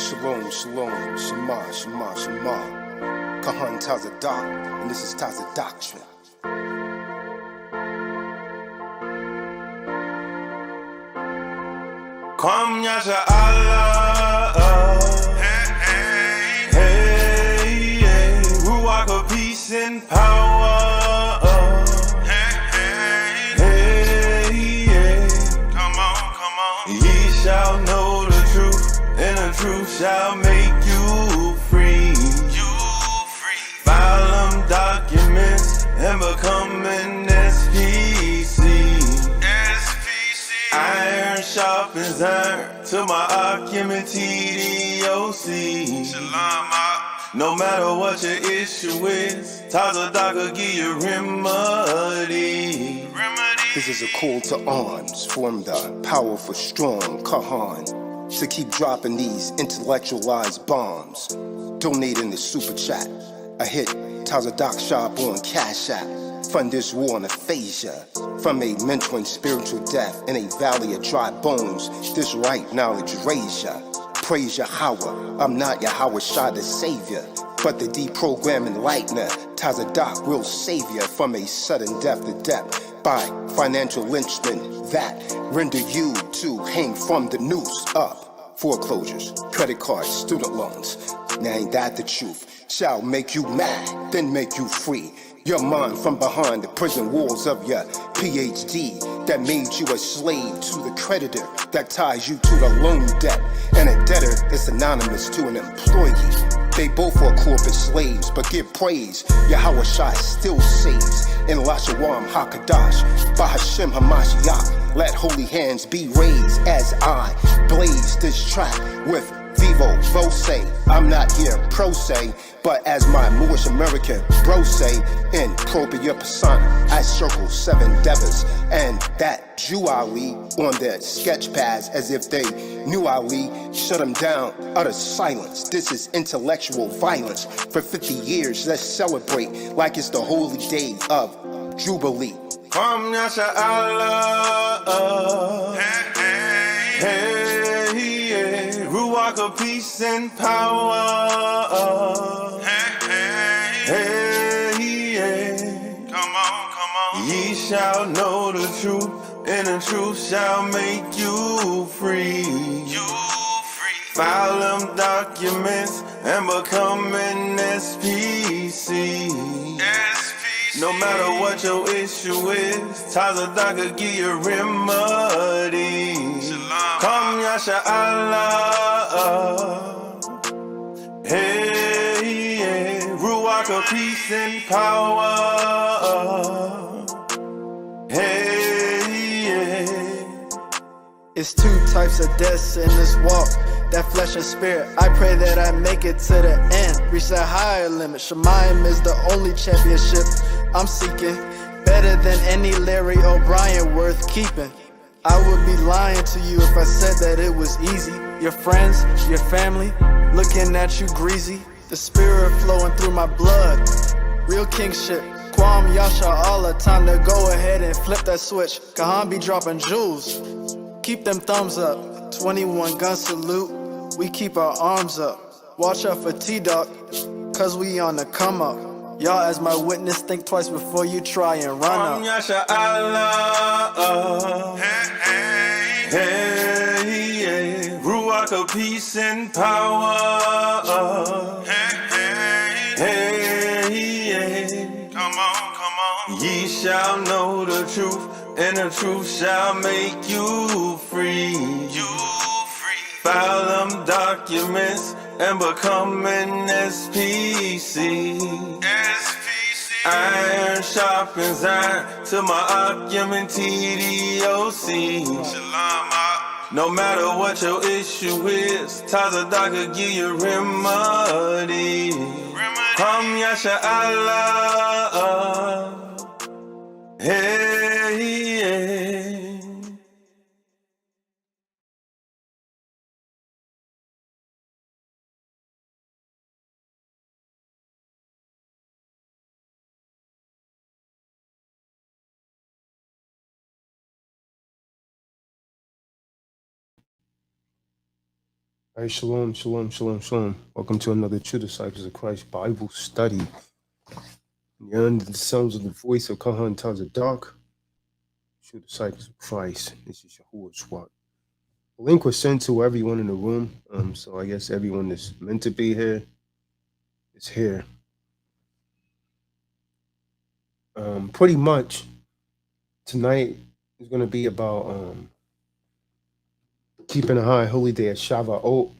Shalom, shalom, shema, shema, shema. Kahan Tazadaq, and this is Tazadaq Shah. Kwam Yasha Allah, hey, hey, hey, Ruach of peace and power, hey, hey, come on, ye shall know the truth, and the truth shall make you free, file them documents and become an SPC. Iron sharpens iron to my argument TDOC. No matter what your issue is, Tazadaq will give you remedy. This is a call to arms from the powerful, strong Kahan to keep dropping these intellectualized bombs. Donate in the super chat. I hit Tazadaq Shah on Cash App. Fund this war on aphasia. From a mentoring spiritual death in a valley of dry bones, this right knowledge raise ya. Praise Yahweh, I'm not Yahweh Shah the savior, but the deprogramming lightener. Tazadaq will save ya from a sudden death to death by financial lynchment that render you to hang from the noose up. Foreclosures, credit cards, student loans. Now ain't that the truth? Shall make you mad, then make you free. Your mind from behind the prison walls of your PhD that made you a slave to the creditor that ties you to the loan debt. And a debtor is synonymous to an employee. They both are corporate slaves, but give praise. Yahweh Shai still saves. In Lashawam HaKadash, Bahashem Hamashiach, let holy hands be raised as I blaze this track with Vivo, Vose. I'm not here pro se, but as my Moorish American bro say, in propria persona, I circle 7 devils, and that Jew Ali on their sketch pads as if they knew Ali, shut him down, utter silence. This is intellectual violence. For 50 years, let's celebrate like it's the holy day of Jubilee. Kwam Yasha Allah, hey, Ruach of peace and power, hey, come on, ye shall know the truth, and the truth shall make you free, file them documents and become an SPC. No matter what your issue is, Tazadaq will give you remedy. Kwam Yasha Allah, hey, yeah, Ruach of peace and power, hey, yeah. It's 2 types of deaths in this walk, that flesh and spirit. I pray that I make it to the end, reach that higher limit. Shemayim is the only championship I'm seeking, better than any Larry O'Brien worth keeping. I would be lying to you if I said that it was easy. Your friends, your family, looking at you greasy. The spirit flowing through my blood, real kingship. Kwam Yasha Allah, time to go ahead and flip that switch. Kahan be dropping jewels, keep them thumbs up. 21 gun salute, we keep our arms up. Watch out for TDOC, cause we on the come up. Y'all as my witness, think twice before you try and run up. Kwam Yasha Allah, hey, yeah, Ruach of peace and power, hey, yeah, come on, ye shall know the truth, and the truth shall make you free, file them documents and become an SPC. Iron sharpens iron to my argument TDOC. No matter what your issue is, Tazadaq will give you remedy. Kwam Yasha Allah, hey, yeah. All right, shalom, shalom, shalom, shalom. Welcome to another True Disciples of Christ Bible study. You're under the sounds of the voice of Kahan Tazadaq, True Disciples of Christ. This is Yahuwah Swat. The link was sent to everyone in the room, so I guess everyone that's meant to be here is here. Pretty much tonight is going to be about keeping a high holy day at Shabbat. All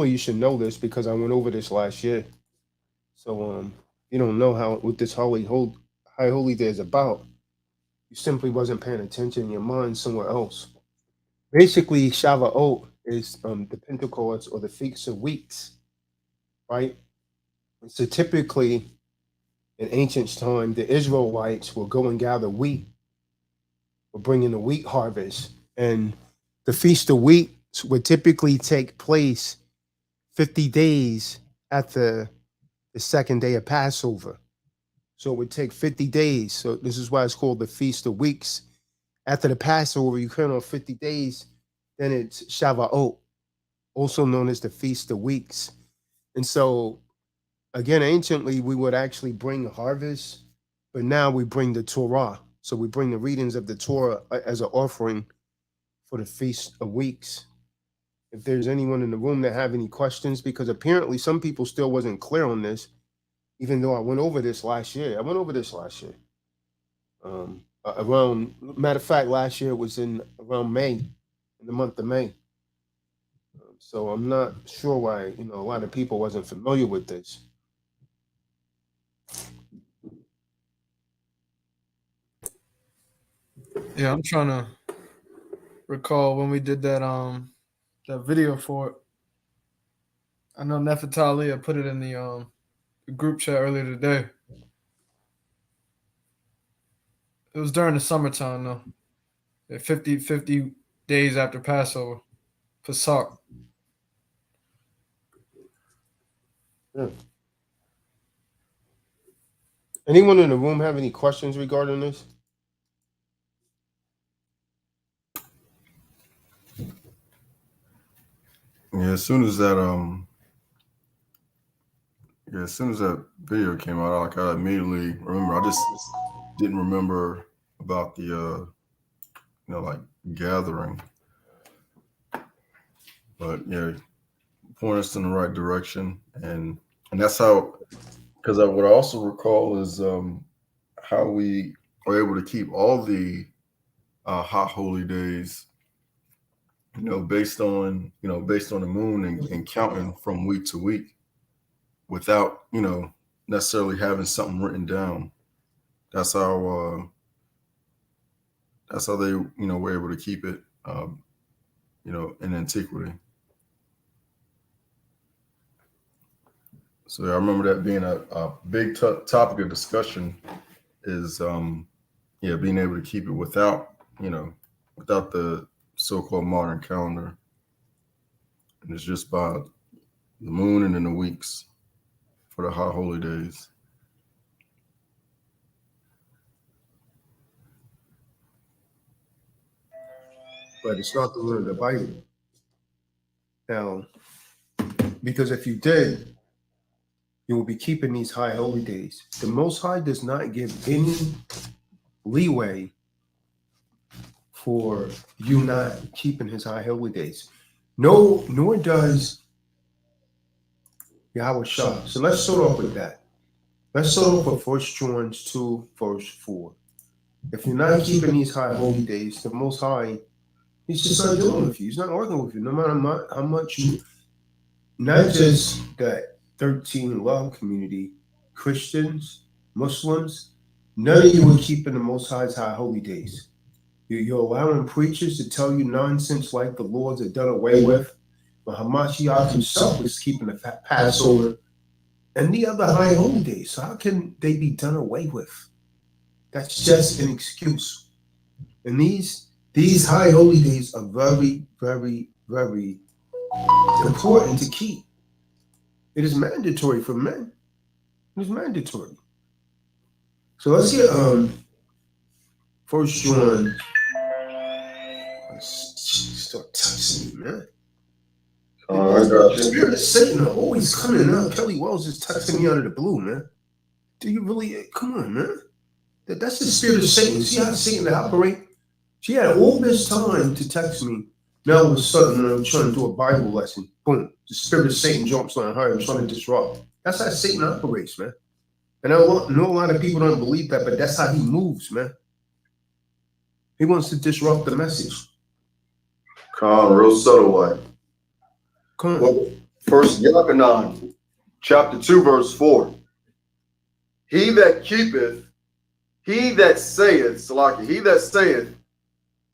of you should know this because I went over this last year. So you don't know what this high holy day is about. You simply wasn't paying attention, your mind somewhere else. Basically, Shavuot is the Pentecost or the Feast of Weeks, right? So typically, in ancient time, the Israelites will go and gather wheat, will bring in the wheat harvest, and the Feast of Weeks would typically take place 50 days after the second day of Passover. So it would take 50 days. So this is why it's called the Feast of Weeks. After the Passover, you count on 50 days, then it's Shavuot, also known as the Feast of Weeks. And so, again, anciently, we would actually bring harvest, but now we bring the Torah. So we bring the readings of the Torah as an offering for the Feast of Weeks. If there's anyone in the room that have any questions, because apparently some people still wasn't clear on this, even though I went over this last year. Around, matter of fact, last year was around May, in the month of May. So I'm not sure why, a lot of people wasn't familiar with this. Yeah, I'm trying to recall when we did that video for it. I know Nefertali put it in the group chat earlier today. It was during the summertime though. 50 days after Passover. Pesach. Yeah. Anyone in the room have any questions regarding this? Yeah, as soon as that video came out, I immediately remember. I just didn't remember about the gathering. But yeah, point us in the right direction, and that's how. Because what I also recall is how we are able to keep all the hot holy days, based on the moon and counting from week to week, without necessarily having something written down. That's how they were able to keep it in antiquity. So I remember that being a big topic of discussion is being able to keep it without the so-called modern calendar, and it's just by the moon and then the weeks for the high holy days. But it's not the word of the Bible. Now, because if you did, you will be keeping these high holy days. The Most High does not give any leeway for you not keeping his high holy days. No, nor does Yahweh Shah. So let's start off with that. Let's start off with 1 John 2, verse 4. If you're not keeping these high holy days, the Most High, he's just not dealing with you. He's not working with you, no matter how much you, not just that 13 love community, Christians, Muslims, none of you are keeping the Most High's high holy days. You're allowing preachers to tell you nonsense like the laws are done away with. But Hamashiach himself is keeping the Passover and the other high holy days. So how can they be done away with? That's just an excuse. And these high holy days are very, very, very important to keep. It is mandatory for men. It is mandatory. So let's get 1 John. Start touching me, man. got you. Spirit of Satan are always coming up. Kelly Wells is texting me out of the blue, man. Do you really? Come on, man. That's the spirit of Satan. See how Satan operate? She had all this time to text me. Now all of a sudden, when I'm trying to do a Bible lesson, boom, the spirit of Satan jumps on her and trying to disrupt. That's how Satan operates, man. And I know a lot of people don't believe that, but that's how he moves, man. He wants to disrupt the message. Con, real subtle way. Come on. Well, First Yochanan, chapter 2, verse 4. He that saith,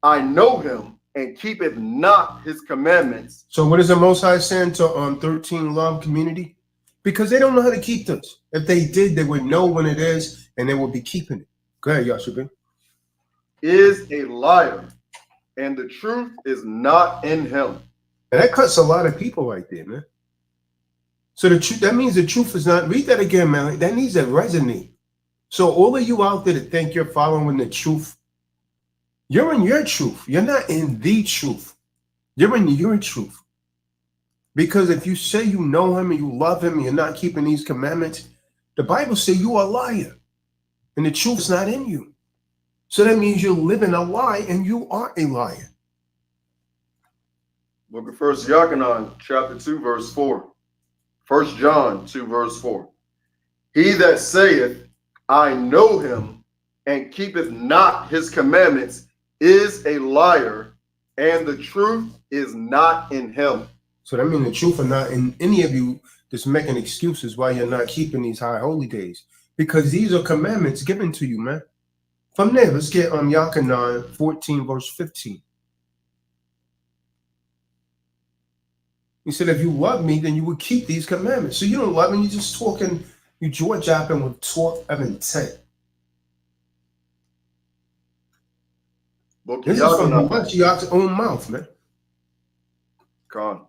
I know him, and keepeth not his commandments. So what is the Most High saying to 13 Love community? Because they don't know how to keep this. If they did, they would know when it is, and they would be keeping it. Go ahead, Yashubin. Is a liar, and the truth is not in him. And that cuts a lot of people right there, man. So the truth, that means the truth is not, read that again, man. That needs to resonate. So all of you out there that think you're following the truth, you're in your truth. You're not in the truth. You're in your truth. Because if you say you know him and you love him and you're not keeping these commandments, the Bible says you are a liar. And the truth's not in you. So that means you're living a lie and you are a liar. Book of First Yochanan, chapter 2, verse 4. 1 John 2, verse 4. He that saith, I know him, and keepeth not his commandments, is a liar, and the truth is not in him. So that means the truth are not in any of you that's making excuses why you're not keeping these high holy days. Because these are commandments given to you, man. From there, let's get Yochanan 14, verse 15. He said, if you love me, then you would keep these commandments. So you don't love me, you're just talking, you jaw dropping with talk of intent. This is from Mashiach's own mouth, man. Con.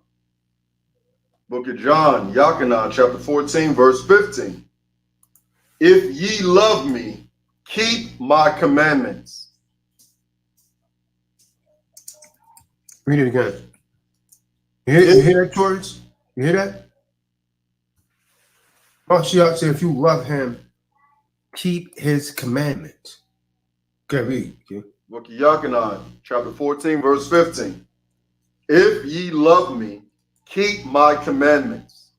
Book of John, Yochanan, chapter 14, verse 15. If ye love me, keep my commandments. Read it again. You hear that, Taurus? You hear that? Mashiach said, if you love him, keep his commandments. Okay, read. Okay. Book of Yochanan, chapter 14, verse 15. If ye love me, keep my commandments.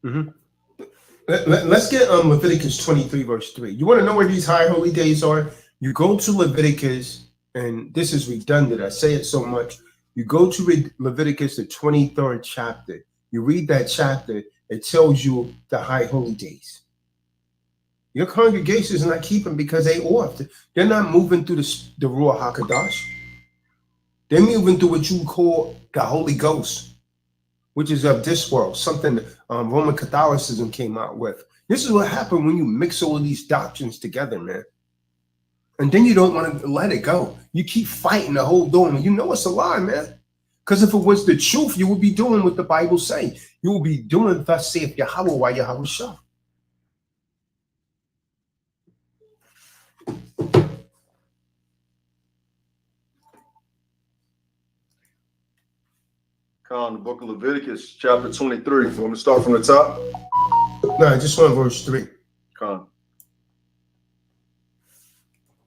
Mm-hmm. Let's get Leviticus 23, verse 3. You want to know where these high holy days are? You go to Leviticus, and this is redundant. I say it so much. You go to Leviticus, the 23rd chapter. You read that chapter. It tells you the high holy days. Your congregation is not keeping because they off. They're not moving through the Ruach HaKadosh. They're moving through what you call the Holy Ghost, which is of this world, something Roman Catholicism came out with. This is what happened when you mix all of these doctrines together, man. And then you don't want to let it go. You keep fighting to hold on. You know it's a lie, man. Because if it was the truth, you would be doing what the Bible say. You will be doing thus saith Yahweh while Yahweh Shah. Con, the book of Leviticus, chapter 23. You want me to start from the top? No, just one verse 3. Con.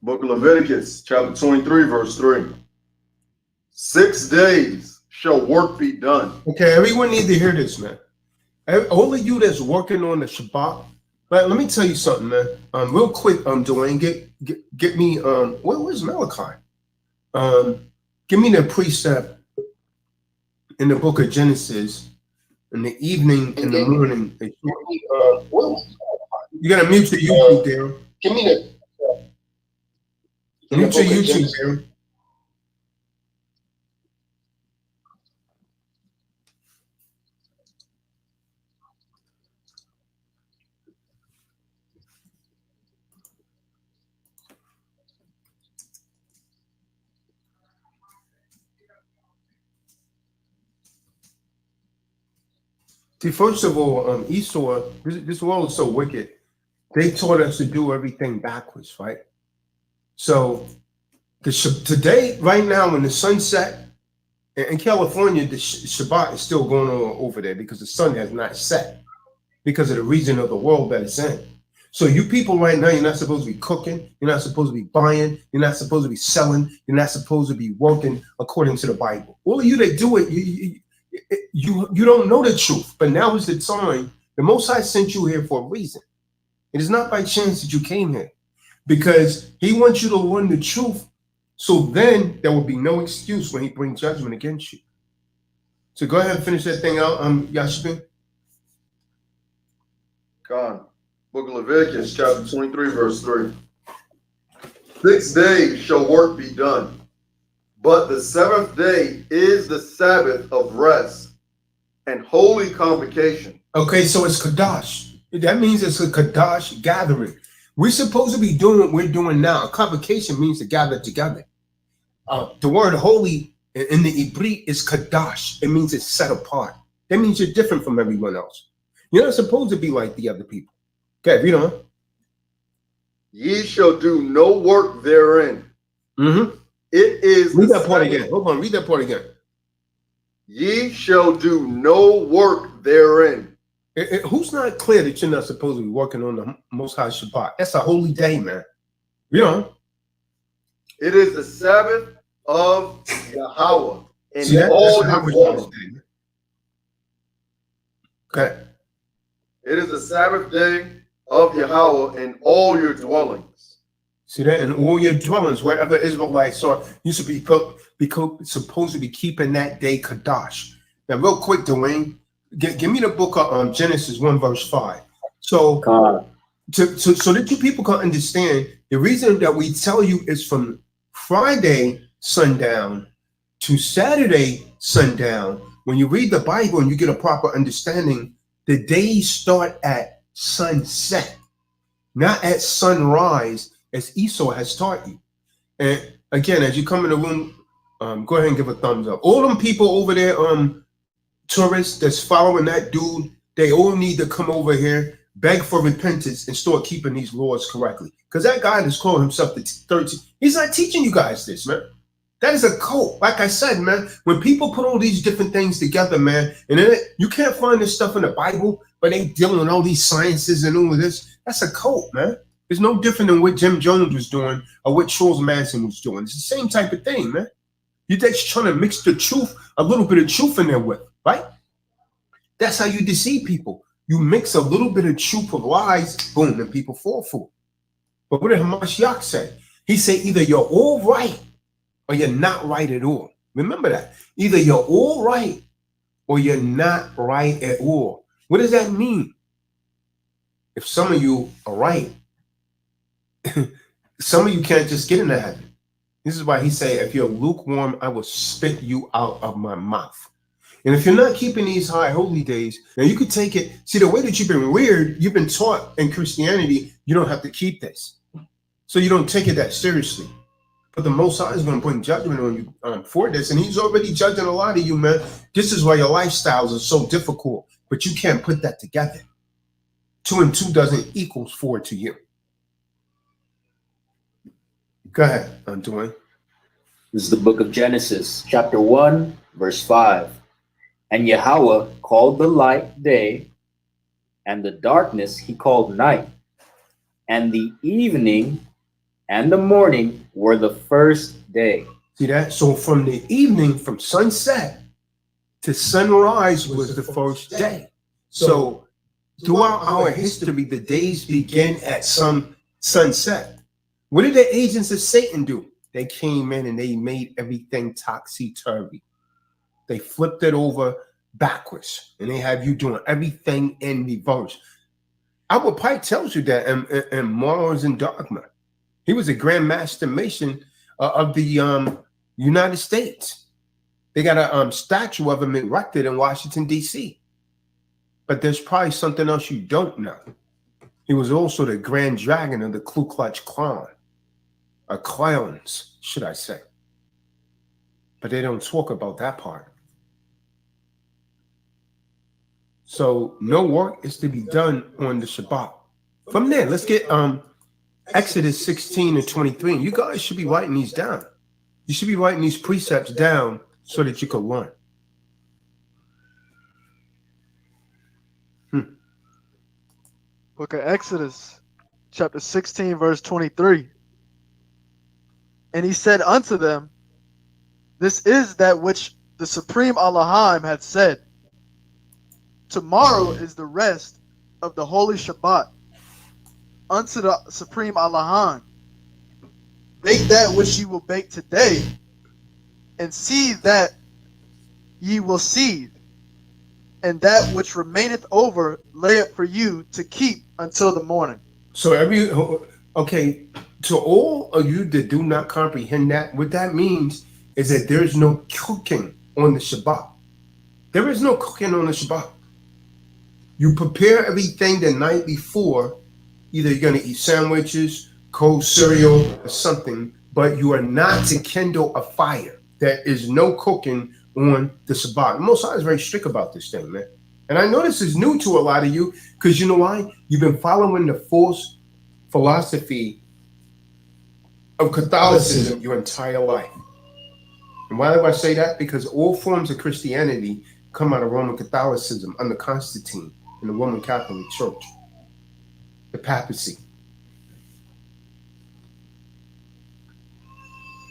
Book of Leviticus, chapter 23, verse 3. 6 days shall work be done. Okay, everyone needs to hear this, man. All of you that's working on the Shabbat, let me tell you something, man. Real quick, Dwayne, get me where's Malachi? Give me the precept in the book of Genesis in the evening, in the morning. You gotta mute your YouTube there. Give me the mute your YouTube there. See, first of all, Esau, this world is so wicked. They taught us to do everything backwards, right? So today, right now, when the sun set, In California, the Shabbat is still going on over there because the sun has not set because of the region of the world that it's in. So you people right now, you're not supposed to be cooking. You're not supposed to be buying. You're not supposed to be selling. You're not supposed to be working according to the Bible. All of you that do it, you don't know the truth. But now is the time. The Most High sent you here for a reason. It is not by chance that you came here, because he wants you to learn the truth. So then there will be no excuse when he brings judgment against you. So go ahead and finish that thing out, Yashpin. Con. Book of Leviticus, chapter 23, verse 3. 6 days shall work be done, but the seventh day is the Sabbath of rest and holy convocation. Okay, so it's Kadash. That means it's a Kadash gathering. We're supposed to be doing what we're doing now. A convocation means to gather together. The word holy in the Ibri is Kadash. It means it's set apart. That means you're different from everyone else. You're not supposed to be like the other people. Okay, read on. Ye shall do no work therein. Mm-hmm. It is. Read that part again. Hold on, read that part again. Ye shall do no work therein. Who's not clear that you're not supposed to be working on the Most High Shabbat? That's a holy day, man. Read on. It is the Sabbath of Yahweh. And see, all your okay. It is the Sabbath day of Yahweh in all your dwellings. See that? In all your dwellings, wherever Israelites are, you should be supposed to be keeping that day Kadash. Now, real quick, Dwayne, give me the book of Genesis 1, verse 5. So, so that you people can understand, the reason that we tell you is from Friday sundown to Saturday sundown. When you read the Bible and you get a proper understanding, the days start at sunset, not at sunrise, as Esau has taught you. And again, as you come in the room, go ahead and give a thumbs up. All them people over there, tourists that's following that dude, they all need to come over here, beg for repentance, and start keeping these laws correctly. Because that guy that's calling himself the 13, he's not teaching you guys this, man. That is a cult. Like I said, man, when people put all these different things together, man, and then you can't find this stuff in the Bible, but they dealing with all these sciences and all of this, that's a cult, man. It's no different than what Jim Jones was doing or what Charles Manson was doing. It's the same type of thing, man. You're just trying to mix the truth, a little bit of truth in there with, right? That's how you deceive people. You mix a little bit of truth with lies, boom, and people fall for it. But what did Hamashiach say? He said either you're all right or you're not right at all. Remember that. Either you're all right or you're not right at all. What does that mean? If some of you are right, some of you can't just get into heaven. This is why he said, if you're lukewarm, I will spit you out of my mouth. And if you're not keeping these high holy days, now you could take it. See, the way that you've been reared, you've been taught in Christianity, you don't have to keep this. So you don't take it that seriously. But the Most High is going to bring judgment on you for this. And he's already judging a lot of you, man. This is why your lifestyles are so difficult. But you can't put that together. 2 and 2 doesn't equal 4 to you. Go ahead, Dwayne. This is the book of Genesis, chapter 1, verse 5. And Yahweh called the light day, and the darkness he called night. And the evening and the morning were the first day. See that? So from the evening, from sunset to sunrise was the first day. So throughout our history, the days begin at some sunset. What did the agents of Satan do? They came in and they made everything topsy-turvy. They flipped it over backwards, and they have you doing everything in reverse. Albert Pike tells you that in Morals and Dogma. He was a Grand Master Mason of the United States. They got a statue of him erected in Washington, D.C. But there's probably something else you don't know. He was also the Grand Dragon of the Ku Klux Klan. Or clowns, should I say. But they don't talk about that part. So no work is to be done on the Shabbat. From there, let's get Exodus 16 and 23. You guys should be writing these down. You should be writing these precepts down so that you could learn. Book of Exodus, chapter 16, verse 23. And he said unto them, this is that which the Supreme Elohim hath said. Tomorrow is the rest of the holy Shabbat unto the Supreme Elohim. Bake that which ye will bake today, and seethe that ye will seethe, and that which remaineth over lay up for you to keep until the morning. So okay, to all of you that do not comprehend that, what that means is that there's no cooking on the Shabbat. There is no cooking on the Shabbat. You prepare everything the night before. Either you're going to eat sandwiches, cold cereal, or something, but you are not to kindle a fire. There is no cooking on the Shabbat. Most High is very strict about this thing, man. And I know this is new to a lot of you, because you know why? You've been following the false philosophy of Catholicism your entire life. And why do I say that? Because all forms of Christianity come out of Roman Catholicism under Constantine in the Roman Catholic Church, the papacy.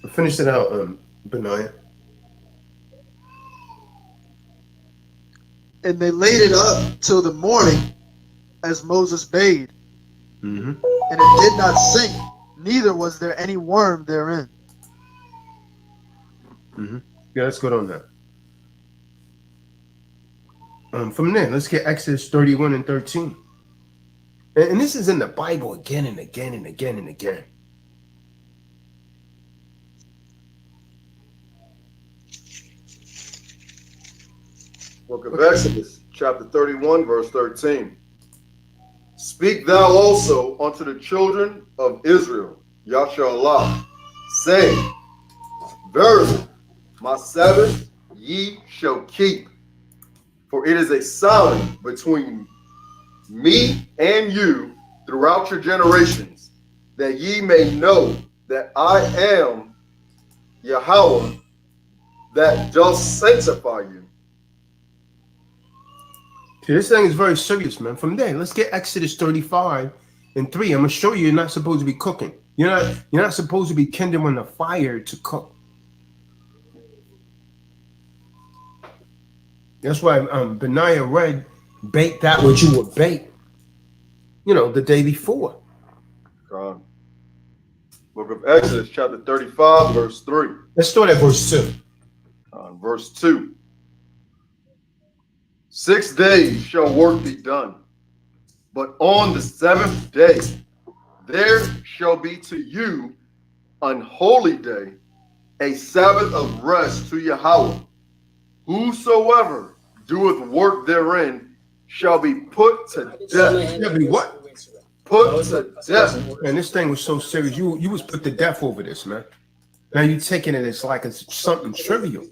I finished it out, Benaiah. And they laid it up till the morning, as Moses bade. Mm-hmm. And it did not sink, neither was there any worm therein. Mm-hmm. Yeah, let's go on that. From there, let's get Exodus 31 and 13. And this is in the Bible again and again and again and again. Book of Exodus, chapter 31, verse 13. Speak thou also unto the children of Israel, Yasharallah, saying, verily, my Sabbath ye shall keep, for it is a sign between me and you throughout your generations, that ye may know that I am Yahweh, that doth sanctify you. See, this thing is very serious, man. From there, let's get Exodus 35 and 3. I'm gonna show you you're not supposed to be cooking. You're not supposed to be kindling a fire to cook. That's why Benaiah read, bake that which you would bake, the day before. Book of Exodus, chapter 35, verse 3. Let's start at verse 2. Verse 2. 6 days shall work be done, but on the 7th day there shall be to you an holy day, a Sabbath of rest to Yahweh. Whosoever doeth work therein shall be put to death. Shall be what? Put to death. Man, this thing was so serious. You was put to death over this, man. Now you're taking it as like it's something trivial.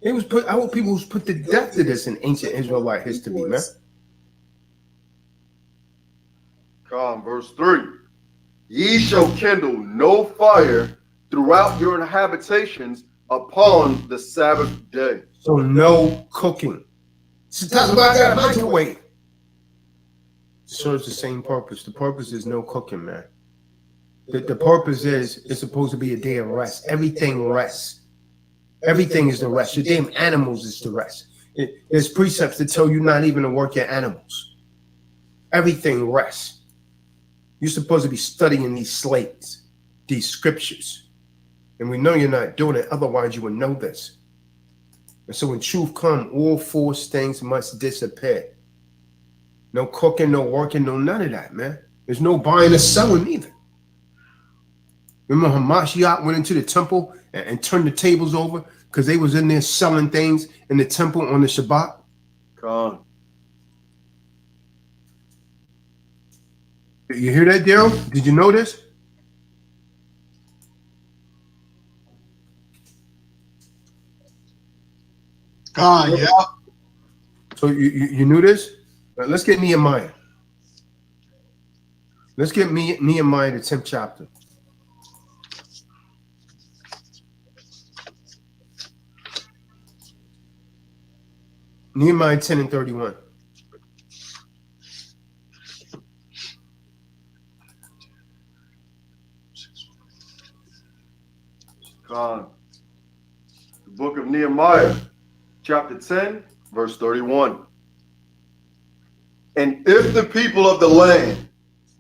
It was put. I hope people was put to death to this in ancient Israelite history, man. Verse 3. Ye shall kindle no fire throughout your habitations upon the Sabbath day. So no cooking. Sometimes I got a microwave. Serves the same purpose. The purpose is no cooking, man. The purpose is it's supposed to be a day of rest. Everything rests. Everything is the rest. Your damn animals is the rest. There's precepts that tell you not even to work your animals. Everything rests. You're supposed to be studying these slates, these scriptures. And we know you're not doing it. Otherwise, you would know this. And so when truth comes, all false things must disappear. No cooking, no working, no none of that, man. There's no buying or selling either. Remember Hamashiach went into the temple and turned the tables over because they was in there selling things in the temple on the Shabbat? You hear that, Daryl? Did you know this? Yeah. So you knew this? Let's get Nehemiah. Let's get Nehemiah, the 10th chapter. Nehemiah 10 and 31. The book of Nehemiah, chapter 10, verse 31. And if the people of the land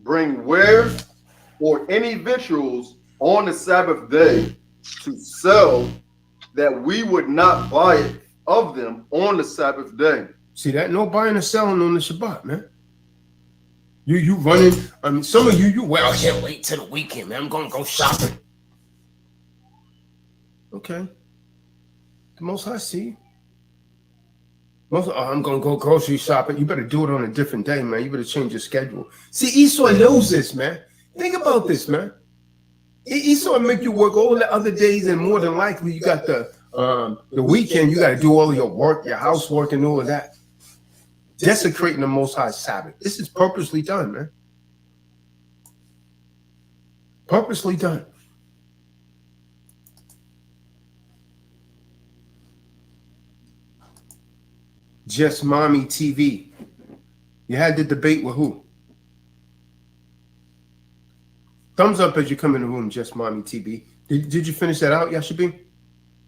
bring wares or any victuals on the Sabbath day to sell, that we would not buy it of them on the Sabbath day. See that? No buying or selling on the Shabbat, man. You running. I mean, some of you, well, I can't wait till the weekend, man. I'm going to go shopping. Okay. The Most High see. I'm going to go grocery shopping. You better do it on a different day, man. You better change your schedule. See, Esau knows this, man. Think about this, man. Esau make you work all the other days, and more than likely you got the weekend. You got to do all of your work, your housework, and all of that. Desecrating the Most High Sabbath. This is purposely done, man. Purposely done. Just Mommy TV. You had the debate with who? Thumbs up as you come in the room, Just Mommy TV. Did you finish that out, Yashabin?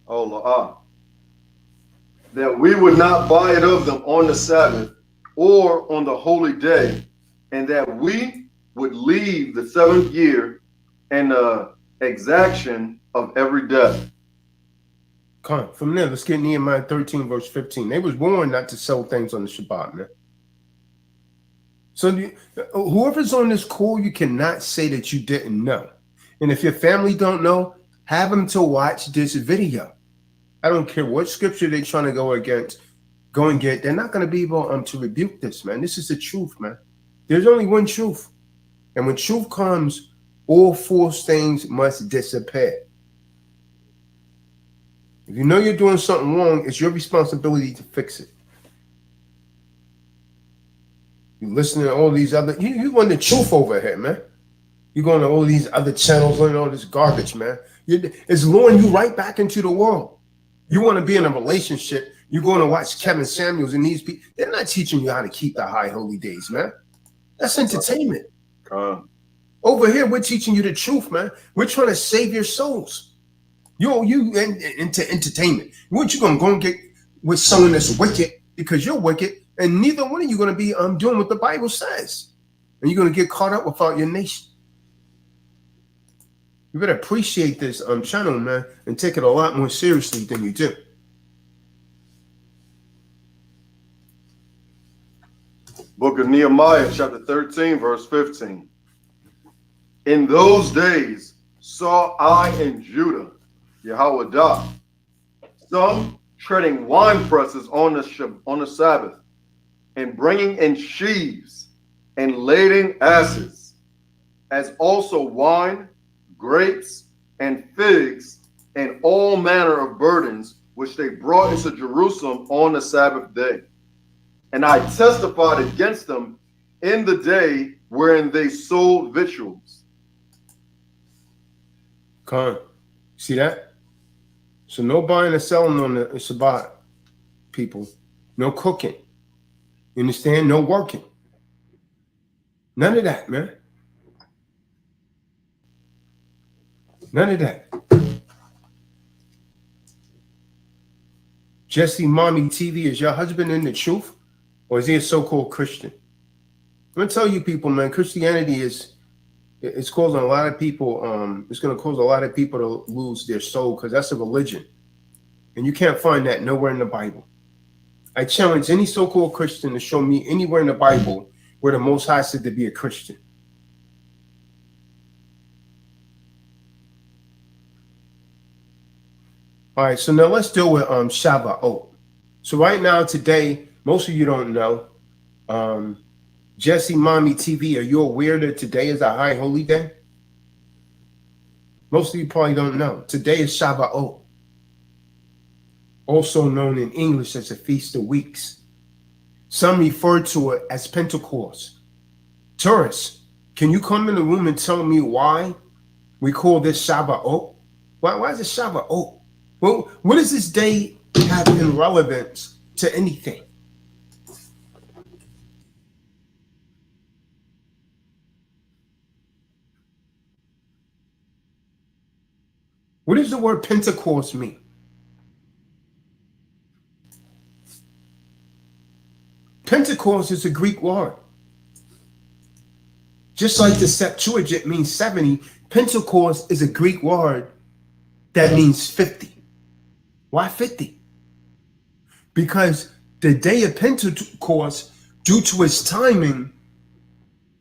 Oh, that we would not buy it of them on the Sabbath or on the holy day, and that we would leave the seventh year and the exaction of every debt. Come on, from there, let's get Nehemiah 13, verse 15. They was warned not to sell things on the Shabbat, man. So whoever's on this call, you cannot say that you didn't know. And if your family don't know, have them to watch this video. I don't care what scripture they're trying to go and get. They're not going to be able to rebuke this, man. This is the truth, man. There's only one truth. And when truth comes, all false things must disappear. If you know you're doing something wrong, it's your responsibility to fix it. You listen to all these other, you want the truth over here, man. You're going to all these other channels, learning all this garbage, man. It's luring you right back into the world. You want to be in a relationship, you're going to watch Kevin Samuels and these people. They're not teaching you how to keep the high holy days, man. That's entertainment. Over here, we're teaching you the truth, man. We're trying to save your souls. You into entertainment. What you gonna go and get with someone that's wicked because you're wicked, and neither one of you gonna be doing what the Bible says, and you're gonna get caught up without your nation. You better appreciate this channel, man, and take it a lot more seriously than you do. Book of Nehemiah, chapter 13, verse 15. In those days saw I in Judah, Yahweh, some treading wine presses on the Sabbath, and bringing in sheaves and lading asses, as also wine, grapes, and figs, and all manner of burdens, which they brought into Jerusalem on the Sabbath day. And I testified against them in the day wherein they sold victuals. Come on. See that? So no buying and selling on the Shabbat, people. No cooking. You understand? No working. None of that, man. None of that. Jesse Mommy TV, is your husband in the truth? Or is he a so-called Christian? I'm going to tell you people, man, Christianity it's causing a lot of people, it's going to cause a lot of people to lose their soul because that's a religion. And you can't find that nowhere in the Bible. I challenge any so-called Christian to show me anywhere in the Bible where the Most High said to be a Christian. All right, so now let's deal with Shabbat. So right now, today, most of you don't know, Jesse Mommy TV, are you aware that today is a high holy day? Most of you probably don't know. Today is Shabbat, also known in English as the Feast of Weeks. Some refer to it as Pentecost. Tourists, can you come in the room and tell me why we call this Shabbat? Why is it Shabbat? Well, what does this day have in relevance to anything? What does the word Pentecost mean? Pentecost is a Greek word. Just like the Septuagint means 70, Pentecost is a Greek word that means 50. Why 50? Because the day of Pentecost, due to its timing,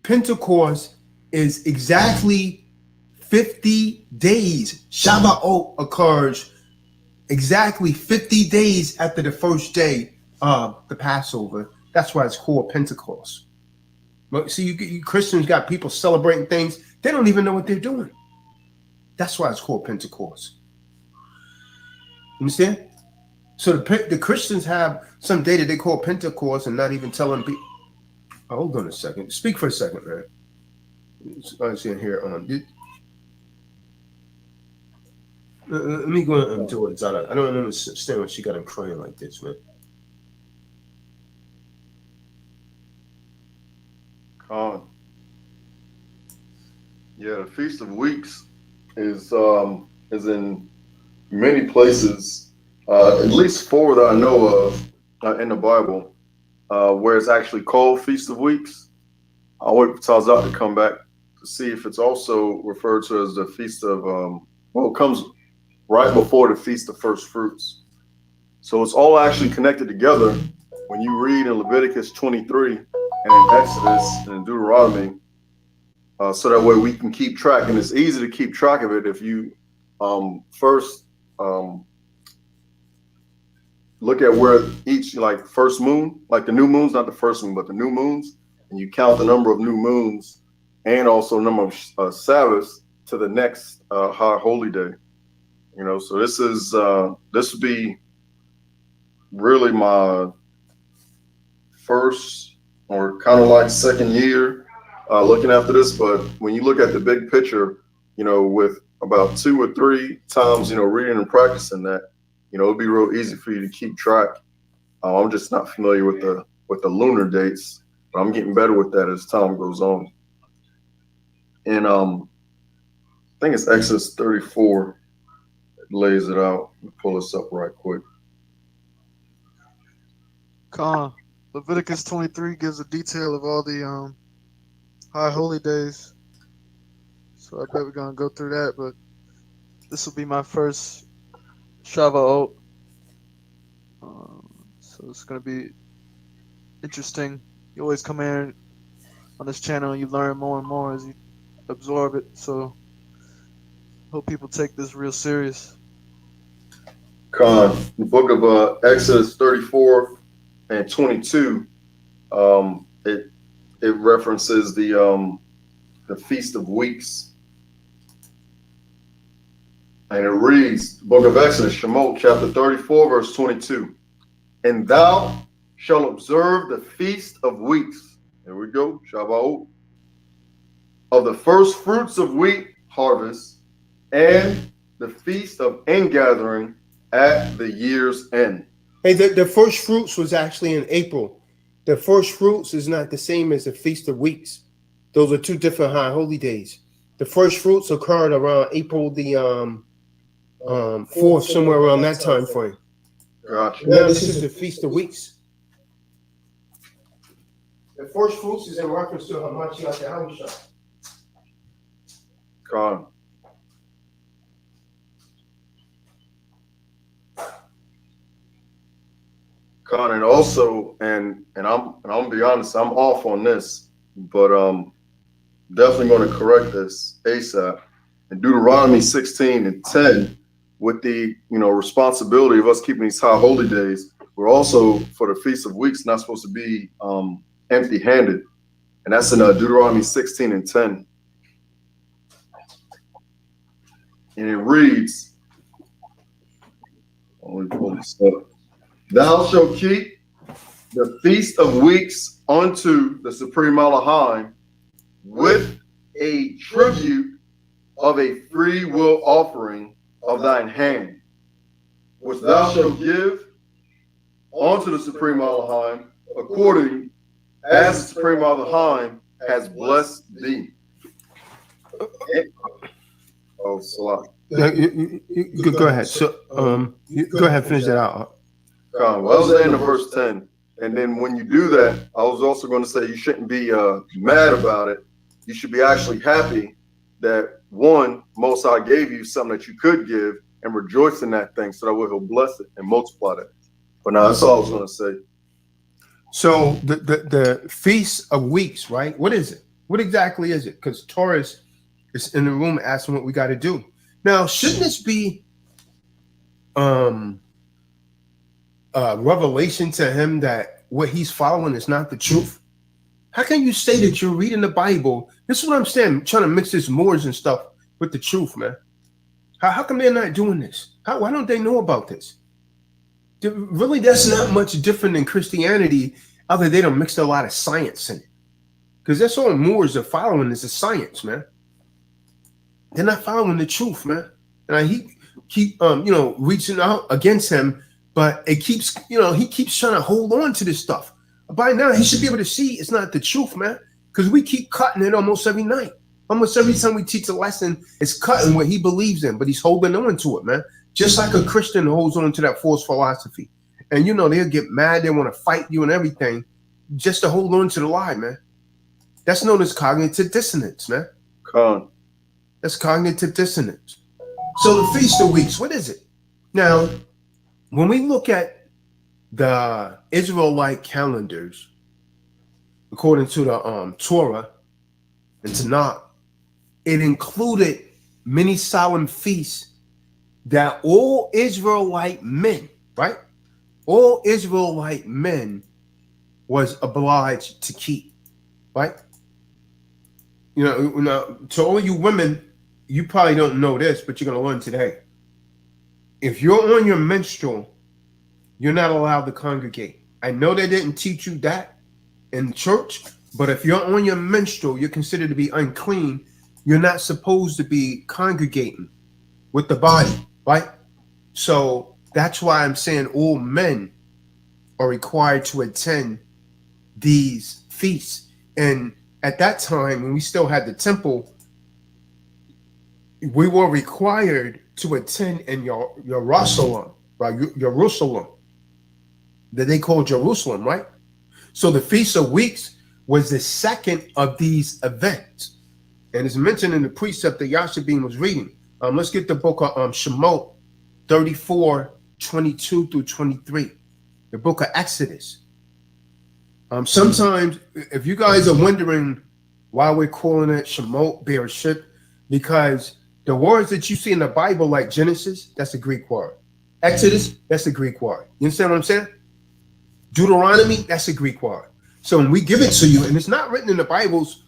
Pentecost is exactly 50 days. Shabbat occurs exactly 50 days after the first day of the Passover. That's why it's called Pentecost. But see, you Christians got people celebrating things. They don't even know what they're doing. That's why it's called Pentecost. You understand? So the Christians have some day that they call Pentecost and not even telling people. Oh, hold on a second. Speak for a second, man. I was in here. Let me go and do it. I don't understand why she got him crying like this, man. Yeah, the Feast of Weeks is in many places, at least 4 that I know of in the Bible, where it's actually called Feast of Weeks. I'll wait for Tazadaq to come back to see if it's also referred to as the Feast of, it comes right before the Feast of First Fruits. So it's all actually connected together when you read in Leviticus 23 and in Exodus and in Deuteronomy. So that way we can keep track, and it's easy to keep track of it if you first look at where each, like first moon, like the new moons, not the first moon, but the new moons, and you count the number of new moons and also the number of Sabbaths to the next high holy day. You know, so this would be really my first or kind of like second year looking after this. But when you look at the big picture, you know, with about 2 or 3 times, you know, reading and practicing that, you know, it'd be real easy for you to keep track. I'm just not familiar with the lunar dates, but I'm getting better with that as time goes on. And I think it's Exodus 34 that lays it out. Let me pull this up right quick. Leviticus 23 gives a detail of all the high holy days. So I bet we're gonna go through that, but this will be my first Shabbat. So it's gonna be interesting. You always come in on this channel and you learn more and more as you absorb it. So hope people take this real serious. The book of Exodus 34 and 22, it references the Feast of Weeks. And it reads, the book of Exodus, Shemot, chapter 34, verse 22. And thou shalt observe the Feast of Weeks. There we go, Shabbat. Of the first fruits of wheat harvest, and the Feast of Ingathering at the year's end. Hey, the first fruits was actually in April. The first fruits is not the same as the Feast of Weeks. Those are 2 different high holy days. The first fruits occurred around April the 4th, somewhere around that time frame. Gotcha. Now this is the Feast of Weeks. The first fruits is in reference to Hamashiach Yahushua. God. And also, and I'm gonna be honest, I'm off on this, but definitely going to correct this ASAP. In Deuteronomy 16 and 10, with the responsibility of us keeping these high holy days, we're also for the Feast of Weeks not supposed to be empty-handed, and that's in Deuteronomy 16 and 10, and it reads, let me pull this up. Thou shalt keep the Feast of Weeks unto the Supreme Elohim with a tribute of a free will offering of thine hand, which thou shalt give unto the Supreme Elohim according as the Supreme Elohim has blessed thee. Oh, Salah. No, go ahead. So, go ahead, finish that out. Well, I was saying in verse 10. And then when you do that, I was also going to say you shouldn't be mad about it. You should be actually happy that one, Most High gave you something that you could give and rejoice in that thing so that way he'll bless it and multiply that. But now that's all I was going to say. So the Feast of Weeks, right? What is it? What exactly is it? Because Taurus is in the room asking what we got to do. Now, shouldn't this be revelation to him that what he's following is not the truth? How can you say that you're reading the Bible? This is what I'm saying. I'm trying to mix this Moors and stuff with the truth, man. How come they're not doing this? Why don't they know about this? Really, that's not much different than Christianity, other than they don't mix a lot of science in it. Because that's all Moors are following is the science, man. They're not following the truth, man. And he keep reaching out against him, but it keeps, he keeps trying to hold on to this stuff. By now, he should be able to see it's not the truth, man. Because we keep cutting it almost every night. Almost every time we teach a lesson, it's cutting what he believes in, but he's holding on to it, man. Just like a Christian holds on to that false philosophy. And they'll get mad, they want to fight you and everything just to hold on to the lie, man. That's known as cognitive dissonance, man. That's cognitive dissonance. So the Feast of Weeks, what is it? Now, when we look at the Israelite calendars, according to the Torah and Tanakh, it included many solemn feasts that all Israelite men, right? All Israelite men was obliged to keep, right? To all you women, you probably don't know this, but you're going to learn today. If you're on your menstrual, you're not allowed to congregate. I know they didn't teach you that in church, but if you're on your menstrual, you're considered to be unclean. You're not supposed to be congregating with the body, right? So that's why I'm saying all men are required to attend these feasts. And at that time, when we still had the temple, we were required to attend in Jerusalem, right? Jerusalem, that they call Jerusalem, right? So the Feast of Weeks was the second of these events. And it's mentioned in the precept that Yashabin was reading. Let's get the book of Shemot 34, 22 through 23. The book of Exodus. Sometimes, if you guys are wondering why we're calling it Shemot, Bereshit, because the words that you see in the Bible, like Genesis, that's a Greek word. Exodus, that's a Greek word. You understand what I'm saying? Deuteronomy, that's a Greek word. So when we give it to you, and it's not written in the Bibles,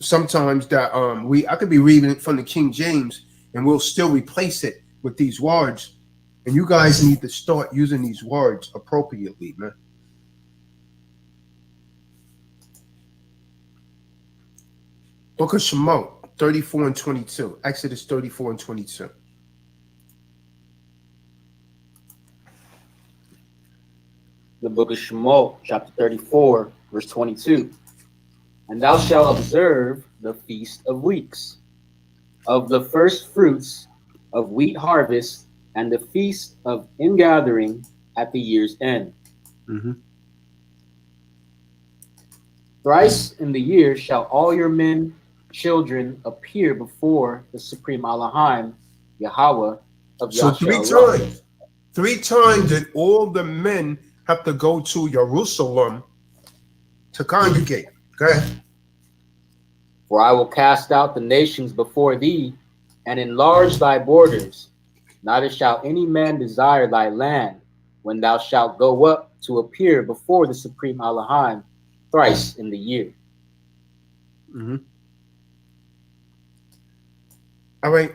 sometimes that I could be reading it from the King James, and we'll still replace it with these words. And you guys need to start using these words appropriately, man. Book of Shemot 34 and 22. Exodus 34 and 22. The book of Shemot, chapter 34, verse 22. And thou shalt observe the Feast of Weeks, of the first fruits of wheat harvest, and the feast of ingathering at the year's end. Mm-hmm. Thrice in the year shall all your men, children appear before the Supreme Elohim, Yahweh of So Yahshua. three times did all the men have to go to Jerusalem to congregate. Okay. For I will cast out the nations before thee, and enlarge thy borders. Neither shall any man desire thy land, when thou shalt go up to appear before the Supreme Elohim thrice in the year. Mm-hmm. All right.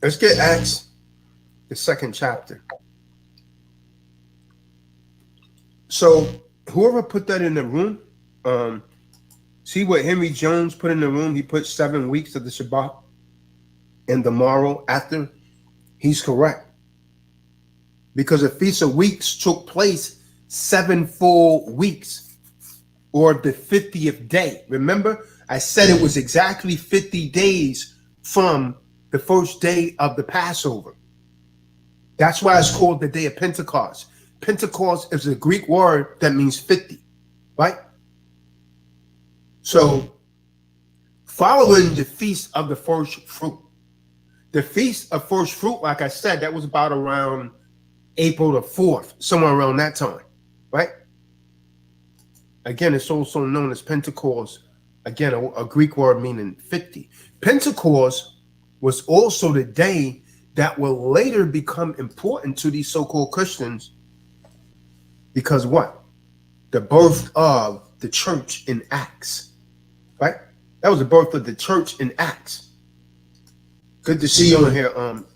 Let's get Acts, the 2nd chapter. So whoever put that in the room, see what Henry Jones put in the room? He put 7 weeks of the Shabbat and the morrow after. He's correct. Because the Feast of Weeks took place 7 full weeks, or the 50th day. Remember, I said it was exactly 50 days from the first day of the Passover. That's why it's called the day of Pentecost. Pentecost is a Greek word that means 50, right? So, following the Feast of the First Fruit. The Feast of First Fruit, like I said, that was about around April the 4th, somewhere around that time, right? Again, it's also known as Pentecost. Again, a Greek word meaning 50. Pentecost was also the day that will later become important to these so-called Christians because what? The birth of the church in Acts, right? That was the birth of the church in Acts. Good to see you on here,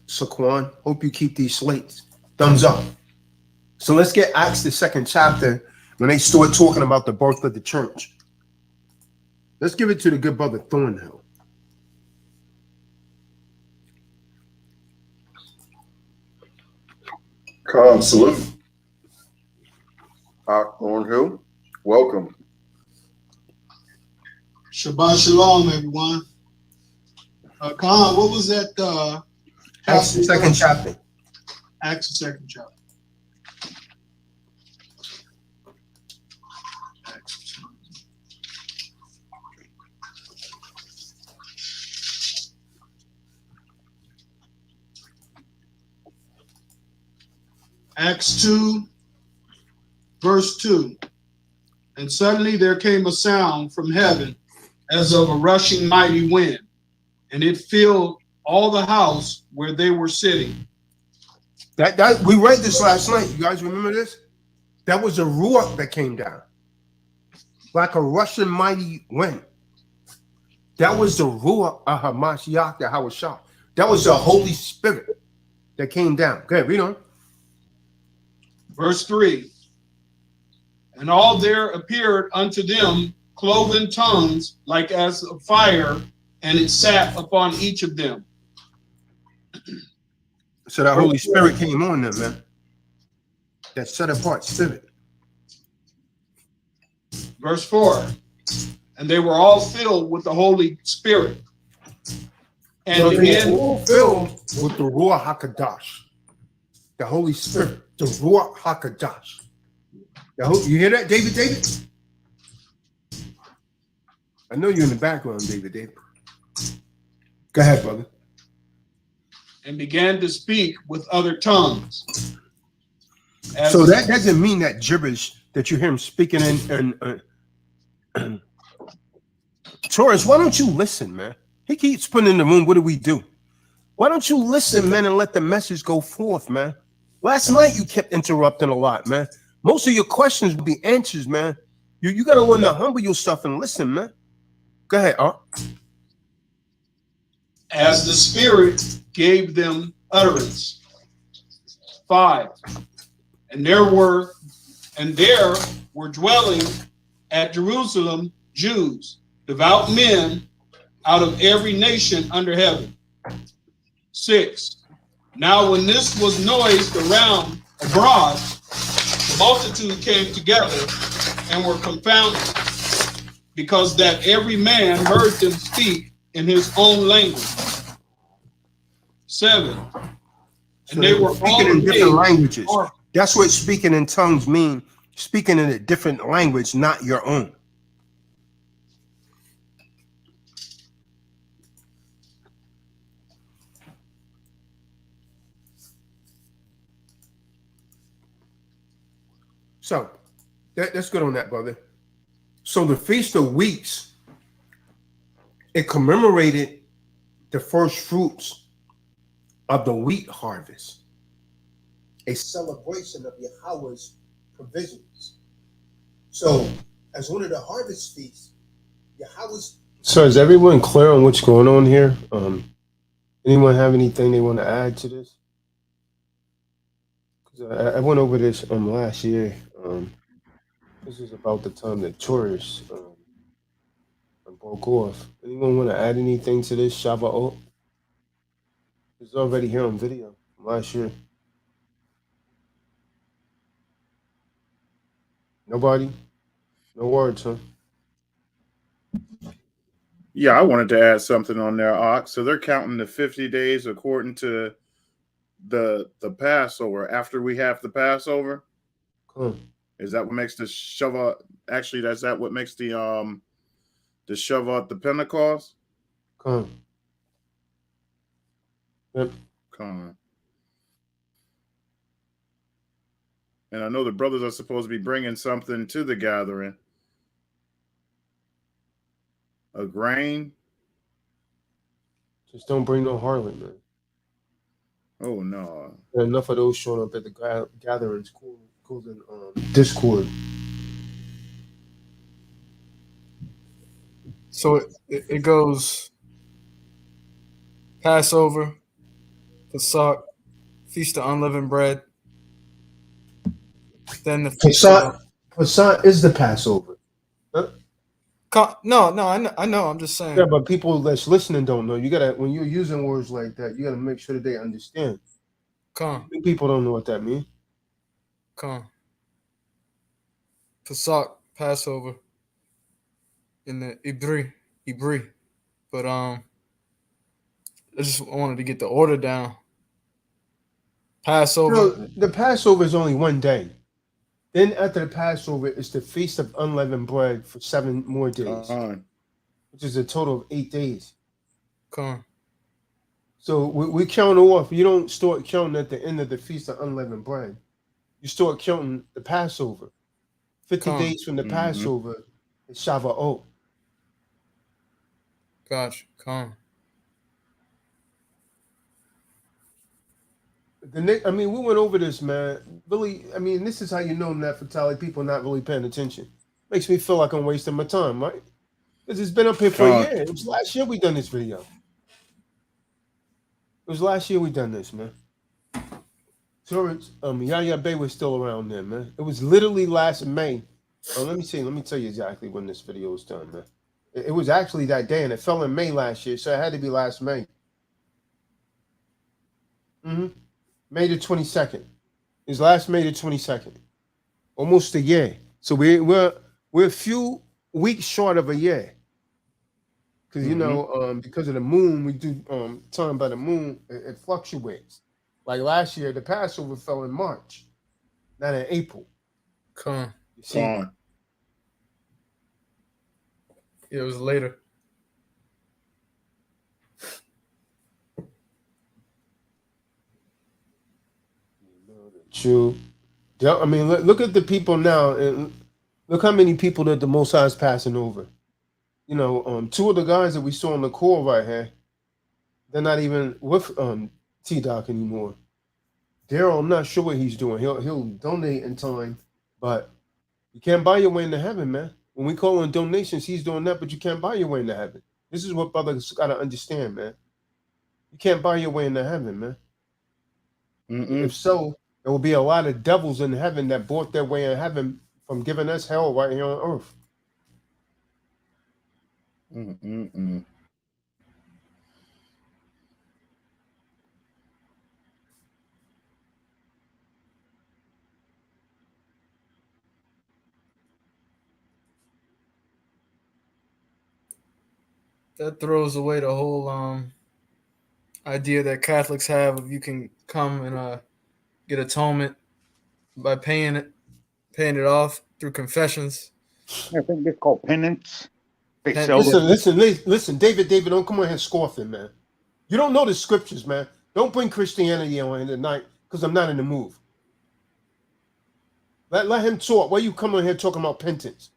Saquon. Hope you keep these slates. Thumbs up. So let's get Acts the 2nd chapter when they start talking about the birth of the church. Let's give it to the good brother Thornhill. Khan, salute. Thornhill, welcome. Shabbat shalom, everyone. Khan, what was that? Acts the 2nd chapter. Acts the 2nd chapter. Acts 2, verse 2. And suddenly there came a sound from heaven as of a rushing mighty wind, and it filled all the house where they were sitting. That we read this last night. You guys remember this? That was a ruach that came down, like a rushing mighty wind. That was the ruach of Hamashiach, the Hawashah. That was the Holy Spirit that came down. Go ahead, read on. Verse 3. And all there appeared unto them cloven tongues like as of fire, and it sat upon each of them. So that Holy Spirit came on them, man. That set apart spirit. Verse 4. And they were all filled with the Holy Spirit. And So they began were all filled with the Ruach HaKadosh. The Holy Spirit. The Ruach HaKadosh. You hear that, David? I know you're in the background, David. Go ahead, brother. and began to speak with other tongues. So that doesn't mean that gibberish that you hear him speaking in. Taurus, why don't you listen, man? He keeps putting in the room. What do we do? Why don't you listen, man, and let the message go forth, man? Last night you kept interrupting a lot, man. Most of your questions will be answers, man. You got to learn to humble yourself and listen, man. Go ahead, Art. As the Spirit gave them utterance. 5. And there were dwelling at Jerusalem Jews, devout men out of every nation under heaven. 6. Now when this was noised around abroad, the multitude came together and were confounded, because that every man heard them speak in his own language. 7. And they were speaking in different languages. That's what speaking in tongues mean. Speaking in a different language, not your own. So that's good on that, brother. So the Feast of Weeks, it commemorated the first fruits of the wheat harvest, a celebration of Yahweh's provisions. So as one of the harvest feasts, Yahweh's. So is everyone clear on what's going on here? Anyone have anything they want to add to this? Because I went over this last year. This is about the time that tourists broke off. Anyone want to add anything to this Shabbat? It's already here on video from last year. Nobody? No words, huh? Yeah, I wanted to add something on there, Ox. So they're counting the 50 days according to the Passover. After we have the Passover, Come, is that what makes the Shabbat? Actually, that's that what makes the Shabbat the Pentecost? come. Yep. Come on. And I know the brothers are supposed to be bringing something to the gathering. A grain. Just don't bring no harlot, man. Oh no. And enough of those showing up at the gatherings causing discord. So it goes Passover, Pesach, Feast of Unleavened Bread. Then the Feast of Pesach is the Passover. No, I know. I'm just saying. Yeah, but people that's listening don't know. You gotta, when you're using words like that, you gotta make sure that they understand. Come, People don't know what that means. come. Pesach, Passover. In the Ibri. But I just wanted to get the order down. Passover. No, the Passover is only one day. Then after the Passover is the Feast of Unleavened Bread for 7 more days, which is a total of 8 days. Come. So we count off. You don't start counting at the end of the Feast of Unleavened Bread. You start counting the Passover. 50 days from the Passover is Shavuot. Gotcha. Come. I mean, we went over this, man. Really, I mean, this is how you know Nefertali people not really paying attention. Makes me feel like I'm wasting my time, right? Because it's been up here for a year. It was last year we done this video. It was last year we done this, man. So Yahya Bey was still around then, man. It was literally last May. Let me see. Let me tell you exactly when this video was done, man. It was actually that day, and it fell in May last year, so it had to be last May. May the 22nd. It was last May the 22nd. Almost a year. So we're a few weeks short of a year. Because you know, because of the moon, we do time by the moon, it fluctuates. Like last year, the Passover fell in March, not in April. Come. You see? Yeah, it was later. True. Yeah, I mean, look at the people now, and look how many people that the Most High is passing over. You know, 2 of the guys that we saw on the call right here, they're not even with TDOC anymore. Daryl, I'm not sure what he's doing. He'll donate in time, but you can't buy your way into heaven, man. When we call on donations, he's doing that, but you can't buy your way into heaven. This is what brothers got to understand, man. You can't buy your way into heaven, man. If so, there will be a lot of devils in heaven that bought their way in heaven from giving us hell right here on earth. That throws away the whole idea that Catholics have of you can come and get atonement by paying it off through confessions. I think it's called penance. Listen, David, don't come on here scoffing, man. You don't know the scriptures, man. Don't bring Christianity on in tonight because I'm not in the mood. Let him talk. Why you come on here talking about penance?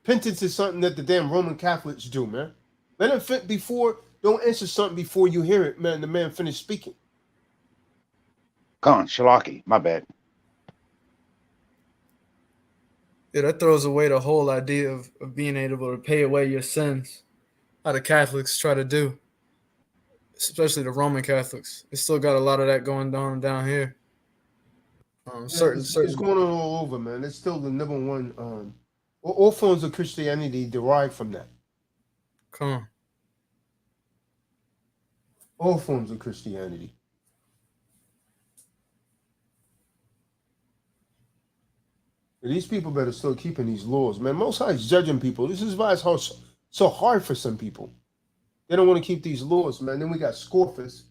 Penance is something that the damn Roman Catholics do, man. Let him fit before. Don't answer something before you hear it, man. The man finished speaking. Gone, Shalaki. My bad. Yeah, that throws away the whole idea of being able to pay away your sins. How the Catholics try to do, especially the Roman Catholics. They still got a lot of that going on down here. It's going on all over, man. It's still the number one. All forms of Christianity derive from that. Come on. All forms of Christianity. These people better still keeping these laws, man. Most High is judging people. This is why it's so hard for some people. They don't want to keep these laws, man. Then we got scoffers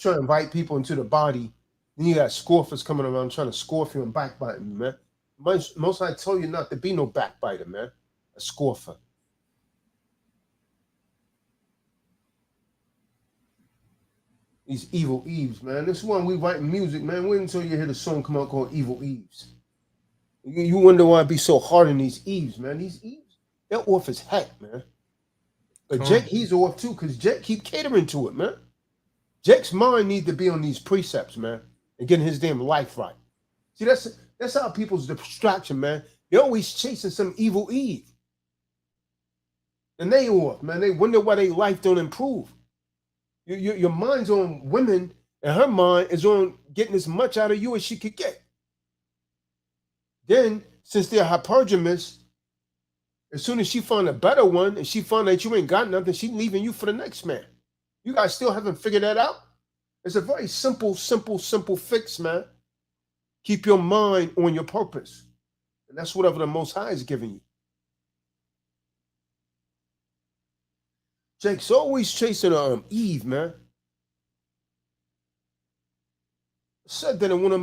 trying to invite people into the body. Then you got scoffers coming around trying to scoff you and backbiting you, man. Most I tell you not to be no backbiter, man. A scoffer. These evil Eves, man. This one we writing music, man. Wait until you hear the song come out called Evil Eves. You wonder why it be so hard on these Eves, man. These Eves, they're off as heck, man. But Jake, he's off too, because Jake keep catering to it, man. Jake's mind needs to be on these precepts, man, and getting his damn life right. See, that's how people's distraction, man. They're always chasing some evil Eve. And they off, man. They wonder why their life don't improve. Your mind's on women, and her mind is on getting as much out of you as she could get. Then, since they're hypergamous, as soon as she find a better one, and she find that you ain't got nothing, she leaving you for the next man. You guys still haven't figured that out? It's a very simple fix, man. Keep your mind on your purpose. And that's whatever the Most High is giving you. Jake's always chasing Eve, man. I said that in one of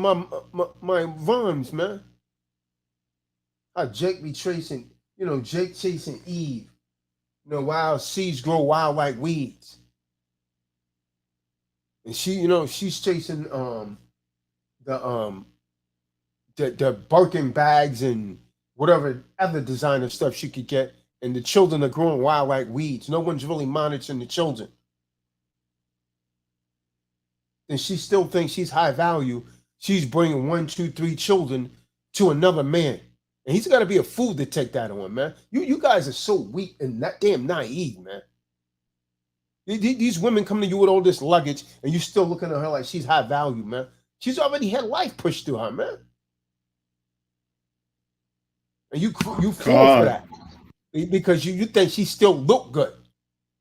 my rhymes, man. How Jake be chasing, Jake chasing Eve. Wild seeds grow wild like weeds. And she's chasing the Birkin bags and whatever other designer stuff she could get. And the children are growing wild like weeds. No one's really monitoring the children. And she still thinks she's high value. She's bringing 1, 2, 3 children to another man. And he's got to be a fool to take that on, man. You guys are so weak and that damn naive, man. These women come to you with all this luggage and you still looking at her like she's high value, man. She's already had life pushed through her, man. And you fall for that. Because you think she still look good.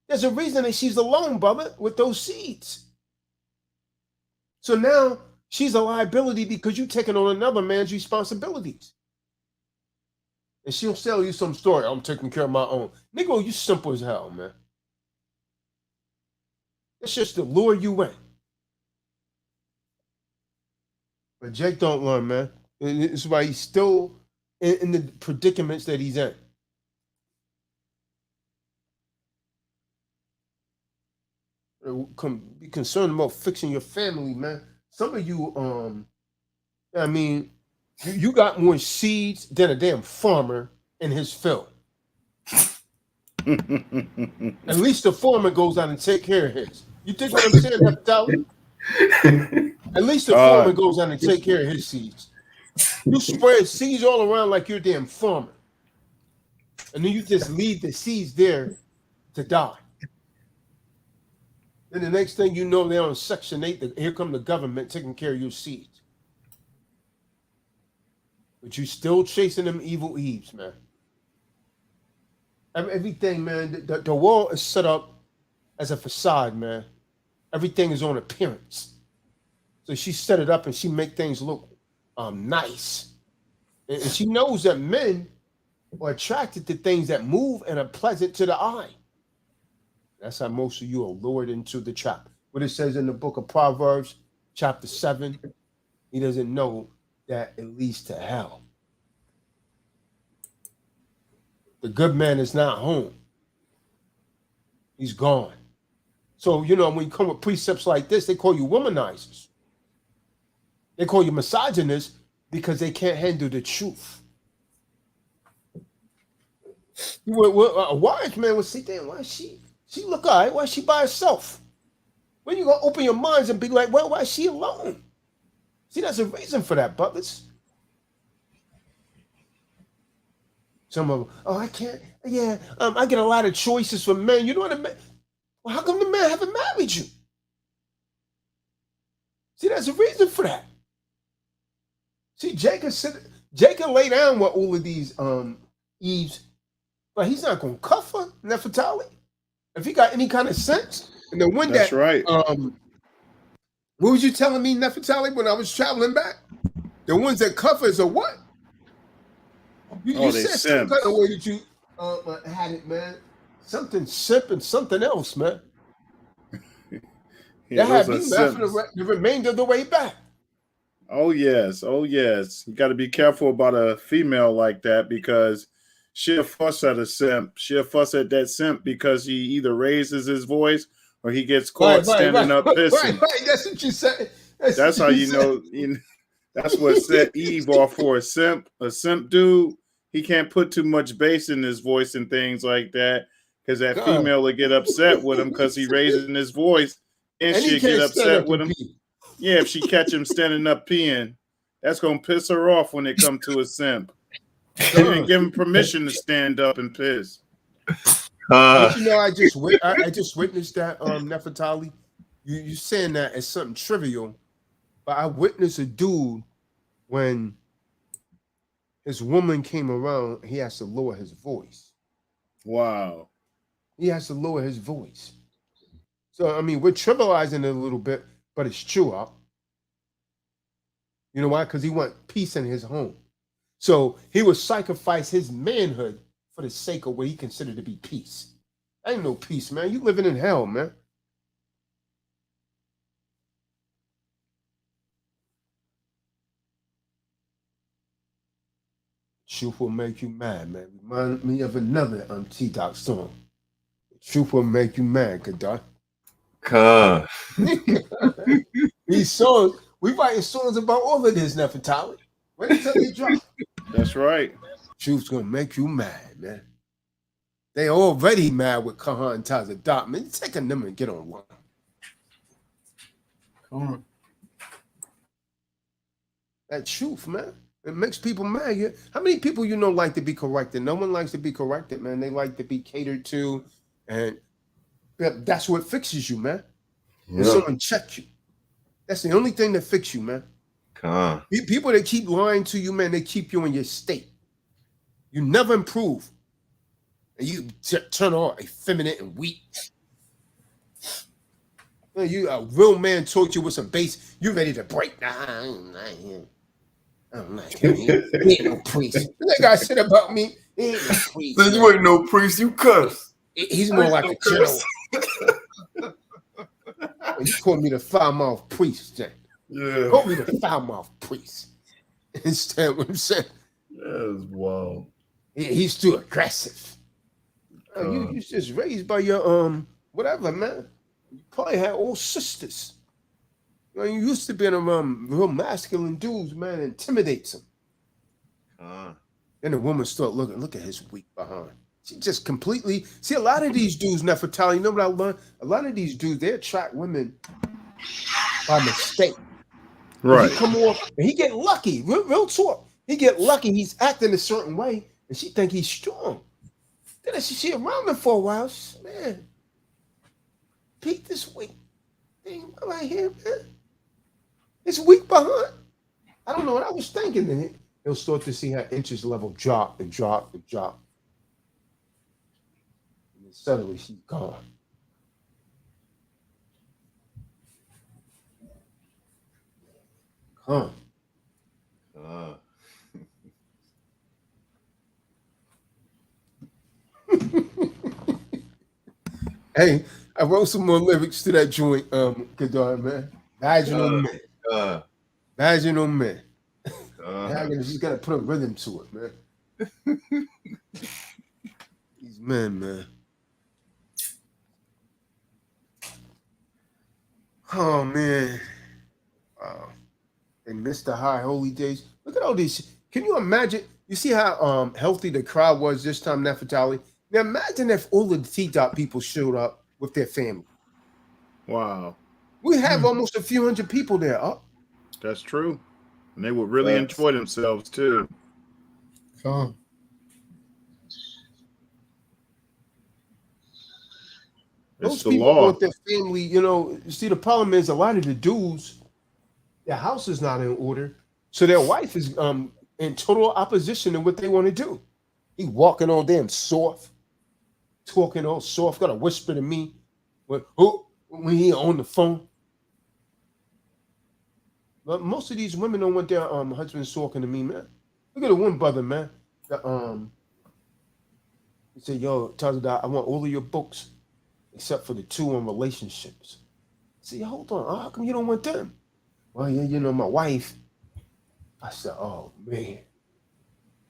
There's a reason that she's alone, brother, with those seeds. So now she's a liability because you're taking on another man's responsibilities. And she'll sell you some story. I'm taking care of my own. Nigga, you simple as hell, man. It's just to lure you in. But Jake don't learn, man. And it's why he's still in the predicaments that he's in. Be concerned about fixing your family, man. Some of you, you got more seeds than a damn farmer in his field. At least the farmer goes out and take care of his. You think what I'm saying, Heptali? At least the farmer goes out and take care of his seeds. You spread seeds all around like you're a damn farmer. And then you just leave the seeds there to die. Then the next thing you know, they're on Section 8. Here come the government taking care of your seeds. But you still chasing them evil Eves, man. Everything, man. The world is set up as a facade, man. Everything is on appearance. So she set it up and she make things look nice. And she knows that men are attracted to things that move and are pleasant to the eye. That's how most of you are lured into the trap. What it says in the book of Proverbs, chapter 7, he doesn't know that it leads to hell. The good man is not home. He's gone. So, when you come with precepts like this, they call you womanizers. They call you misogynists because they can't handle the truth. A wise man would sit there and why she look all right. Why is she by herself? When you gonna open your minds and be like, well, why is she alone? See, there's a reason for that, brothers. Some of them, I can't. Yeah, I get a lot of choices from men. You know what I mean? Well, how come the man haven't married you? See, there's a reason for that. See, Jacob lay down with all of these Eves, but he's not gonna cuff her, Nefertali. If he got any kind of sense, and the one that's right. What was you telling me, Nefertali, when I was traveling back? The ones that cuff us are what? You said some kind of way that you had it, man. Something simp and something else, man. Yeah, That had those me are laughing simps. the remainder of the way back. Oh yes, oh yes. You got to be careful about a female like that because she'll fuss at a simp. She'll fuss at that simp because he either raises his voice or he gets caught standing up pissing. Right. That's what you said. That's how you know. That's what set Eve off for a simp. A simp dude, he can't put too much bass in his voice and things like that because that God. female will get upset with him because he raising his voice, and he she'll can't get stand upset up with and him. pee. Yeah, if she catch him standing up peeing, that's gonna piss her off when it come to a simp. She didn't give him permission to stand up and piss. But you know, I just witnessed that, Nefertali. You saying that as something trivial, but I witnessed a dude when his woman came around, he has to lower his voice. Wow. He has to lower his voice. So I mean, we're trivializing it a little bit, but it's true. You know why? Because he want peace in his home. So he would sacrifice his manhood for the sake of what he considered to be peace. Ain't no peace, man. You living in hell, man. Truth will make you mad, man. Remind me of another T-Doc song. Truth will make you mad, Kadar. These songs, we writing songs about all of this, Nefertali. Wait until they drop. That's right. Truth's gonna make you mad, man. They already mad with Kahan and Tazadaq, man. Taking them and get on one. Come on. That truth, man. It makes people mad. How many people you know like to be corrected? No one likes to be corrected, man. They like to be catered to, and that's what fixes you, man. When someone checks you. That's the only thing that fixes you, man. People that keep lying to you, man, they keep you in your state. You never improve. And you turn all effeminate and weak. Man, you a real man told you with some bass, you ready to break. Nah, I don't like him. He ain't no priest. That guy said about me, he ain't no priest. Then you ain't no priest, you cuss. He's more like a general. You call me the foul-mouthed priest, Jack. Yeah. Call me the foul-mouthed priest. Understand what I'm saying? That's wild. He's too aggressive. You just raised by your whatever, man. You probably had old sisters. You used to be around real masculine dudes, man, intimidates them. Then the woman start look at his weak behind. She just completely see a lot of these dudes, Nefertali. You know what I learned? A lot of these dudes, they attract women by mistake. Right. He come off and he get lucky. Real talk. He get lucky. He's acting a certain way, and she think he's strong. Then she around him for a while. She said, man, Pete, this weak thing right here, man. It's weak behind. I don't know what I was thinking. Then he'll start to see her interest level drop and drop and drop. And then suddenly she's gone. Huh. Hey, I wrote some more lyrics to that joint, Kadar, man. Vaginal men. Vaginal men. I just gotta put a rhythm to it, man. These men, man. Oh man. Wow. They missed the high holy days. Look at all these. Can you imagine? You see how healthy the crowd was this time, Nefertali? Now imagine if all of the TDOC people showed up with their family. Wow. We have almost a few hundred people there. That's true. And they would really enjoy themselves too. It's Those the people law. want their family, you see, the problem is a lot of the dudes, their house is not in order. So their wife is in total opposition to what they want to do. He walking all damn soft, talking all soft, got to whisper to me when he on the phone. But most of these women don't want their husbands talking to me, man. Look at the one brother, man. He said, yo, Tazadaq, I want all of your books except for the 2 on relationships. I said, hold on, how come you don't want them? Well, yeah, you know, my wife. I said, oh, man.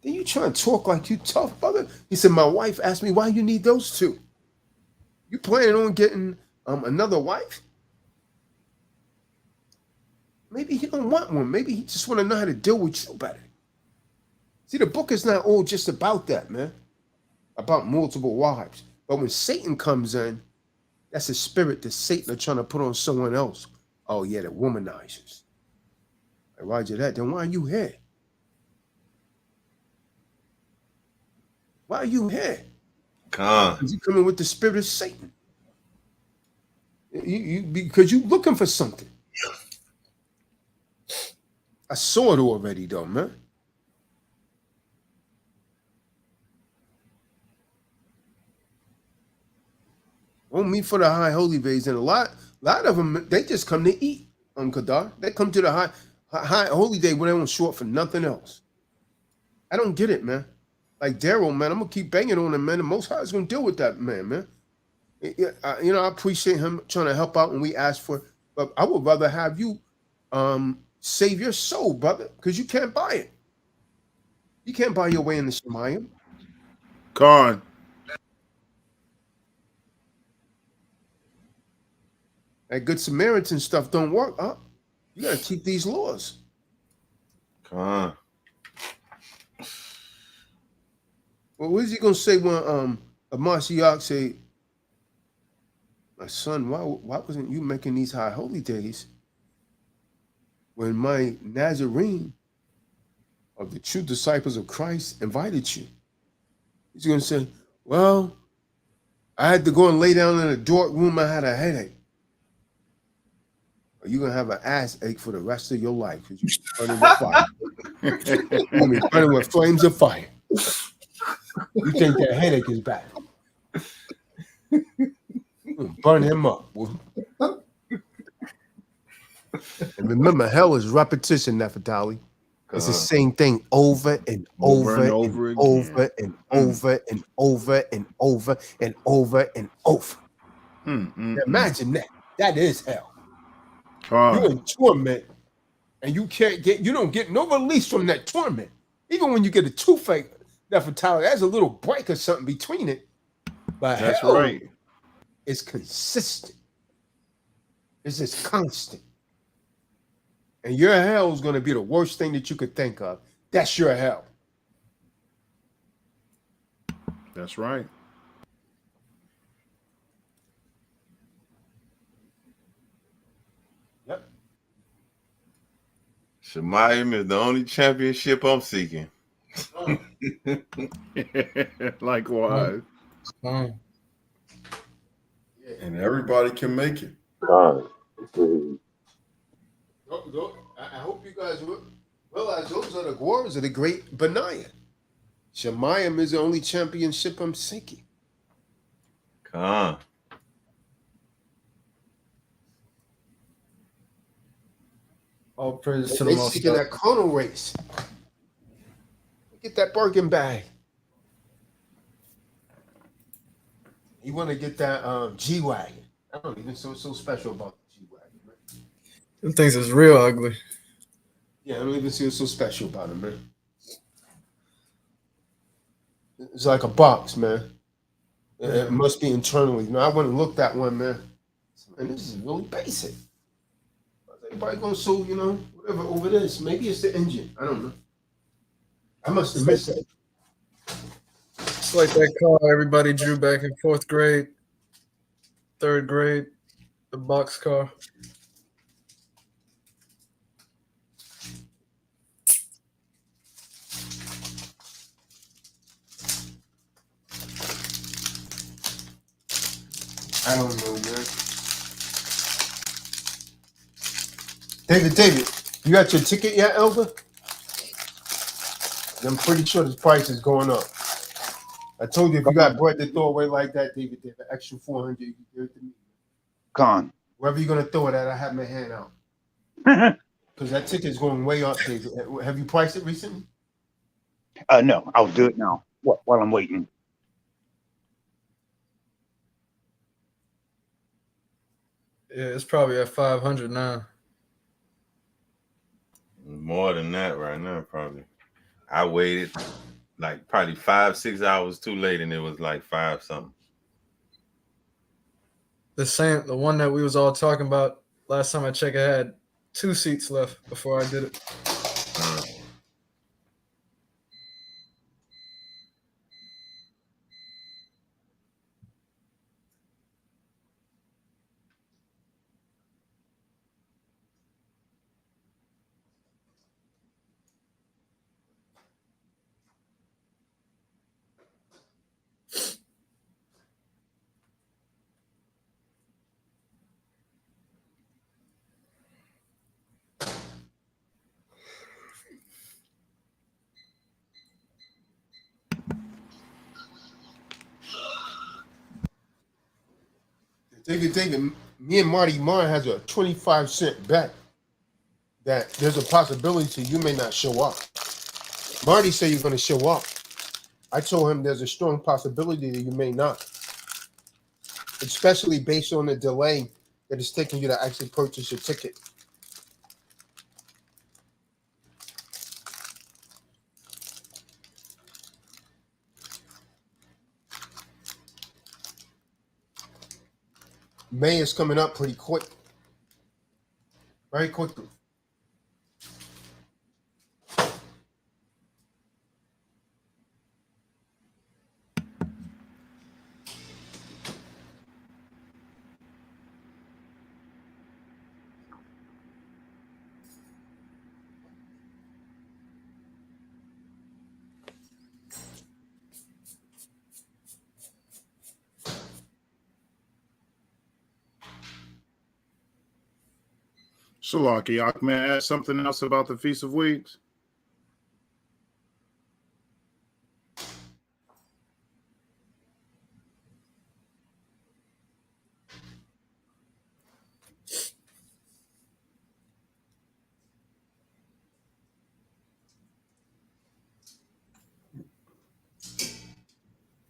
Then you trying to talk like you tough, brother? He said, my wife asked me why you need those 2. You planning on getting another wife? Maybe he don't want one. Maybe he just want to know how to deal with you better. See, the book is not all just about that, man. About multiple wives. But when Satan comes in, that's a spirit that Satan are trying to put on someone else. Oh, yeah, the womanizers. Like, Roger that. Then why are you here? Why are you here? Because you coming with the spirit of Satan. Because you looking for something. I saw it already, though, man. Won't meet for the high holy days, and a lot of them they just come to eat. Kadar, they come to the high holy day when they don't show up for nothing else. I don't get it, man. Like Daryl, man, I'm gonna keep banging on him, man. The Most High is gonna deal with that man. You know, I appreciate him trying to help out when we ask for, but I would rather have you save your soul, brother, because you can't buy it. You can't buy your way in the Shemayim. Con. That Good Samaritan stuff don't work, huh? You gotta keep these laws. Con. Well, what is he gonna say when Mashiach say, my son, why wasn't you making these high holy days when my Nazarene of the true disciples of Christ invited you? He's gonna say, well, I had to go and lay down in a dark room, I had a headache. Or you're gonna have an ass ache for the rest of your life because you're burning with fire. You're gonna be burning with flames of fire. You think that headache is bad? Burn him up. And remember, hell is repetition, Nefertali. It's the same thing over and over and over and over and over and over and over and over and over. Imagine that. That is hell. You're in torment, and you don't get no release from that torment. Even when you get a toothache, Nefertali, there's a little break or something between it. But that's hell, right. It's consistent. It's just constant. And your hell is going to be the worst thing that you could think of. That's your hell. That's right. Yep. Shemayim is the only championship I'm seeking. Likewise. And everybody can make it. I hope you guys realize those are the glories of the great Benaiah. Shemayim is the only championship I'm seeking. Con. All praise to the They Most seeking High. that chrono race. Get that Birkin bag. You want to get that G-Wagon. I don't even so special about the G-Wagon, man. Them things is real ugly. Yeah, I don't even see what's so special about it, man. It's like a box, man. It must be internally. You know, I went and looked at one, man. And this is really basic. Everybody gonna sue, you know, whatever over this. Maybe it's the engine. I don't know. I must have missed it. It's like that car everybody drew back in 4th grade, 3rd grade, the box car. I don't know, man. David, you got your ticket yet, Elder? I'm pretty sure the price is going up. I told you if you got bread to throw away like that, David, there's an extra 400 you can give it to me. Con. Wherever you're gonna throw it at, I have my hand out. Because that ticket's going way up, David. Have you priced it recently? No, I'll do it now. While I'm waiting. Yeah, it's probably at 500 now. More than that right now, probably. I waited like probably 5-6 hours too late, and it was like 5 something. The one that we was all talking about last time I checked, I had 2 seats left before I did it. David, me and Marty Marr has a 25-cent bet that there's a possibility you may not show up. Marty said you're going to show up. I told him there's a strong possibility that you may not, especially based on the delay that it's taking you to actually purchase your ticket. May is coming up pretty quick. Very quickly. Shalaki, may I add something else about the Feast of Weeks?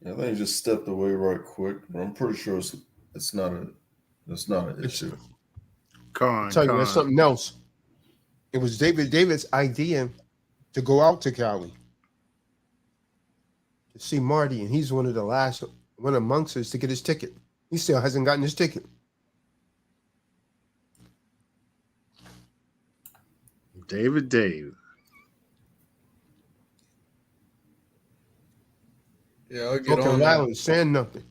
Yeah, I think he just stepped away right quick, but I'm pretty sure it's not an issue. I'll tell you, there's something else. It was David's idea to go out to Cali to see Marty, and he's one amongst us to get his ticket. He still hasn't gotten his ticket. Dave. Yeah, I'll get Talking on loud that. and saying nothing.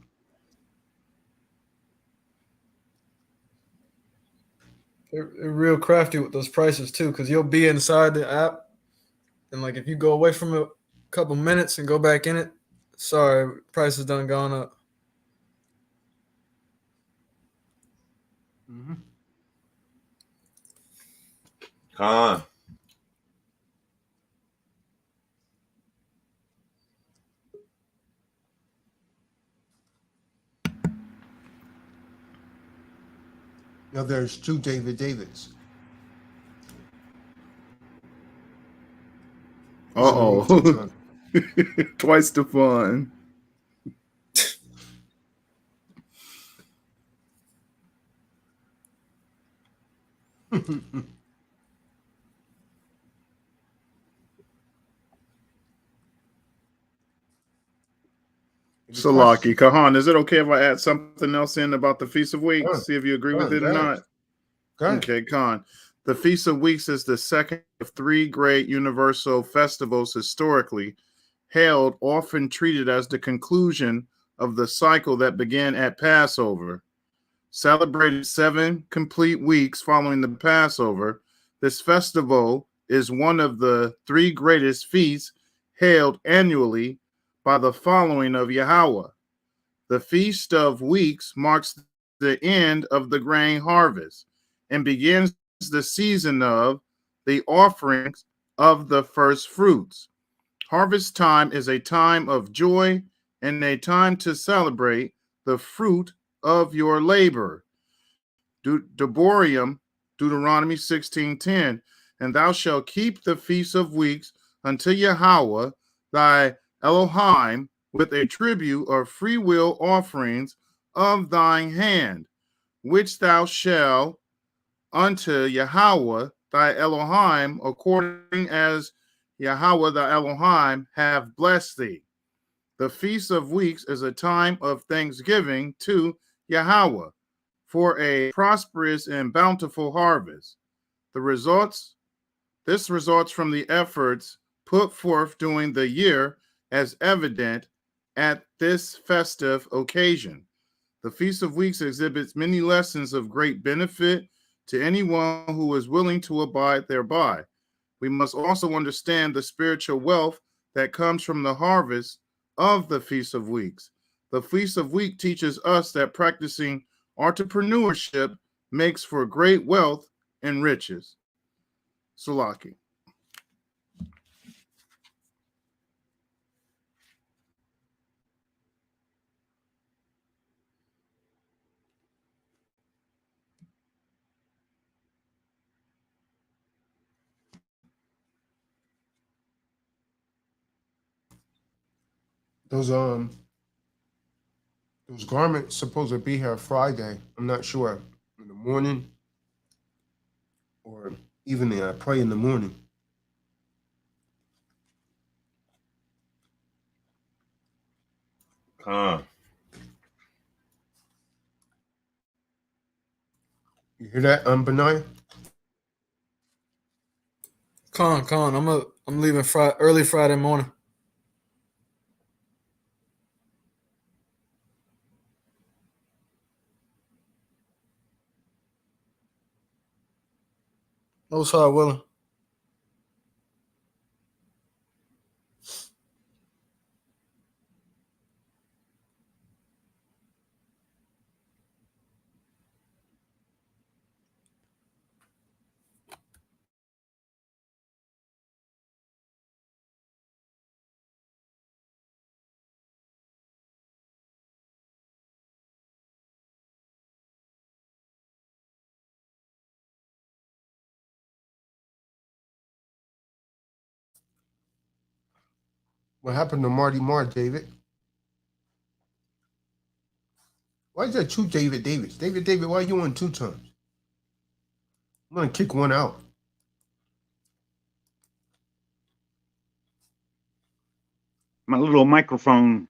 They're real crafty with those prices too, because you'll be inside the app, and like if you go away from it a couple minutes and go back in it, sorry, price has done gone up. Mm-hmm. Con. Now there's 2 Davids. Uh-oh. Twice the fun. Salaki, Kahan, is it okay if I add something else in about the Feast of Weeks? See if you agree with it or not. Okay, Khan. The Feast of Weeks is the second of 3 great universal festivals historically held, often treated as the conclusion of the cycle that began at Passover. Celebrated 7 complete weeks following the Passover, this festival is one of the 3 greatest feasts held annually by the following of Yahweh. The Feast of Weeks marks the end of the grain harvest and begins the season of the offerings of the first fruits. Harvest time is a time of joy and a time to celebrate the fruit of your labor. Deuteronomy 16:10, and thou shalt keep the Feast of Weeks unto Yahweh thy Elohim with a tribute of free will offerings of thine hand. which thou shalt unto Yahweh thy Elohim, according as Yahweh thy Elohim have blessed thee. The Feast of Weeks is a time of thanksgiving to Yahweh for a prosperous and bountiful harvest. This results from the efforts put forth during the year as evident at this festive occasion. The Feast of Weeks exhibits many lessons of great benefit to anyone who is willing to abide thereby. We must also understand the spiritual wealth that comes from the harvest of the Feast of Weeks. The Feast of Week teaches us that practicing entrepreneurship makes for great wealth and riches. Salaki. Those garments supposed to be here Friday. I'm not sure. In the morning or evening. I pray in the morning. Con. You hear that, Benaiah? Con. I'm leaving early Friday morning. Most High willing. What happened to Marty Marr, David? Why is there two David Davids? David, why are you on two times? I'm gonna kick one out. My little microphone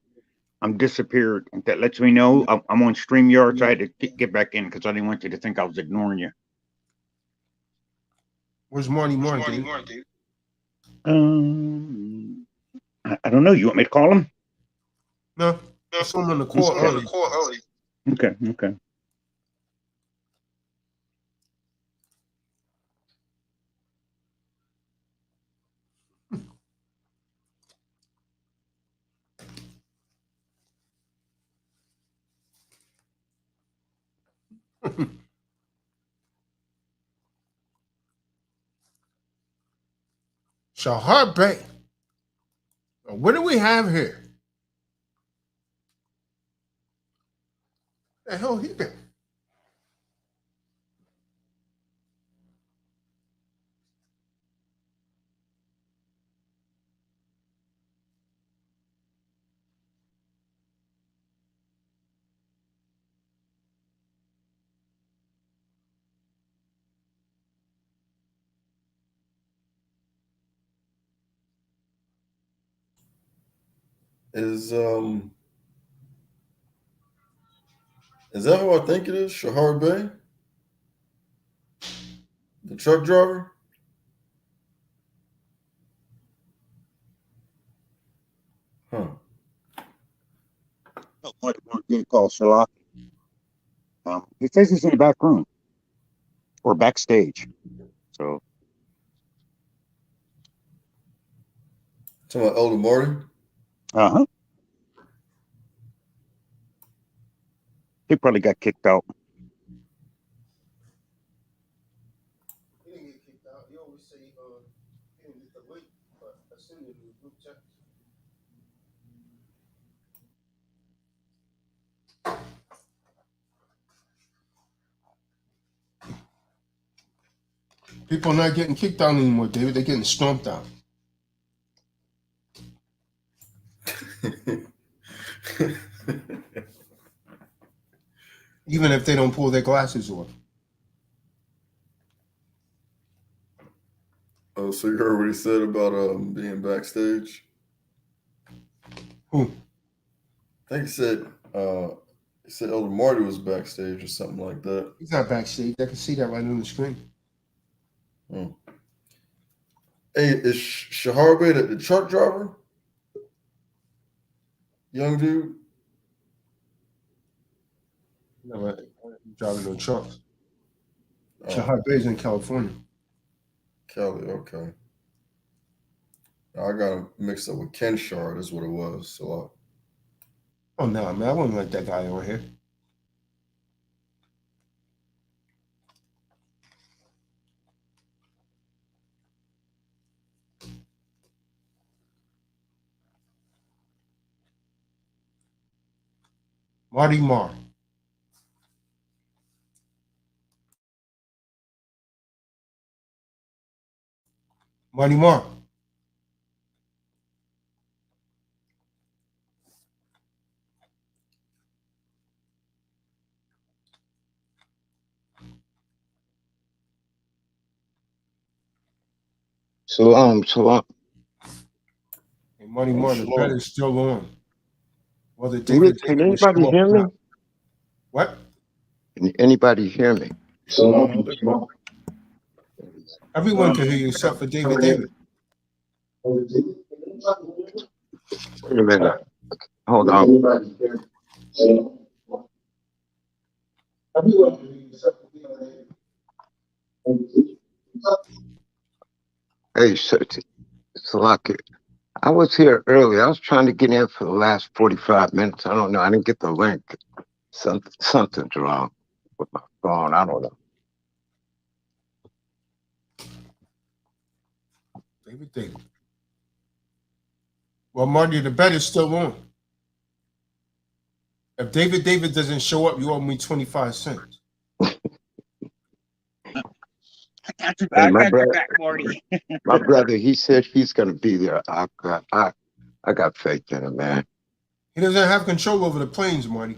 disappeared. That lets me know I'm on StreamYard. So I had to get back in because I didn't want you to think I was ignoring you. Where's Marty Marr, David? I don't know. You want me to call him? No, I saw him on the call early. Okay. Shahar Bay. What do we have here? The hell he been? Is that who I think it is? Shahar Bay? The truck driver? Huh. Get called Shalak. He says he's in the back room or backstage. So Talking about Elder Martin? he probably got kicked out. He didn't get kicked out. He always say he didn't get the link, but I sent him the group chat. People are not getting kicked out anymore, David. They're getting stomped out. even if they don't pull their glasses off. Oh, so you heard what he said about being backstage? Who? I think he said Elder Marty was backstage or something like that. He's not backstage. I can see that right on the screen. Hmm. Hey, is Shahar Bey the truck driver? Young dude? No, I'm driving no trucks. Oh, Shahar Bay's in California. Kelly, okay. I got him mixed up with Ken Shard, is what it was. So Oh no, man, I wouldn't let that guy over here. Marty Marr. Marty Marr. Shalom. Hey, Marty Oh, Marr, the shalom. bet is still on. Whether Can David will show anybody up hear or me? not. What? Can anybody hear me? Shalom, Elder. Everyone can hear you except for David David. Wait a minute. Hold on. Hey, Salaki. I was here early. I was trying to get in for the last 45 minutes. I don't know. I didn't get the link. Something's wrong with my phone. I don't know. David David. Well, Marty, the bet is still on. If David David doesn't show up, you owe me 25 cents. I got your back, Marty. My brother, he said he's going to be there. I got faith in him, man. He doesn't have control over the planes, Marty.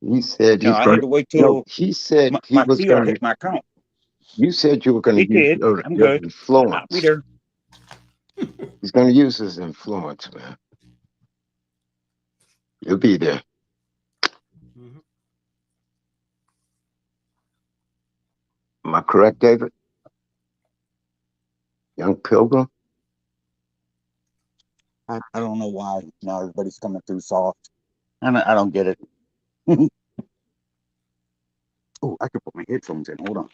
He said No, he's I going need to wait till No, he said he my was PR going hit to. my account. You said you were going He to use did. your I'm good. I'll influence. be there. He's going to use his influence, man. You'll be there. Mm-hmm. Am I correct, David? Young Pilgrim? I don't know why now everybody's coming through soft. I don't get it. Oh, I could put my headphones in. Hold on.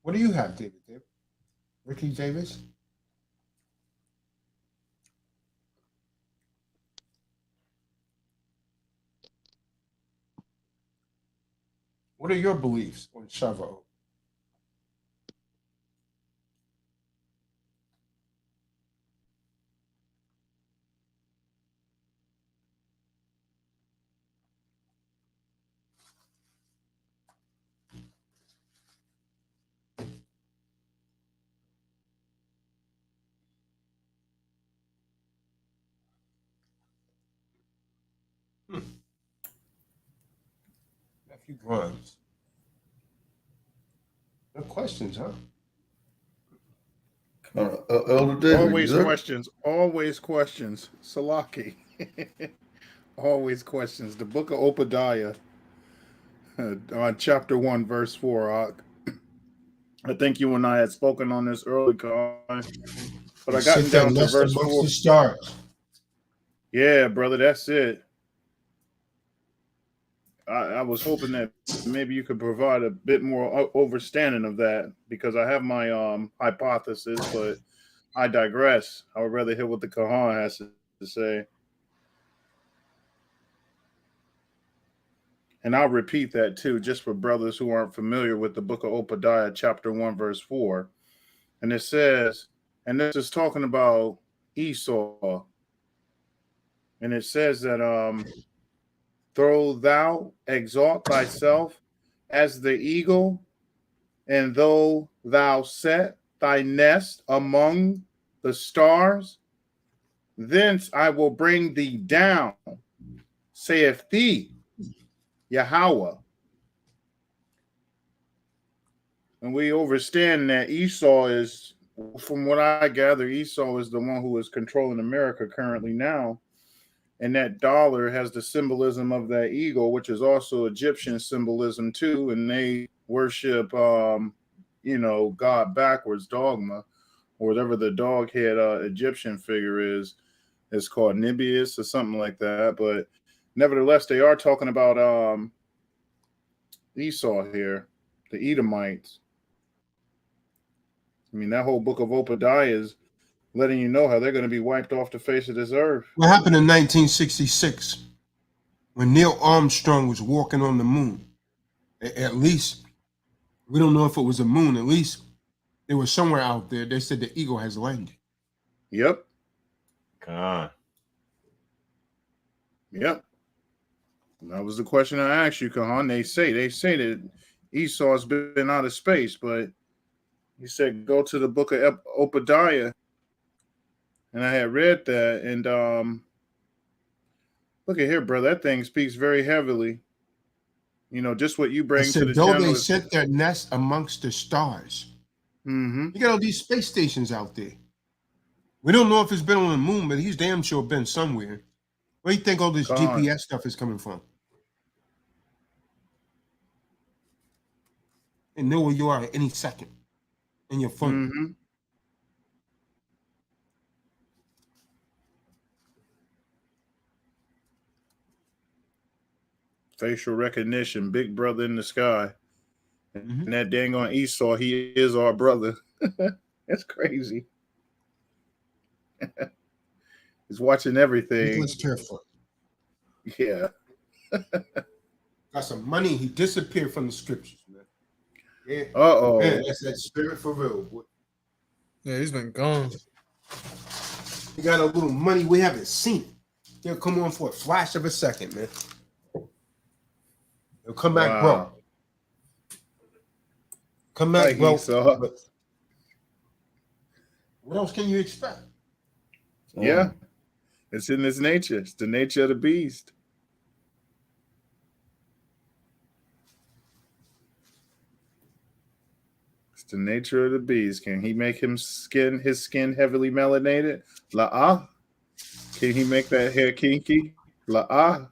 What do you have, David David? Ricky Davis? What are your beliefs on Shabbat? Nephew Grimes. No questions, huh? Elder David, Always you there? questions. Always questions. Salaki. Always questions. The book of Obadiah, on chapter 1, verse 4. I think you and I had spoken on this early, but I gotten Sit down and to rest verse amongst 4. the stars. Yeah, brother, that's it. I was hoping that maybe you could provide a bit more understanding of that, because I have my hypothesis, but I digress. I would rather hear what the Kahan has to say. And I'll repeat that too, just for brothers who aren't familiar with the book of Obadiah, chapter 1, verse 4. And it says, and this is talking about Esau. And it says that though thou exalt thyself as the eagle, And though thou set thy nest among the stars, thence I will bring thee down, saith thee, Yahweh. And we understand that Esau is, from what I gather, Esau is the one who is controlling America currently now. And that dollar has the symbolism of that eagle, which is also Egyptian symbolism too. And they worship, God backwards, dogma, or whatever the dog head Egyptian figure is. It's called Nibius or something like that. But nevertheless, they are talking about Esau here, the Edomites. I mean, that whole book of Obadiah is letting you know how they're going to be wiped off the face of this earth. What happened in 1966 when Neil Armstrong was walking on the moon? At least, we don't know if it was a moon. At least it was somewhere out there. They said the eagle has landed. Yep. Come on. Yep. That was the question I asked you, Kahan. They say that Esau's been out of space, but he said go to the book of Obadiah, and I had read that, and look at here, brother. That thing speaks very heavily. Just what you bring to the though channel. they set their nest amongst the stars. Mm-hmm. You got all these space stations out there. We don't know if it's been on the moon, but he's damn sure been somewhere. Where do you think all this GPS stuff is coming from? And know where you are at any second in your phone. Mm-hmm. Facial recognition, big brother in the sky. Mm-hmm. And that dang on Esau, he is our brother. That's crazy. He's watching everything. Nicholas Careful. Yeah. Got some money. He disappeared from the scriptures, man. Yeah. Uh-oh. Man, that's that spirit for real, boy. Yeah, he's been gone. He got a little money we haven't seen. He'll come on for a flash of a second, man. He'll come back, bro. Come back, bro. What else can you expect? Yeah. It's in his nature. It's the nature of the beast. It's the nature of the beast. Can he make his skin heavily melanated? La-ah. Can he make that hair kinky? La-ah.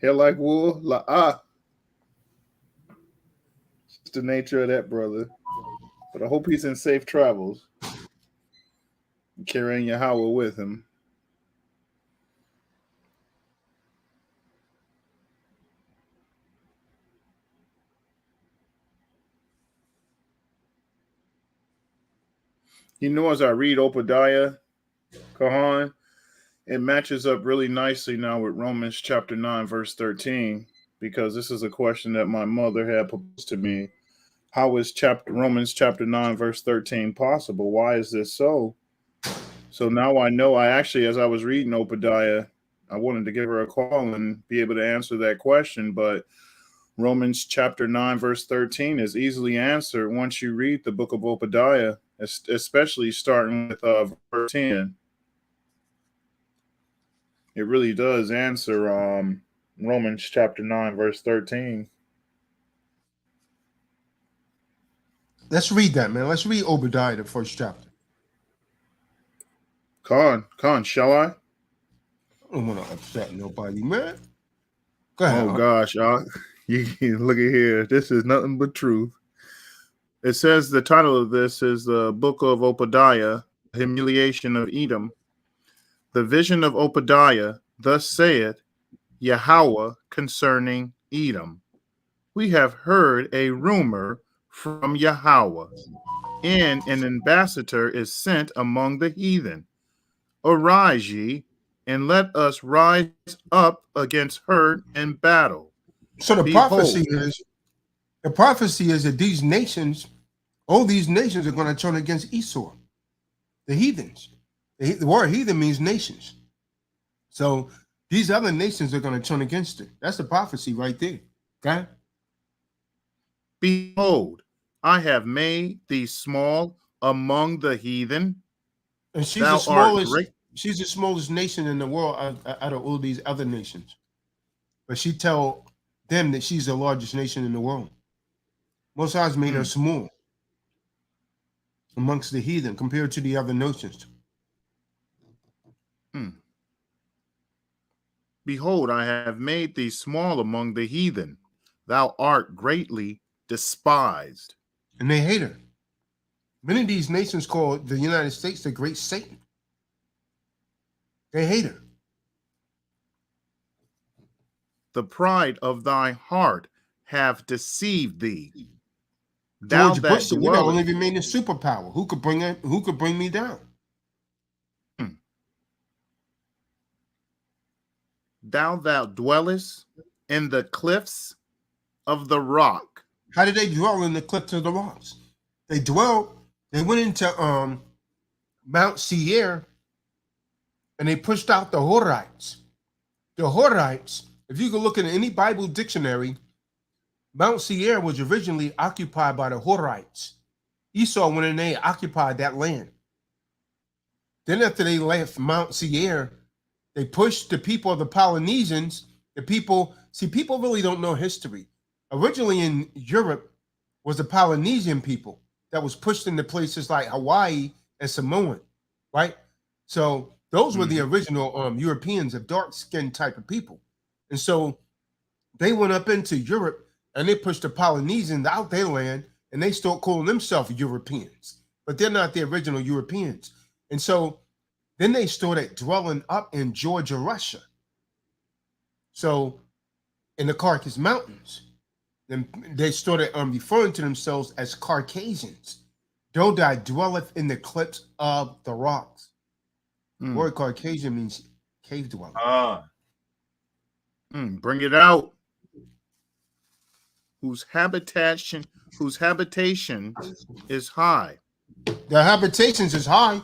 Hair like wool? La-ah. It's the nature of that brother. But I hope he's in safe travels. Carrying Yahweh with him. As I read Obadiah, Kahan, it matches up really nicely now with Romans chapter 9, verse 13, because this is a question that my mother had posed to me. How is Romans chapter 9, verse 13 possible? Why is this so? So now I know. As I was reading Obadiah, I wanted to give her a call and be able to answer that question, but Romans chapter 9, verse 13 is easily answered once you read the book of Obadiah, especially starting with verse 10. It really does answer Romans chapter 9, verse 13. Let's read that, man. Let's read Obadiah, the first chapter. Khan, shall I? I don't want to upset nobody, man. Go ahead. Oh, gosh, y'all. You look at here. This is nothing but truth. It says the title of this is the book of Obadiah, Humiliation of Edom. The vision of Obadiah, thus saith Yahweh concerning Edom. We have heard a rumor from Yahweh, and an ambassador is sent among the heathen. Arise ye, and let us rise up against her in battle. So the prophecy is that these nations, all these nations are going to turn against Esau, the heathens. The word heathen means nations. So these other nations are going to turn against it. That's the prophecy right there. Okay? Behold, I have made thee small among the heathen. And she's Thou the smallest. art great. She's the smallest nation in the world out of all these other nations. But she tell them that she's the largest nation in the world. Most High's made her small amongst the heathen compared to the other nations. Behold, I have made thee small among the heathen. Thou art greatly despised. And they hate her. Many of these nations call the United States the great Satan. They hate her. The pride of thy heart have deceived thee. Thou George that Bush said, we're the only dwellest, remaining superpower. Who could bring me down? thou that dwellest in the cliffs of the rock. How did they dwell in the cliffs of the rocks? They went into Mount Seir and they pushed out the Horites. The Horites, if you could look in any Bible dictionary, Mount Seir was originally occupied by the Horites. Esau went in there and occupied that land. Then after they left Mount Seir, they pushed the people of the Polynesians. People really don't know history. Originally in Europe was the Polynesian people that was pushed into places like Hawaii and Samoan, right? So those were the original Europeans, of dark-skinned type of people. And so they went up into Europe and they pushed the Polynesians out their land and they start calling themselves Europeans, but they're not the original Europeans. And so then they started dwelling up in Georgia, Russia. So in the Caucasus Mountains, then they started referring to themselves as Caucasians. Though that dwelleth in the cliffs of the rocks. The word Caucasian means cave dweller. Bring it out. Whose habitation is high. The habitations is high.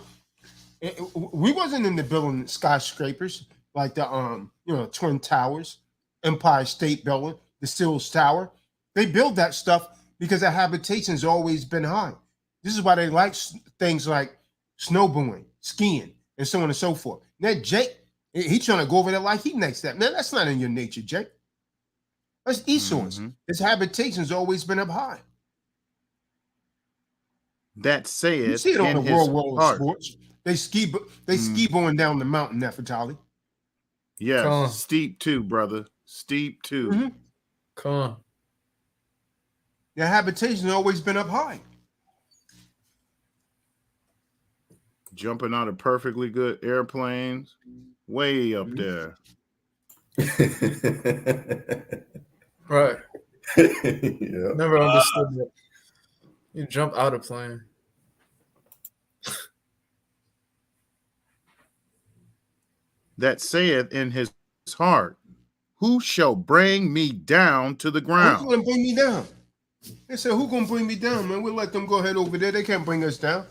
We wasn't in the building skyscrapers like the Twin Towers, Empire State Building, the Seals Tower. They build that stuff because the habitation's always been high. This is why they like things like snowboarding, skiing, and so on and so forth. Now Jake, he trying to go over there like he next that. Man, that's not in your nature, Jake. That's Esau's. His habitation's always been up high. That saith You see it on in the his World heart. of Sports. They ski going down the mountain, Nefertali. Yes, steep too, brother. Steep too. Come on. Their habitation has always been up high. Jumping out of perfectly good airplanes, way up there. Right. Yeah. Never understood that. You jump out of plane. That saith in his heart, who shall bring me down to the Who's ground? going to bring me down? They said, who's going to bring me down, man? We'll let them go ahead over there. They can't bring us down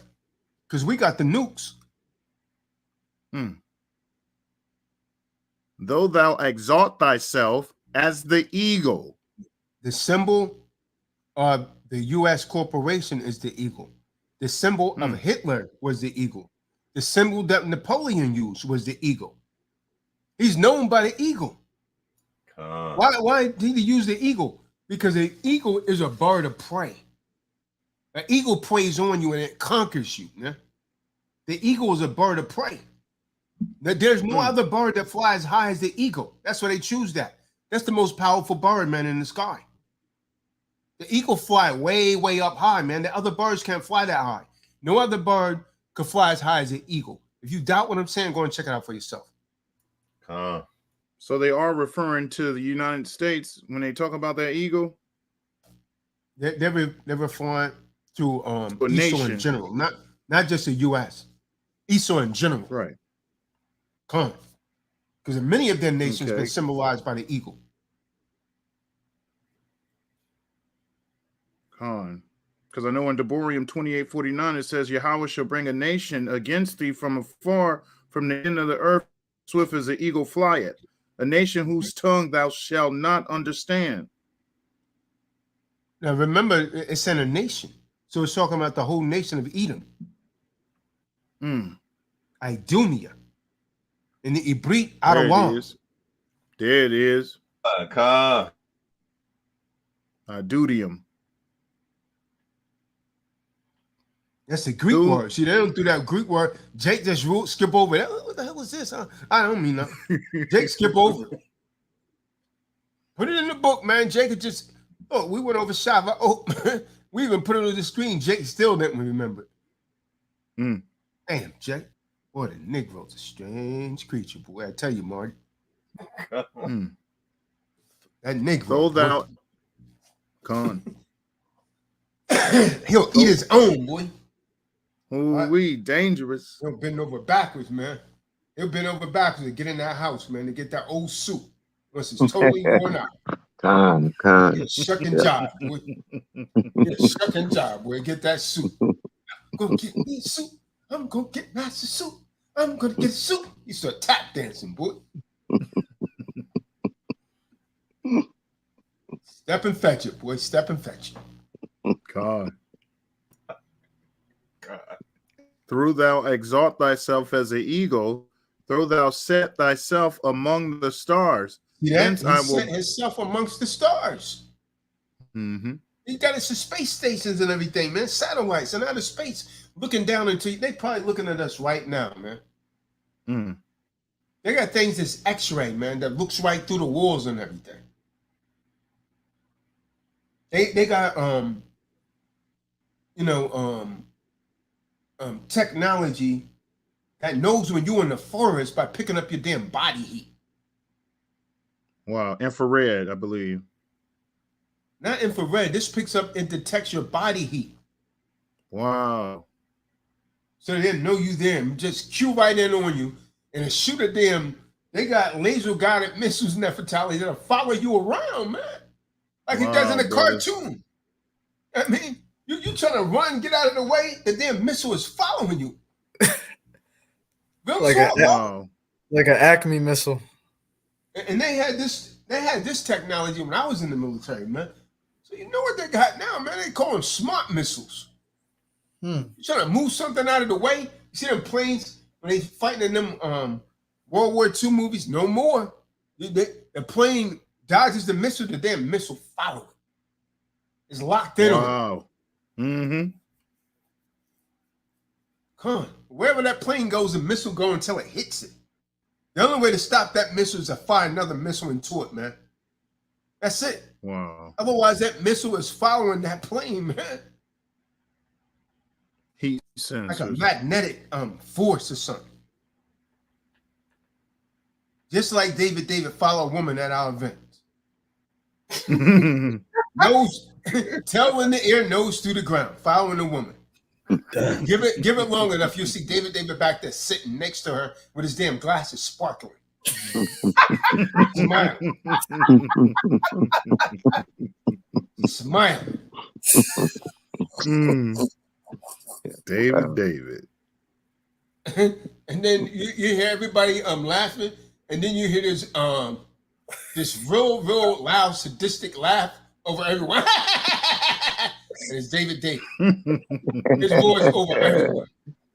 because we got the nukes. Though thou exalt thyself as the eagle. The symbol of the U.S. corporation is the eagle. The symbol of Hitler was the eagle. The symbol that Napoleon used was the eagle. He's known by the eagle. Why did he use the eagle? Because the eagle is a bird of prey. An eagle preys on you and it conquers you. Yeah? The eagle is a bird of prey. There's no other bird that flies high as the eagle. That's why they choose that. That's the most powerful bird, man, in the sky. The eagle fly way, way up high, man. The other birds can't fly that high. No other bird could fly as high as the eagle. If you doubt what I'm saying, go and check it out for yourself. So they are referring to the United States when they talk about that eagle? They're referring to Esau nation. in general, not just the U.S. Esau in general. Right. Because many of their nations been symbolized by the eagle. Because I know in Deboraham 28:49 it says, Yahweh shall bring a nation against thee from afar, from the end of the earth, swift as the eagle flieth, a nation whose tongue thou shalt not understand. Now remember, it's in a nation. So it's talking about the whole nation of Edom. Idumea. And the Ibrit There Arawam. it is. There it is. Dudium. That's the Greek word. See, they don't do that Greek word. Jake just skip over it. What the hell is this? I don't mean nothing. Jake skip over it. Put it in the book, man. Jake could just, we went over Shabbat. Oh, we even put it on the screen. Jake still didn't remember it. Damn, Jake. Boy, the Negro's a strange creature, boy. I tell you, Marty. That Negro. Throw that con. He'll eat his own, boy. We dangerous. He'll bend over backwards, man. He'll bend over backwards to get in that house, man, to get that old suit once it's totally worn out. Con. Get a shucking job, boy. Get a shucking job, boy. Get that suit. I'm gonna get me a suit. I'm gonna get Master suit. I'm gonna get a suit. You start tap dancing, boy. Step and fetch it, boy. Step and fetch it. God. Through thou exalt thyself as an eagle, though thou set thyself among the stars. Hence I will set himself amongst the stars. Mm-hmm. He got us to space stations and everything, man. Satellites and outer space looking down into you. They probably looking at us right now, man. They got things that's X-ray, man, that looks right through the walls and everything. They got technology that knows when you're in the forest by picking up your damn body heat. Wow, infrared, I believe. Not infrared. This picks up and detects your body heat. Wow. So they didn't know you there and just cue right in on you and shoot at them. They got laser guided missiles and that fatality that'll follow you around, man. Like it does in a cartoon. I mean, you trying to run, get out of the way, the damn missile is following you. Like an Acme missile. And they had this technology when I was in the military, man. So you know what they got now, man? They call them smart missiles. You trying to move something out of the way? You see them planes when they fighting in them World War II movies? No more. The plane dodges the missile, the damn missile follow it. It's locked in on it. Wow. Mm-hmm. Come on. Wherever that plane goes, the missile go until it hits it. The only way to stop that missile is to fire another missile into it, man. That's it. Wow. Otherwise, that missile is following that plane, man. Heat sensors. Like a magnetic force or something. Just like David follow a woman at our event. Nose, tail in the air, nose through the ground, following a woman. Give it long enough, you'll see David back there sitting next to her with his damn glasses sparkling. Smile. Smile. David. And then you hear everybody laughing, and then you hear this real loud sadistic laugh over everyone. And it's David. His voice over everyone.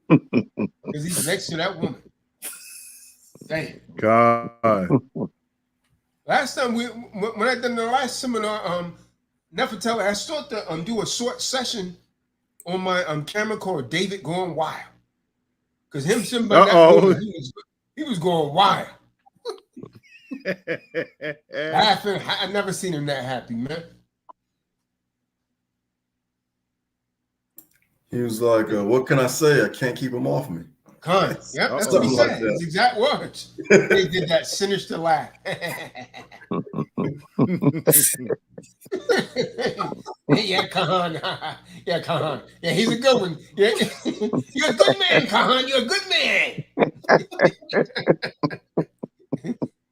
Because he's next to that woman. Damn. God. Last time when I did the last seminar, Nefertari, I started to do a short session on my camera called David Going Wild. Because him sitting by that woman, he was going wild. Laughing. I've never seen him that happy, man. He was like, what can I say? I can't keep him off me. Yep, that's what he said. His exact words. They did that sinister laugh. Yeah, Kahan. Yeah, Kahan. Yeah, he's a good one. Yeah. You're a good man, Kahan. You're a good man.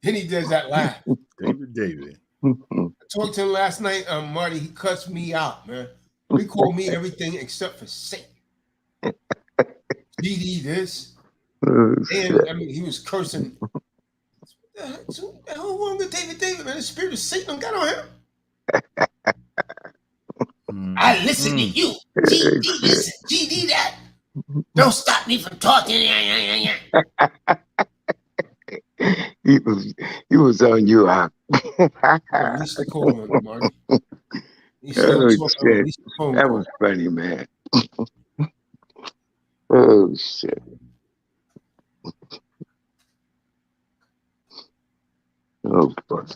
Then he does that laugh. David. I talked to him last night, Marty. He cussed me out, man. He called me everything except for Satan. DD this. And I mean, he was cursing. What the hell wrong with David, man? The spirit of Satan got on him. I listen to you. GD listen, GD that. Don't stop me from talking. He was on you, Ak. Release the call, Marty. He's still Oh, talking. shit. Release the phone That call. was funny, man. Oh, shit. Oh, fuck.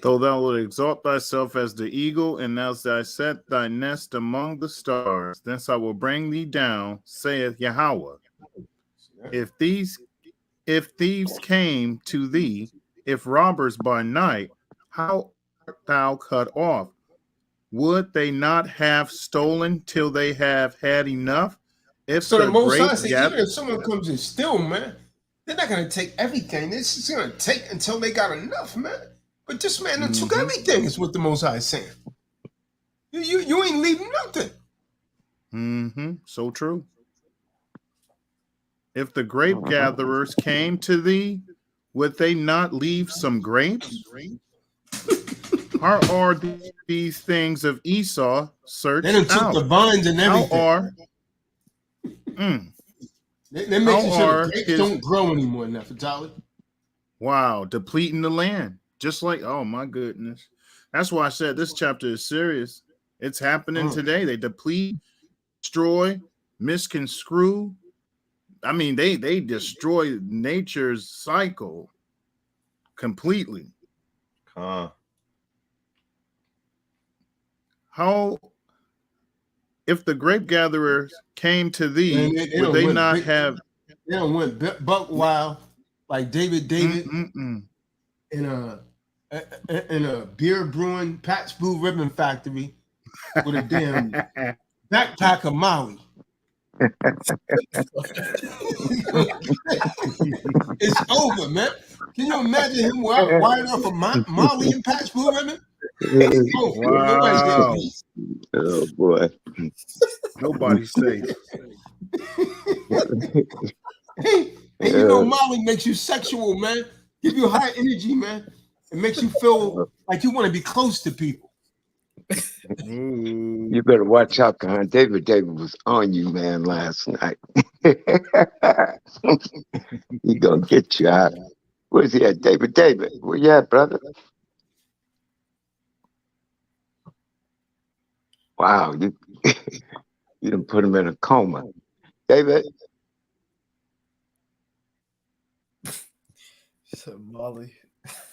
Though thou wilt exalt thyself as the eagle, and as thou set thy nest among the stars, thence I will bring thee down, saith Yahweh. If thieves came to thee, if robbers by night, how art thou cut off? Would they not have stolen till they have had enough? If So the Most High great said, even if someone comes and steal, man, they're not gonna take everything. This is gonna take until they got enough, man. But this man done took everything. Is what the Most High is saying. You ain't leaving nothing. So true. If the grape gatherers came to thee, would they not leave some grapes? How are these things of Esau searched They done took out? the vines and everything. How are They're making how sure are the grapes his- don't grow anymore in Naphtali. Wow, depleting the land. Just like, oh my goodness. That's why I said this chapter is serious. It's happening today. They deplete, destroy, misconstrue. I mean, they destroy nature's cycle completely. How, if the grape gatherers came to thee, would they not have? They don't went buck wild like David in a beer brewing Pat's Blue Ribbon Factory with a damn backpack of Maui. It's over, man. Can you imagine him wired off of Maui and Pat's Blue Ribbon? It's over. Wow. Oh, boy. Nobody's safe. Hey, you know Molly makes you sexual, man. Give you high energy, man. It makes you feel like you want to be close to people. You better watch out, Con. David was on you, man, last night. He gonna get you out. Where's he at? David, where you at, brother? Wow, you done put him in a coma. David. So Molly.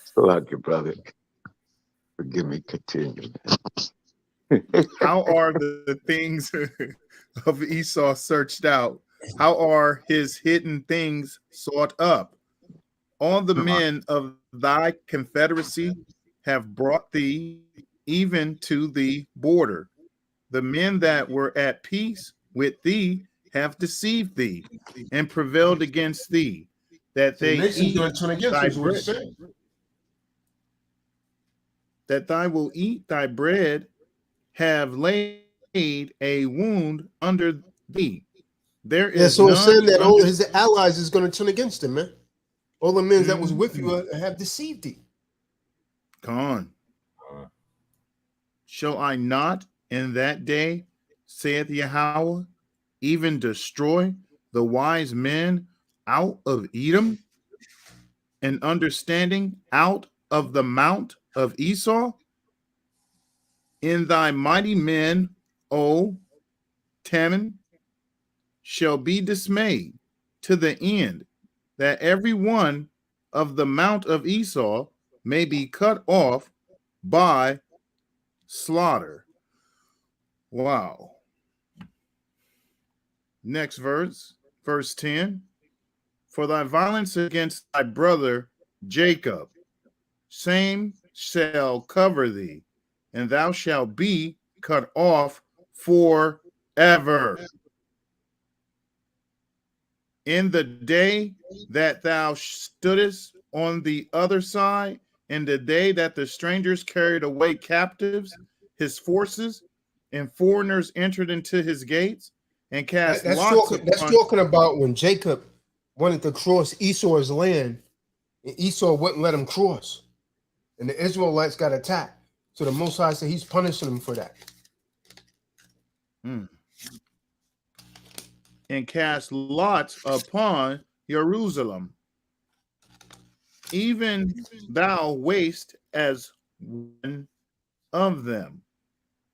Still out your brother. Forgive me, continue. How are the things of Esau searched out? How are his hidden things sought up? All the men of thy confederacy have brought thee even to the border. The men that were at peace with thee have deceived thee and prevailed against thee, that they eat thy bread, that thou will eat thy bread, have laid a wound under thee. There is so it's saying that all under- his allies is going to turn against him, man. All the men that was with you have deceived thee. Con. Shall I not in that day, saith Yahweh, even destroy the wise men out of Edom, and understanding out of the mount of Esau? In thy mighty men, O Teman, shall be dismayed to the end that every one of the mount of Esau may be cut off by slaughter. Wow. Next verse, verse 10. For thy violence against thy brother Jacob, same shall cover thee, and thou shalt be cut off forever. In the day that thou stoodest on the other side, in the day that the strangers carried away captives, his forces, and foreigners entered into his gates, and cast lots That's talking about when Jacob wanted to cross Esau's land, and Esau wouldn't let him cross, and the Israelites got attacked. So the Most High said he's punishing them for that. Mm. And cast lots upon Jerusalem. Even thou wast as one of them.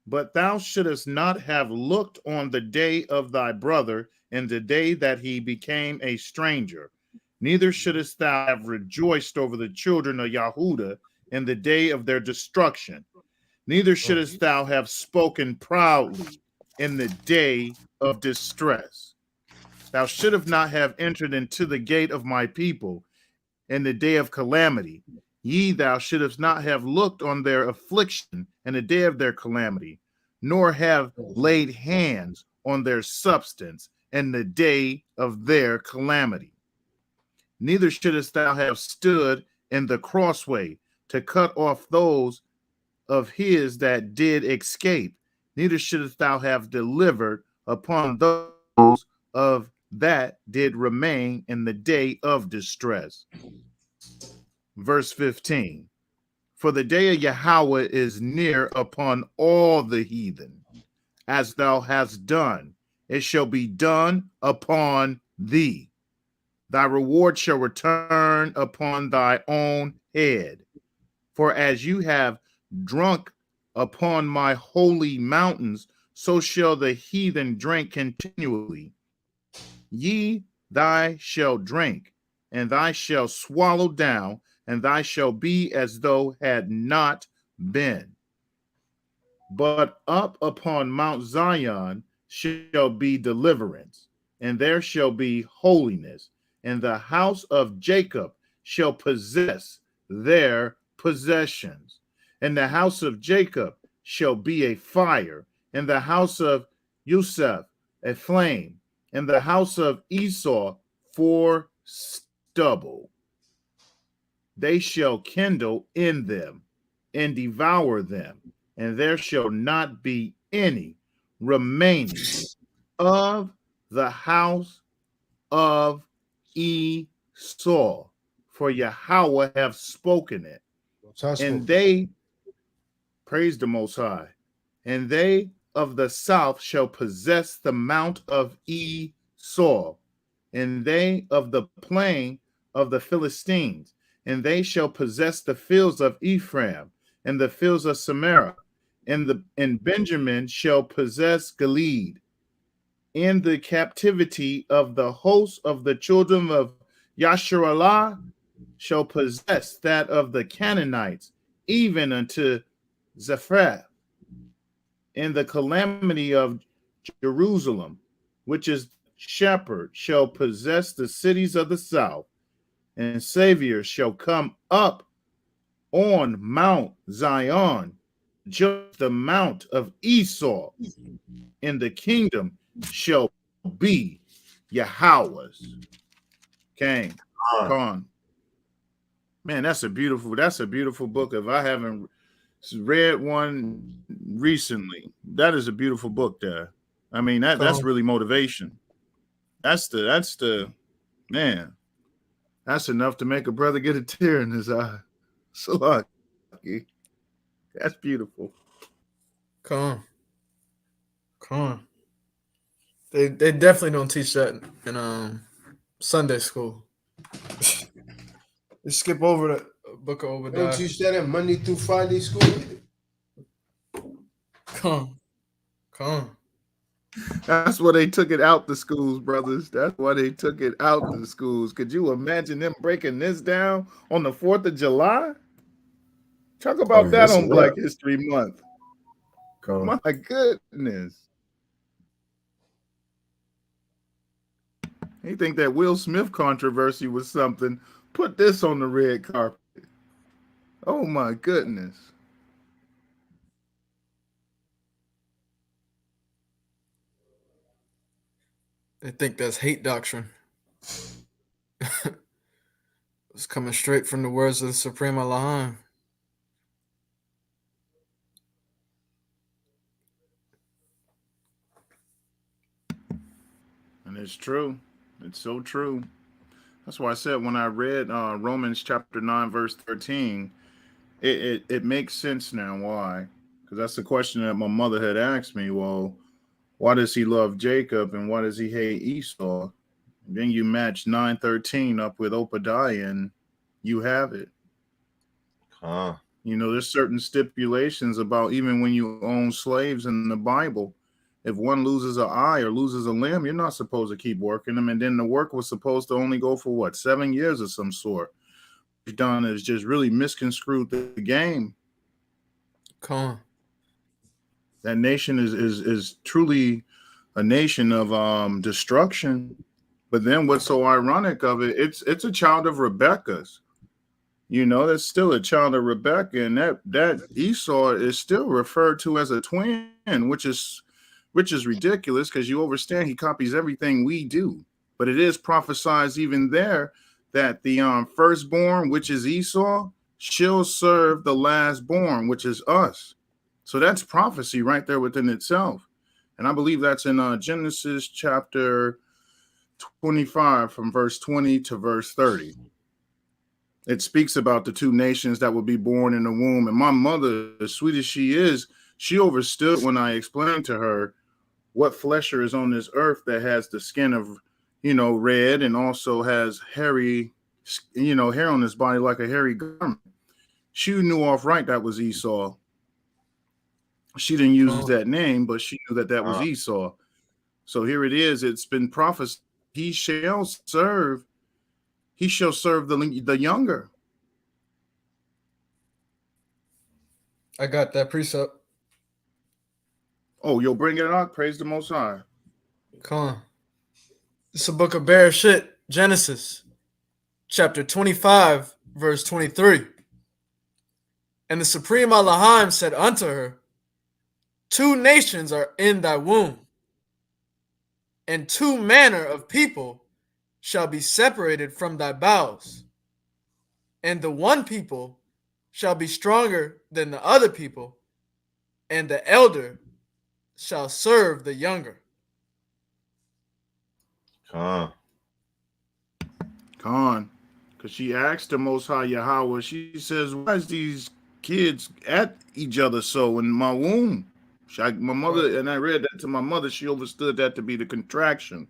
But thou shouldest not have looked on the day of thy brother and the day that he became a stranger. Neither shouldest thou have rejoiced over the children of Yahudah in the day of their destruction. Neither shouldest thou have spoken proudly in the day of distress. Thou shouldst not have entered into the gate of my people in the day of calamity. Ye, thou shouldst not have looked on their affliction in the day of their calamity, nor have laid hands on their substance in the day of their calamity. Neither shouldest thou have stood in the crossway to cut off those of his that did escape. Neither shouldest thou have delivered upon those of that did remain in the day of distress. Verse 15. For the day of Yahweh is near upon all the heathen. As thou hast done, it shall be done upon thee. Thy reward shall return upon thy own head. For as you have drunk upon my holy mountains, so shall the heathen drink continually. Ye, thy shall drink, and thy shall swallow down, and thy shall be as though had not been. But up upon Mount Zion shall be deliverance, and there shall be holiness, and the house of Jacob shall possess their possessions. And the house of Jacob shall be a fire, and the house of Yosef a flame, and the house of Esau for stubble. They shall kindle in them and devour them, and there shall not be any remaining of the house of Esau, for Yahweh have spoken it. And they, praise the Most High, and they of the south shall possess the mount of Esau, and they of the plain of the Philistines, and they shall possess the fields of Ephraim, and the fields of Samaria, and Benjamin shall possess Gilead. In the captivity of the host of the children of Yasharallah shall possess that of the Canaanites, even unto Zephrah. In the calamity of Jerusalem, which is shepherd, shall possess the cities of the south, and Savior shall come up on Mount Zion, just the mount of Esau, and the kingdom shall be Yahweh's. King Khan. Man, that's a beautiful book. If I haven't read one recently, that is a beautiful book there. I mean, that's really motivation. That's the man. That's enough to make a brother get a tear in his eye. So lucky. That's beautiful. Come on. They definitely don't teach that in Sunday school. They skip over the book of Obadiah. Don't teach that in Monday through Friday school either. Come on. That's why they took it out the schools, brothers. That's why they took it out the schools. Could you imagine them breaking this down on the 4th of July? Talk about that on Black History Month. My goodness. You think that Will Smith controversy was something? Put this on the red carpet. Oh my goodness. They think that's hate doctrine. It's coming straight from the words of the Supreme Allah. And it's true. It's so true. That's why I said when I read Romans chapter 9, verse 13, it makes sense now. Why? Because that's the question that my mother had asked me. Well, why does he love Jacob and why does he hate Esau? And then you match 9:13 up with Obadiah, and you have it. You know, there's certain stipulations about even when you own slaves in the Bible. If one loses an eye or loses a limb, you're not supposed to keep working them. And then the work was supposed to only go for what, 7 years of some sort. What done is just really misconstrued the game. Come on. That nation is truly a nation of destruction. But then what's so ironic of it, it's a child of Rebekah's. You know, that's still a child of Rebekah, and that Esau is still referred to as a twin, which is ridiculous because you understand he copies everything we do. But it is prophesied even there that the firstborn, which is Esau, shall serve the lastborn, which is us. So that's prophecy right there within itself. And I believe that's in Genesis chapter 25 from verse 20 to verse 30. It speaks about the two nations that will be born in the womb. And my mother, as sweet as she is, she overstood when I explained to her what flesher is on this earth that has the skin of, red and also has hairy, hair on his body like a hairy garment. She knew off right that was Esau. She didn't use that name, but she knew that was Esau. So here it is. It's been prophesied. He shall serve the younger. I got that precept. Oh, you'll bring it out? Praise the Most High. Come on. It's a book of Bereshit, Genesis, chapter 25, verse 23. And the Supreme Elohim said unto her, 2 nations are in thy womb, and 2 manner of people shall be separated from thy bowels. And the one people shall be stronger than the other people, and the elder shall serve the younger. Khan. Because she asked the Most High Yahweh, she says, why is these kids at each other so in my womb? My mother, and I read that to my mother, she understood that to be the contractions.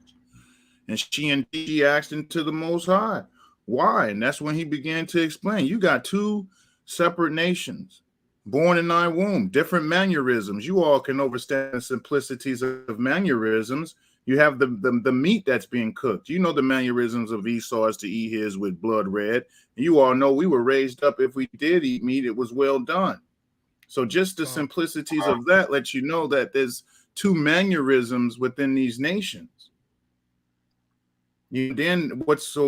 And she asked into the Most High, why? And that's when he began to explain, you got 2 separate nations born in thy womb, different mannerisms. You all can understand the simplicities of mannerisms. You have the meat that's being cooked. You know the mannerisms of Esau is to eat his with blood red. You all know we were raised up, if we did eat meat, it was well done. So just the simplicities of that let you know that there's 2 mannerisms within these nations. Then what's so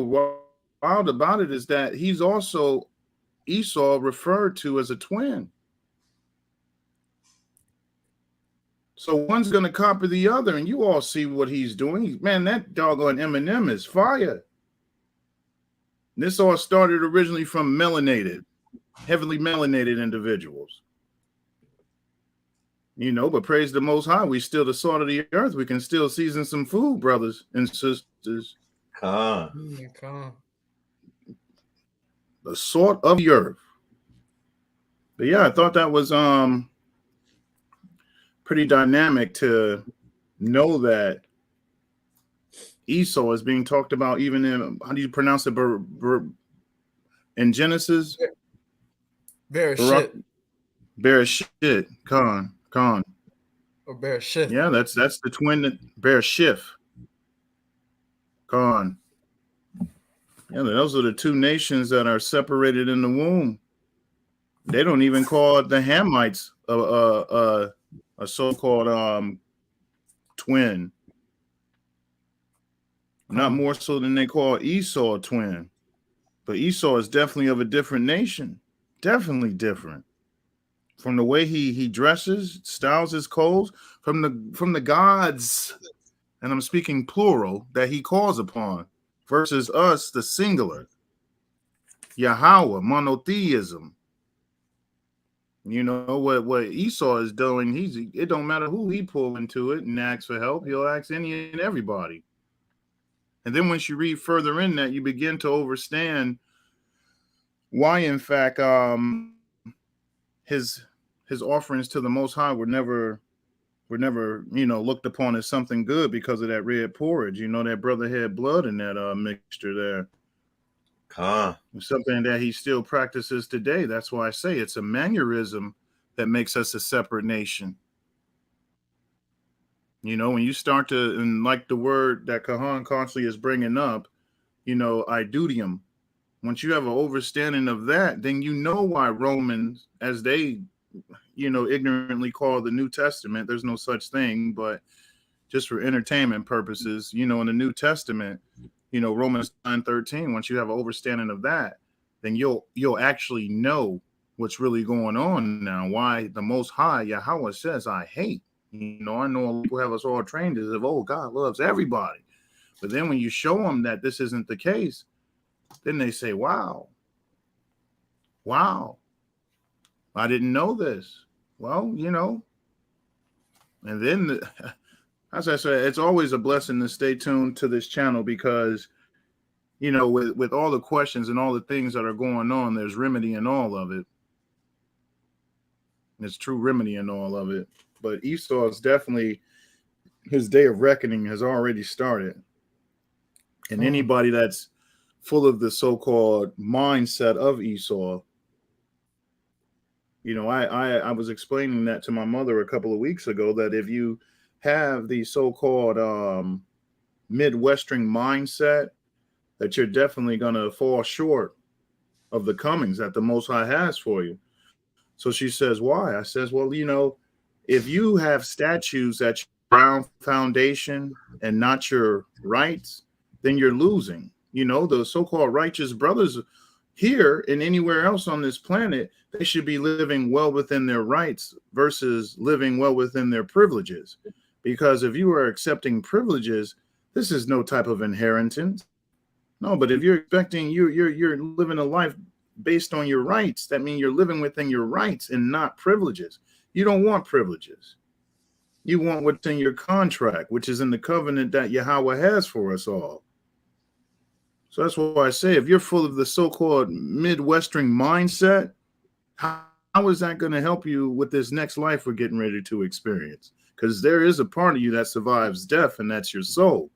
wild about it is that he's also Esau referred to as a twin. So one's going to copy the other, and you all see what he's doing. Man, that doggone Eminem is fire. This all started originally from heavily melanated individuals. But praise the Most High, we still the salt of the earth. We can still season some food, brothers and sisters. The salt of the earth. But yeah, I thought that was pretty dynamic to know that Esau is being talked about even in, how do you pronounce it, in Genesis? Bereshit. Bereshit. Khan. Or Bereshit. Yeah, that's the twin that Bereshit. Khan. Yeah, those are the 2 nations that are separated in the womb. They don't even call the Hamites a so-called twin. Not more so than they call Esau a twin. But Esau is definitely of a different nation. Definitely different. From the way he dresses, styles his clothes, from the gods, and I'm speaking plural, that he calls upon, versus us, the singular. Yahweh, monotheism. What Esau is doing, it don't matter who he pull into it and asks for help, he'll ask any and everybody. And then once you read further in that, you begin to understand why, in fact, his offerings to the Most High were never, looked upon as something good because of that red porridge. That brother had blood in that mixture there. Something that he still practices today. That's why I say it's a mannerism that makes us a separate nation. When you start to, and like the word that Kahan constantly is bringing up, idudium. Once you have an understanding of that, then you know why Romans, as they, ignorantly call the New Testament, there's no such thing, but just for entertainment purposes, in the New Testament, Romans 9:13, once you have an understanding of that, then you'll actually know what's really going on now, why the Most High, Yahweh, says, I hate. I know people have us all trained as if, oh, God loves everybody. But then when you show them that this isn't the case, then they say, wow, I didn't know this. Well, and then, as I said, it's always a blessing to stay tuned to this channel because, with all the questions and all the things that are going on, there's remedy in all of it. There's true remedy in all of it. But Esau is definitely, his day of reckoning has already started. And anybody that's full of the so-called mindset of Esau, I was explaining that to my mother a couple of weeks ago, that if you have the so-called Midwestern mindset, that you're definitely going to fall short of the comings that the Most High has for you. So she says, why? I says, well, if you have statues at your ground foundation and not your rights, then you're losing. The so-called righteous brothers here and anywhere else on this planet, they should be living well within their rights versus living well within their privileges. Because if you are accepting privileges, this is no type of inheritance. No, but if you're expecting, you're living a life based on your rights, that means you're living within your rights and not privileges. You don't want privileges. You want what's in your contract, which is in the covenant that Yahweh has for us all. So that's why I say, if you're full of the so-called Midwestern mindset, how is that going to help you with this next life we're getting ready to experience? Because there is a part of you that survives death, and that's your soul.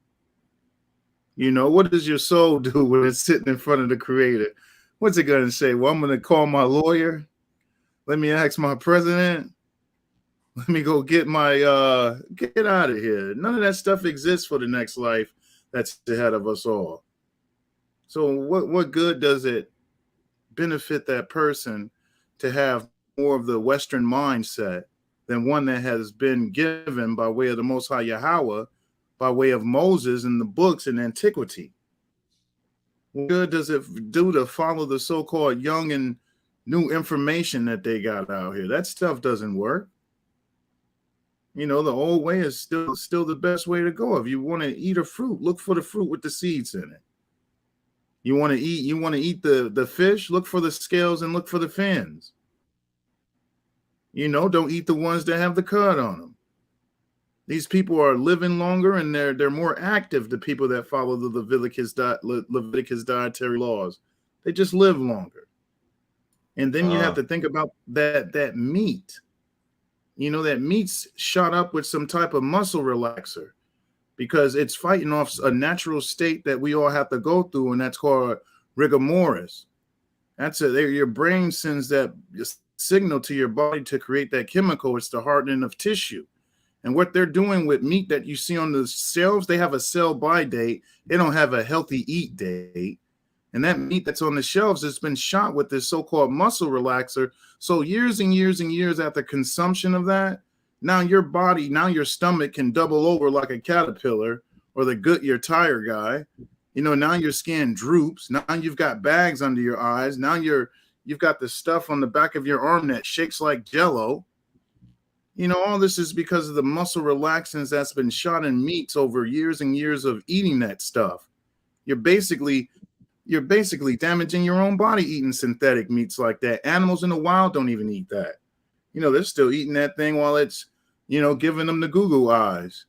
What does your soul do when it's sitting in front of the Creator? What's it going to say? Well, I'm going to call my lawyer. Let me ask my president. Let me go get my, get out of here. None of that stuff exists for the next life that's ahead of us all. So what good does it benefit that person to have more of the Western mindset than one that has been given by way of the Most High Yahweh, by way of Moses in the books in antiquity? What good does it do to follow the so-called young and new information that they got out here? That stuff doesn't work. The old way is still the best way to go. If you want to eat a fruit, look for the fruit with the seeds in it. You want to eat the fish, look for the scales and look for the fins. Don't eat the ones that have the cud on them. These people are living longer and they're more active, the people that follow the Leviticus dietary laws. They just live longer. And then you have to think about that meat. That meat's shot up with some type of muscle relaxer because it's fighting off a natural state that we all have to go through, and that's called rigor mortis. That's your brain sends that signal to your body to create that chemical. It's the hardening of tissue. And what they're doing with meat that you see on the shelves, they have a sell-by date. They don't have a healthy eat date. And that meat that's on the shelves has been shot with this so-called muscle relaxer. So years and years and years after consumption of that, now your stomach can double over like a caterpillar or the Goodyear tire guy. Now your skin droops. Now you've got bags under your eyes. Now you've got the stuff on the back of your arm that shakes like Jell-O. All this is because of the muscle relaxants that's been shot in meats over years and years of eating that stuff. You're basically damaging your own body eating synthetic meats like that. Animals in the wild don't even eat that. They're still eating that thing while it's, giving them the goo-goo eyes.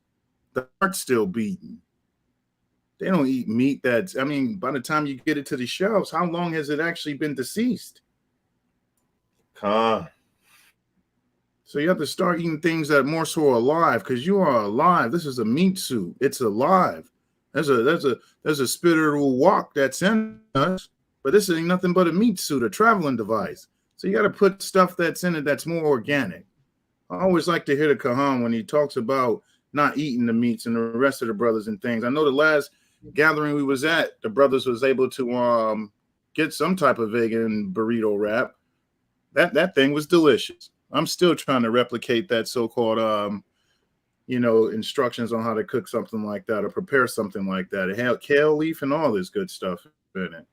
The heart's still beating. They don't eat meat by the time you get it to the shelves, how long has it actually been deceased? So you have to start eating things that are more so alive, because you are alive. This is a meat suit. It's alive. There's a spiritual walk that's in us, but this ain't nothing but a meat suit, a traveling device. So you got to put stuff that's in it that's more organic. I always like to hear the Kahan when he talks about not eating the meats and the rest of the brothers and things. I know the last gathering we was at, the brothers was able to get some type of vegan burrito wrap. That thing was delicious. I'm still trying to replicate that so-called instructions on how to cook something like that or prepare something like that. It had kale leaf and all this good stuff in it.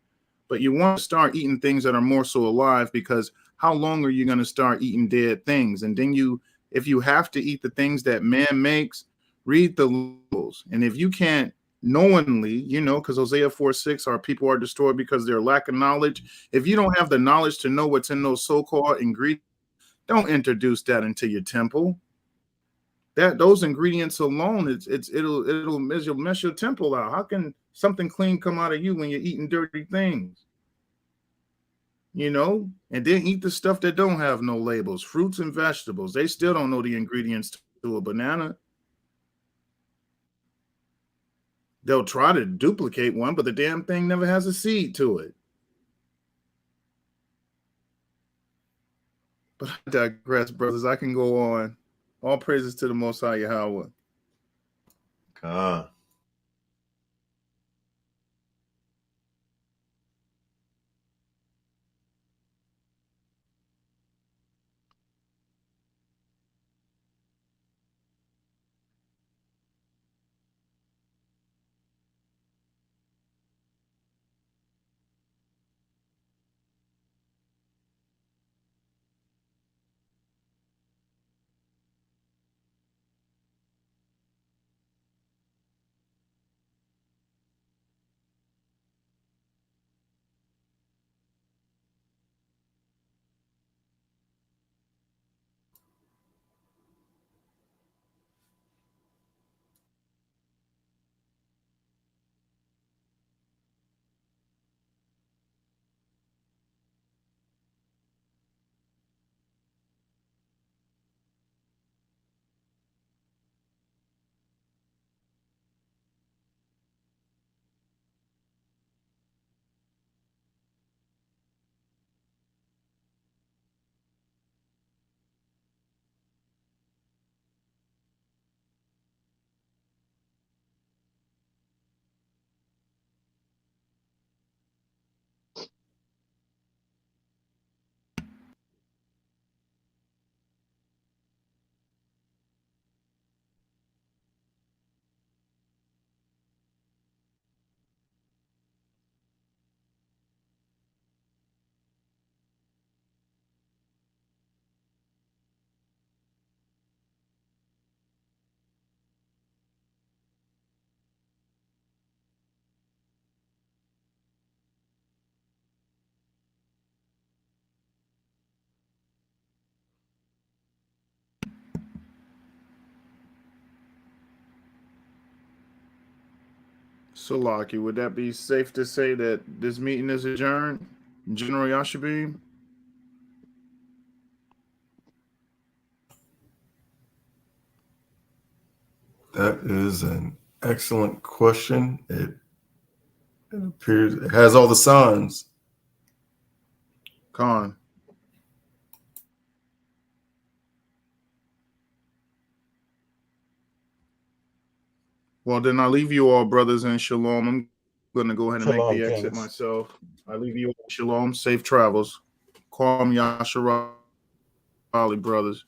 But you want to start eating things that are more so alive, because how long are you going to start eating dead things? And then if you have to eat the things that man makes, read the labels. And if you can't knowingly, because Hosea 4:6, our people are destroyed because they're lacking knowledge. If you don't have the knowledge to know what's in those so-called ingredients, don't introduce that into your temple. Those ingredients alone, it'll mess your temple out. How can something clean come out of you when you're eating dirty things? And then eat the stuff that don't have no labels, fruits and vegetables. They still don't know the ingredients to a banana. They'll try to duplicate one, but the damn thing never has a seed to it. But I digress, brothers. I can go on. All praises to the Most High Yahweh. Come. So, Lockie, would that be safe to say that this meeting is adjourned? General Yashabim? That is an excellent question. It appears it has all the signs. Khan. Well, then I leave you all, brothers, in shalom. I'm going to go ahead and make the exit myself. I leave you all in shalom. Safe travels. Call me Yasharali, brothers.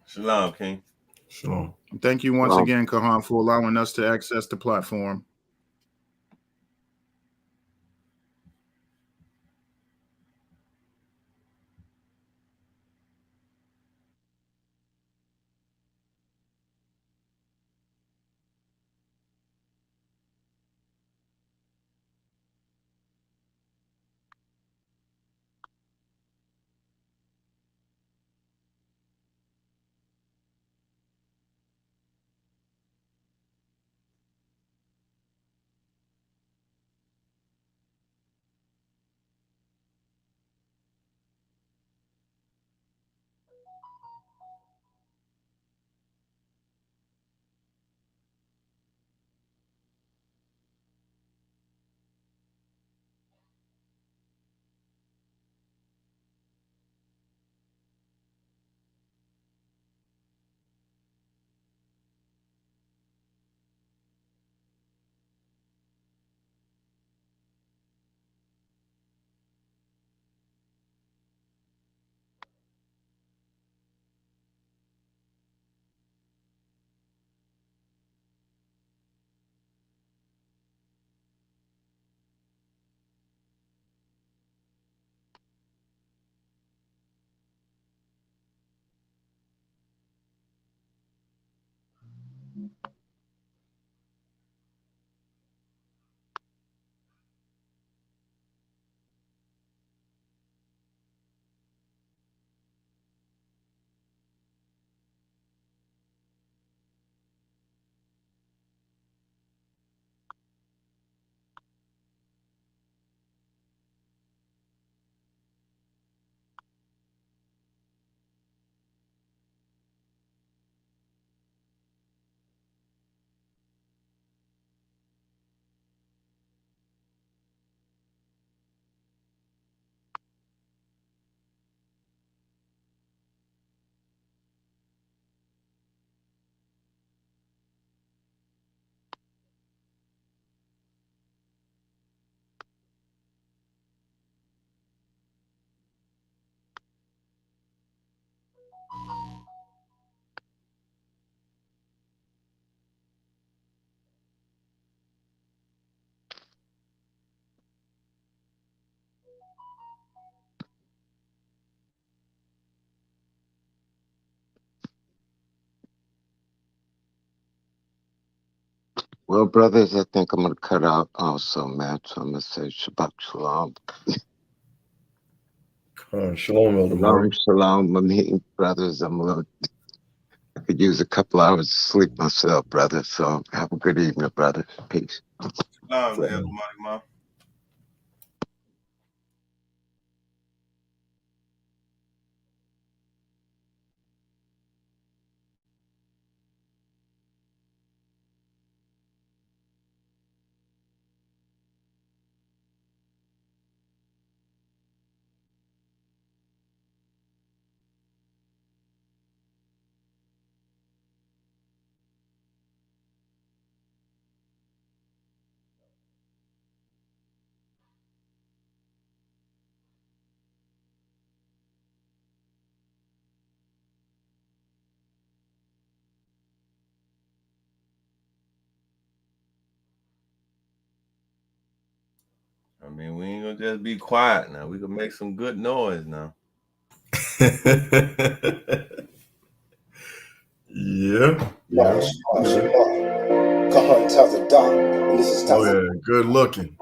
Shalom, King. Shalom. And thank you once again, Kahan, for allowing us to access the platform. Well, brothers, I think I'm gonna cut out also, man. So I'm gonna say Shabbat Shalom. Shalom, Elder Shalom, Murray. shalom, Ameen, brothers. I could use a couple hours of sleep myself, brother. So have a good evening, brother. Peace. Elder Mike, Ma. I mean, we ain't gonna just be quiet now. We can make some good noise now. Yeah. Kahan Tazadaq, and this is Oh yeah, good looking.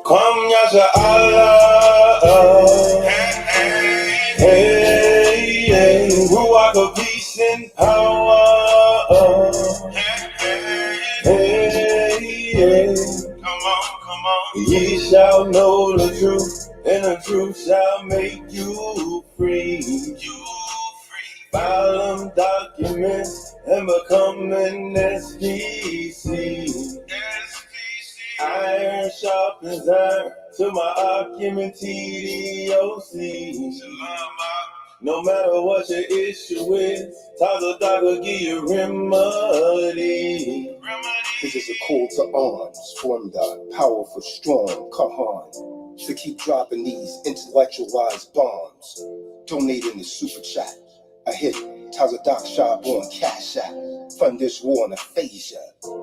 Come Yasha Allah, hey, hey, Ruach of peace and power, hey, hey, come on, ye shall know the truth, and the truth shall make you free. File them documents and become an SPC. Iron sharpens iron to my argument TDOC. No matter what your issue is, Tazadaq will give you remedy. This is a call to arms from the powerful, strong Kahan to keep dropping these intellectualized bombs. Donate in the super chat. A hit Tazadaq Shah on Cash App. Fund this war on aphasia.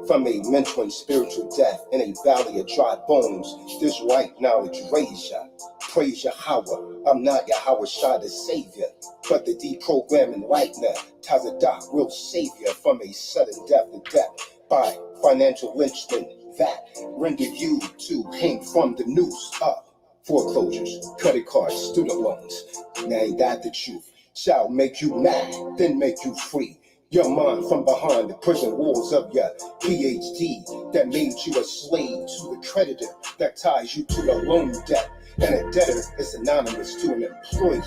From a mental and spiritual death in a valley of dry bones, this right knowledge raise ya. Praise Yahweh. I'm not Yahweh Shah the savior, but the deprogramming lightener. Tazadaq will save you from a sudden death to death by financial lynchment that render you to hang from the noose up. Foreclosures, credit cards, student loans. Now ain't that the truth? Shall make you mad, then make you free. Your mind from behind the prison walls of your PhD that made you a slave to the creditor that ties you to the loan debt. And a debtor is synonymous to an employee.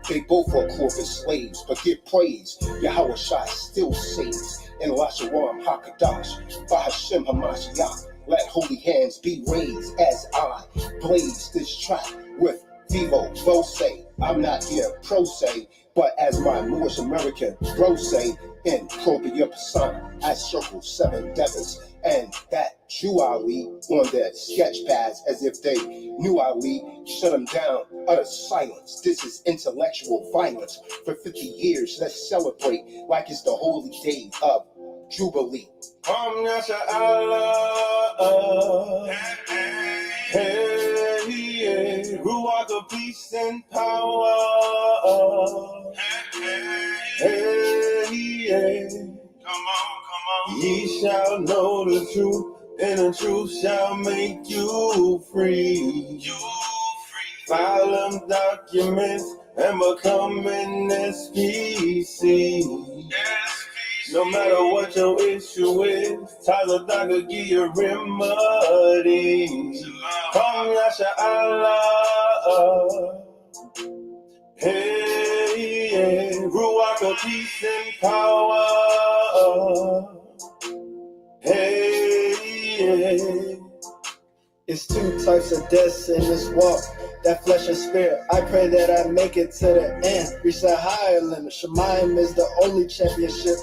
They both are corporate slaves, but give praise. Yahweh Shai still saves. In Lasharam HaKadosh, by Hashem HaMashiach, let holy hands be raised as I blaze this track with Vivo Vose. I'm not here pro se, but as my Moorish American bro say, in propria persona, I circle 7 devils, and that Jew Ali on their sketch pads as if they knew Ali, shut them down, utter silence. This is intellectual violence. For 50 years, let's celebrate like it's the holy day of Jubilee. Yasha Allah, hey, hey, Ruach of peace and power, hey, hey, come on, ye shall know the truth, and the truth shall make you free. File them documents and become an SPC. No matter what your issue is, Tazadaq will give you remedy. Come Yasha Allah, hey, hey, Ruach of peace and power, hey, hey. It's 2 types of deaths in this walk, that flesh and spirit. I pray that I make it to the end, reach that higher limit. Shemayim is the only championship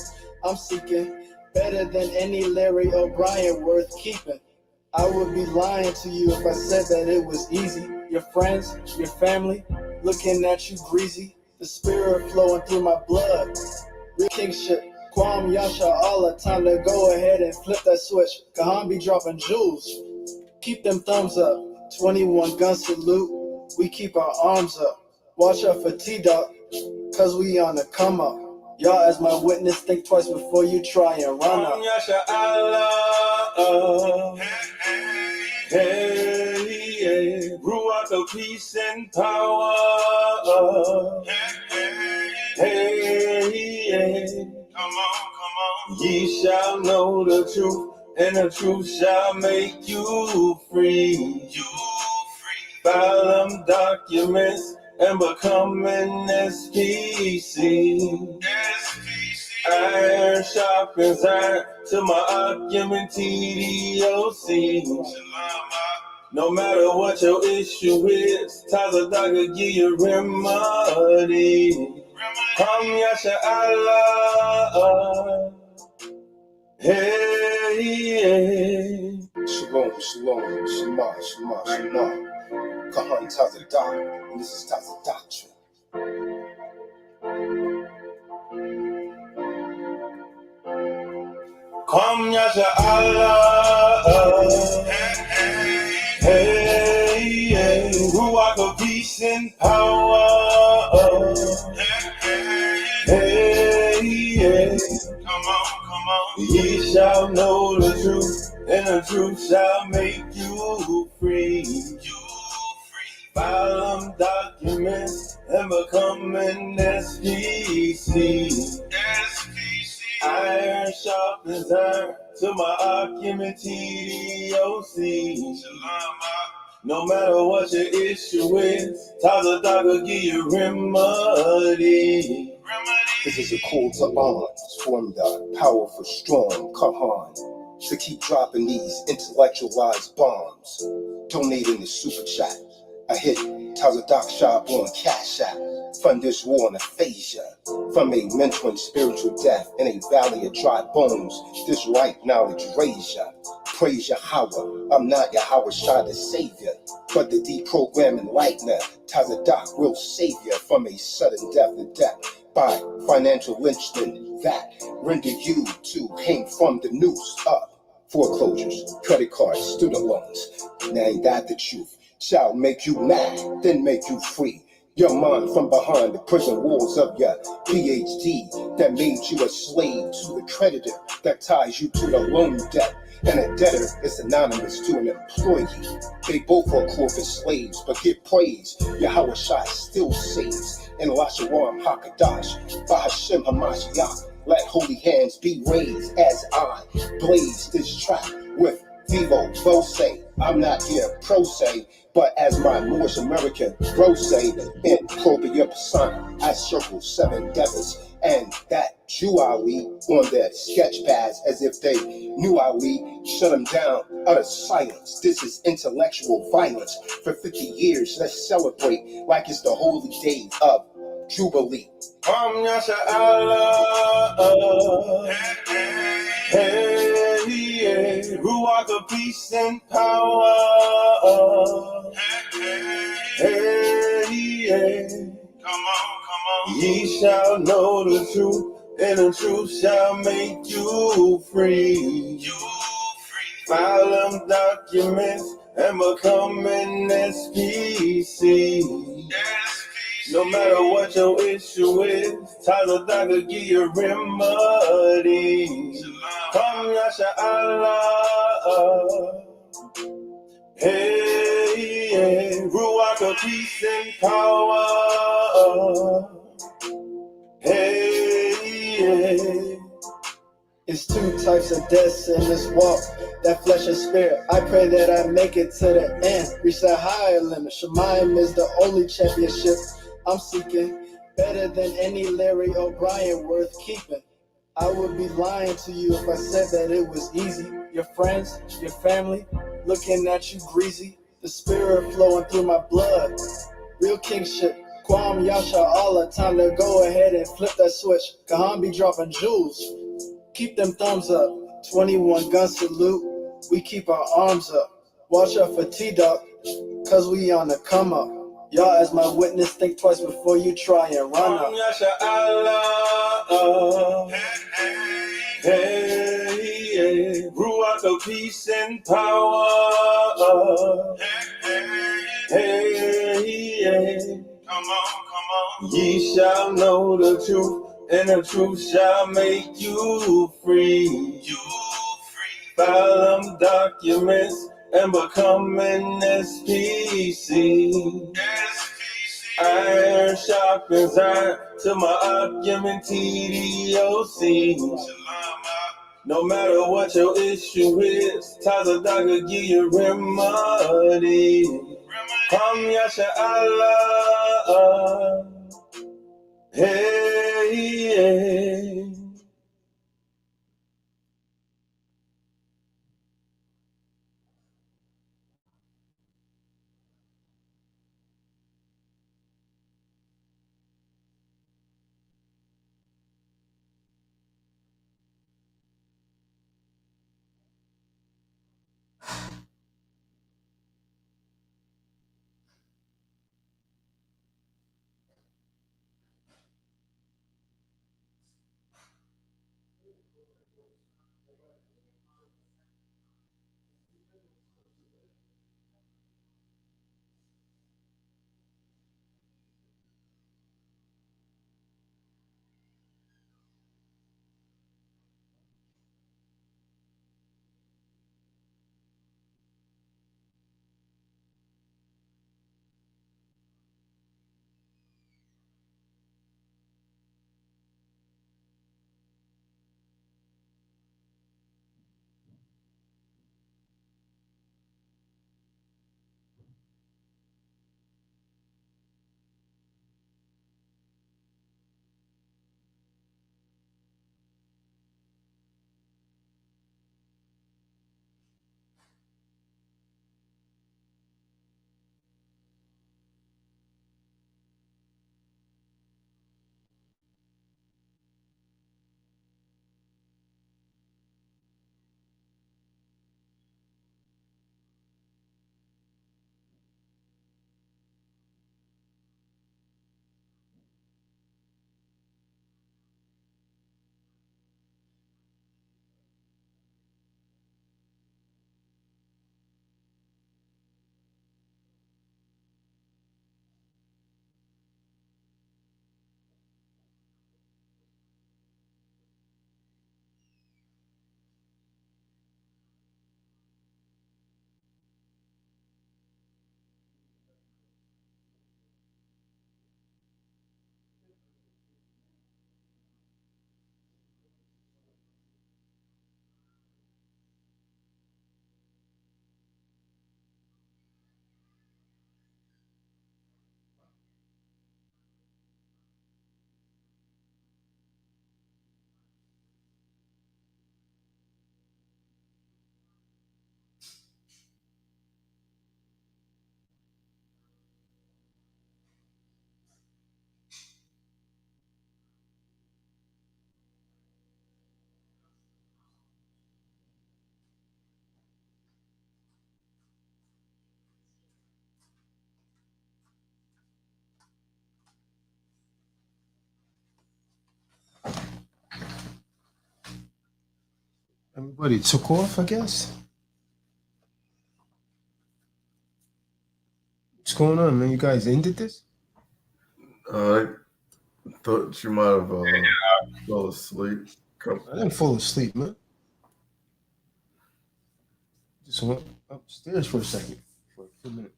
I'm seeking, better than any Larry O'Brien worth keeping. I would be lying to you if I said that it was easy. Your friends, your family, looking at you greasy. The spirit flowing through my blood. Real kingship, Kwam Yasha Allah. Time to go ahead and flip that switch. Kahan be dropping jewels. Keep them thumbs up. 21 gun salute. We keep our arms up. Watch out for TDOC, cause we on the come up. Y'all as my witness, think twice before you try and run up. Hey, Ruach of peace and power. Hey, come on. Ye shall know the truth, and the truth shall make you free. File them documents and become an SPC. Iron sharpens iron to my argument TDOC. No matter what your issue is, Tazadaq will give you remedy. Come Yasha Allah. Hey. Shalom, shalom, shema, shema, shema. Kahan Tazadaq, and this is Tazadaq Shah. Come Yasha Allah. Hey, Ruach of peace and power. Hey, come on. Ye shall know the truth, and the truth shall make you free. File them documents and become an SPC. Iron sharpens iron to my argument TDOC. No matter what your issue is, Tazadaq will give you remedy. This is a call to arms from the powerful, strong Kahan to keep dropping these intellectualized bombs. Donate in the super chat. I hit Tazadaq Shah on Cash App. Fund this war on aphasia. From a mental and spiritual death in a valley of dry bones, this right knowledge raise ya. Praise Yahweh. I'm not Yahweh Shah the savior, but the deprogramming lightener. Tazadaq will save you from a sudden death of death by financial lynchment that render you to hang from the noose up. Foreclosures, credit cards, student loans. Now ain't that the truth? Shall make you mad, then make you free. Your mind from behind the prison walls of your PhD that made you a slave to the creditor that ties you to the loan debt. And a debtor is synonymous to an employee. They both are corporate slaves, but get praise. Yahweh Shai still saves. In Lasharam Hakadash, Bahashem Hamashiach, let holy hands be raised as I blaze this track with Vivo Vose. I'm not here pro se, but as my Moorish American bro say, in Probia Persona, I circle 7 devils, and that Jew Ali on their sketch pads as if they knew Ali, shut them down out of silence. This is intellectual violence. For 50 years, let's celebrate like it's the holy day of Jubilee. Yasha Allah. Hey, Ruach of peace and power. Hey, come on. Ye shall know the truth, and the truth shall make you free. File them documents and become an SPC. No matter what your issue is, Tazadaq will give you remedy. Come Yasha Allah. Hey, Ruach of peace and power. Hey. It's 2 types of deaths in this walk, that flesh and spirit. I pray that I make it to the end, reach that higher limit. Shemayim is the only championship I'm seeking, better than any Larry O'Brien worth keeping. I would be lying to you if I said that it was easy. Your friends, your family, looking at you greasy. The spirit flowing through my blood, real kingship. Kwam Yasha Allah, time to go ahead and flip that switch. Kahan be dropping jewels. Keep them thumbs up. 21 gun salute. We keep our arms up. Watch out for TDOC, cause we on the come up. Y'all as my witness, think twice before you try and run up. Yasha Allah. Hey, Ruach of peace and power. Hey, come on. Ye shall know the truth, and the truth shall make you free. File them documents and become an SPC. Iron sharpens iron to my argument TDOC. No matter what your issue is, Tazadaq will give you remedy. Come Yasha Allah. Hey, yeah. Everybody took off, I guess. What's going on, man? You guys ended this? I thought you might have fell asleep. I didn't fall asleep, man. Just went upstairs for a second, for a few minutes.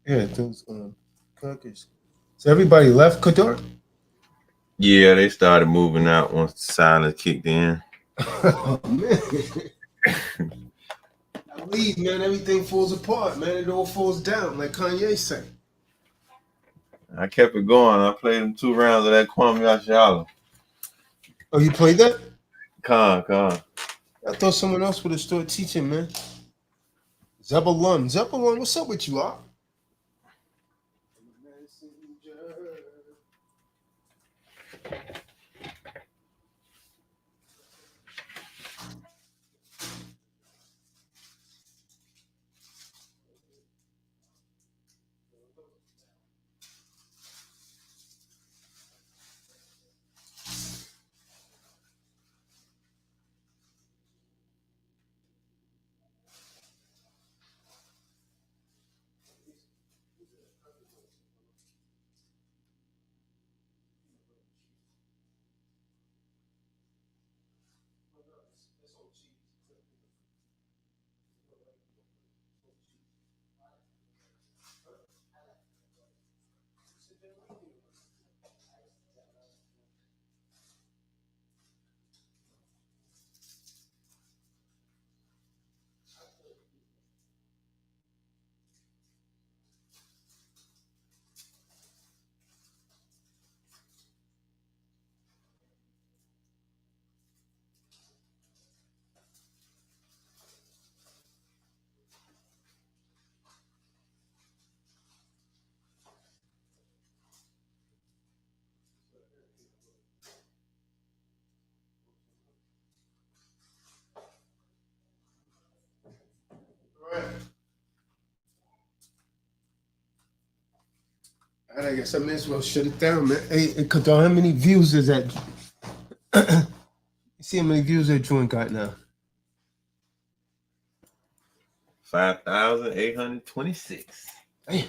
Yeah, those cookies. So everybody left Qatar? Yeah, they started moving out once the silence kicked in. Oh, man. I leave, man. Everything falls apart, man. It all falls down, like Kanye said. I kept it going. I played them 2 rounds of that Kwame Yashala. Oh, you played that? Con. I thought someone else would have started teaching, man. Zebulon, what's up with you, Op? I guess I may as well shut it down, man. Hey, Kadar, how many views is that? See how many views that joint got now? 5,826. Damn.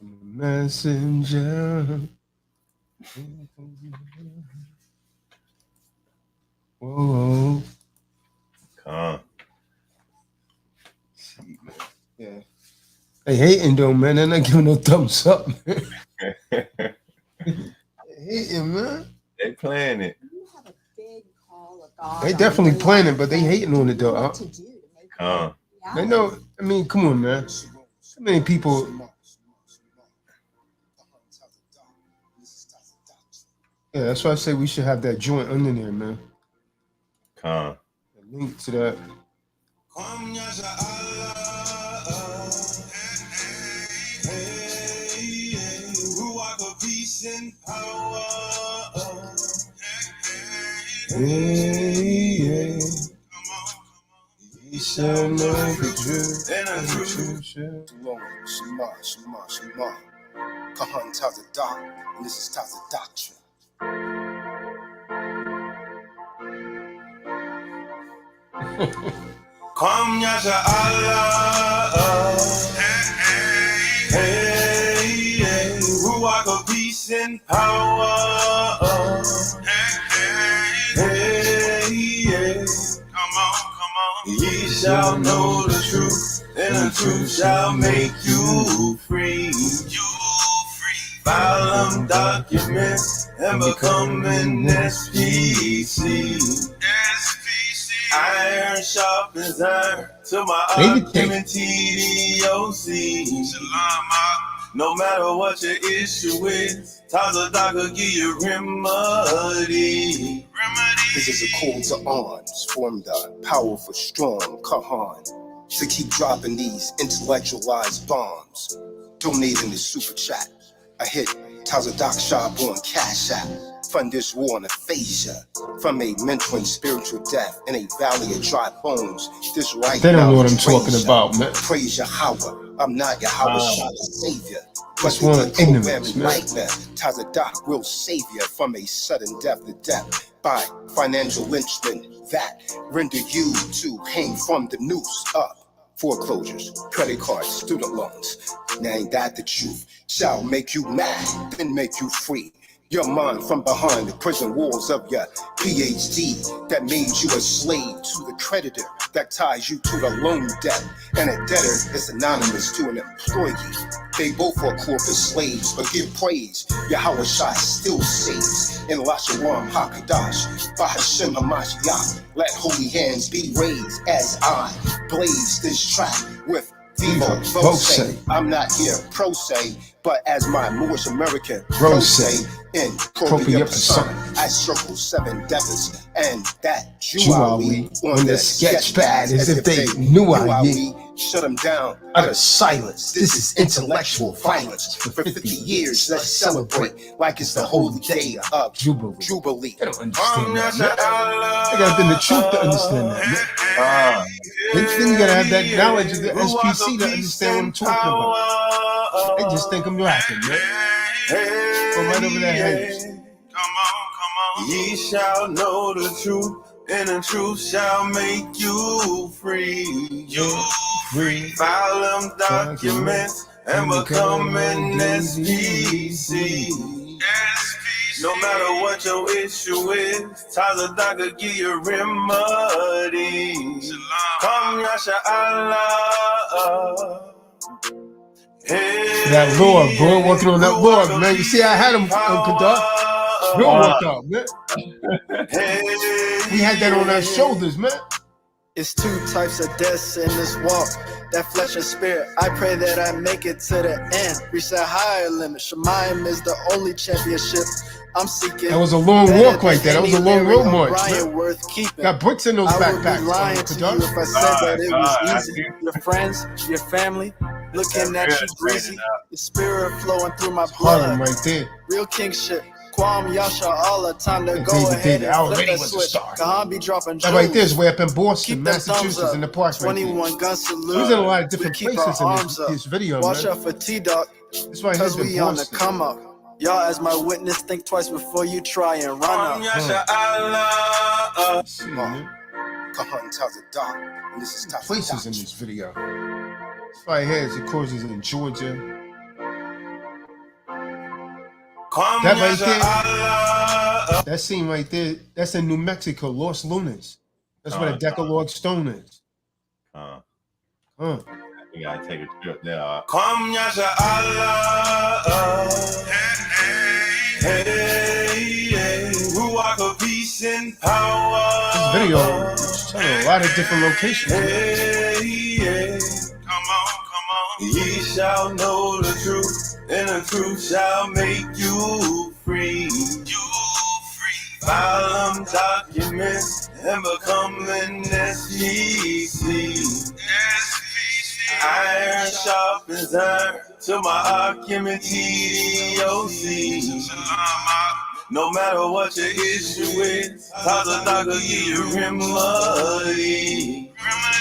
Messenger. Whoa. Yeah. They hating though, man. They're not giving no thumbs up, man. Hating, man. They playing it. They definitely playing it, but they hating on it though. They know. I mean, come on, man. So many people. Yeah, that's why I say we should have that joint under there, man. A link to that. He shall know the truth, and the truth shall. Shema. Kahan Tazadaq, and this is Tazadaq Shah. Come Yasha Allah, hey, Ruach of peace and power, hey, come on, ye shall know the truth, and the truth shall make you free. File them documents and become an SPC. Iron sharpens iron to my argument TDOC. No matter what your issue is, Tazadaq will give you remedy. This is a call to arms, formed a powerful, strong Kahan to keep dropping these intellectualized bombs. Donate in the super chat. I hit Tazadaq Shah on Cash App. Fund this war on aphasia. From a mental and spiritual death in a valley of dry bones. This right They don't now know what I'm is talking praise about, man. Praise Yahweh. I'm not Yahweh Shah, the savior. That's one of ignorance, man. Nightmare. Tazadaq will save you from a sudden death to death by financial lynchment that render you to hang from the noose up. Foreclosures, credit cards, student loans. Now ain't that the truth? Shall make you mad, then make you free. Your mind from behind the prison walls of your PhD that made you a slave to the creditor that ties you to the loan debt. And a debtor is anonymous to an employee. They both are corporate slaves, but give praise. Yahweh Shai still saves. In Lashawan HaKadosh, Bahashem HaMashiach, let holy hands be raised as I blaze this track with Vivo Vose. I'm not here pro se, but as my Moorish American bro say in Propia Persona, I circle 7 devils and that Jewawi on the sketch pad as if they knew I ye. Shut them down out of silence. This is intellectual violence. For 50 years, let's celebrate like it's the holy day of Jubilee. They don't understand that, man. They gotta been the truth to understand that, man. Then you gotta have that knowledge of the SPC to understand what I'm talking about. They just think I'm rapping, man. Go right over their heads. Come on. Ye shall know the truth, and the truth shall make you free. File them documents and become an SPC. No matter what your issue is, Tazadaq will give you remedy. Come Yasha Allah. That Lord, bro, walking on that Lord, man. You see, I had him on Kadar. Real walk out, man. We had that on our shoulders, man. It's 2 types of deaths in this walk, that flesh and spirit. I pray that I make it to the end, reach that higher limit. Shemayim is the only championship I'm seeking. That was a long walk like that. That was a long road march. Worth keeping. Got bricks in those backpacks. I would be lying to you if I said that it was easy. Your friends, your family, looking at you greasy. The spirit flowing through my blood. Right there. Real king shit. Kwam Yasha Allah, time to And go David ahead David and flip already that was a switch. star. Kahan be dropping That right there is jewels. way up in Boston, Keep them thumbs Massachusetts, in the up. parks right there. 21 gun He's in a salute. lot of We different keep places our in arms up. this video, Watch man. out for TDOC, That's why cause he's in we on the Boston. come up. Y'all, as my witness, think twice before you try and run up. See, man. Kahan Tazadaq, and this is Places in Tazadaq. this video. This right here is, of course, is in Georgia. That right there, that scene right there, that's in New Mexico, Los Lunas. That's where the Decalogue Stone is. Huh. You gotta take a trip there. Come Yasha Allah, hey, Ruach of peace and power. This video is telling a lot of different locations. Hey, come on. Ye shall know the truth, and the truth shall make you free. File them documents and become an SEC. Iron sharpens iron to my argument TDOC. No matter what your issue is, Tazadaq will give you remedy.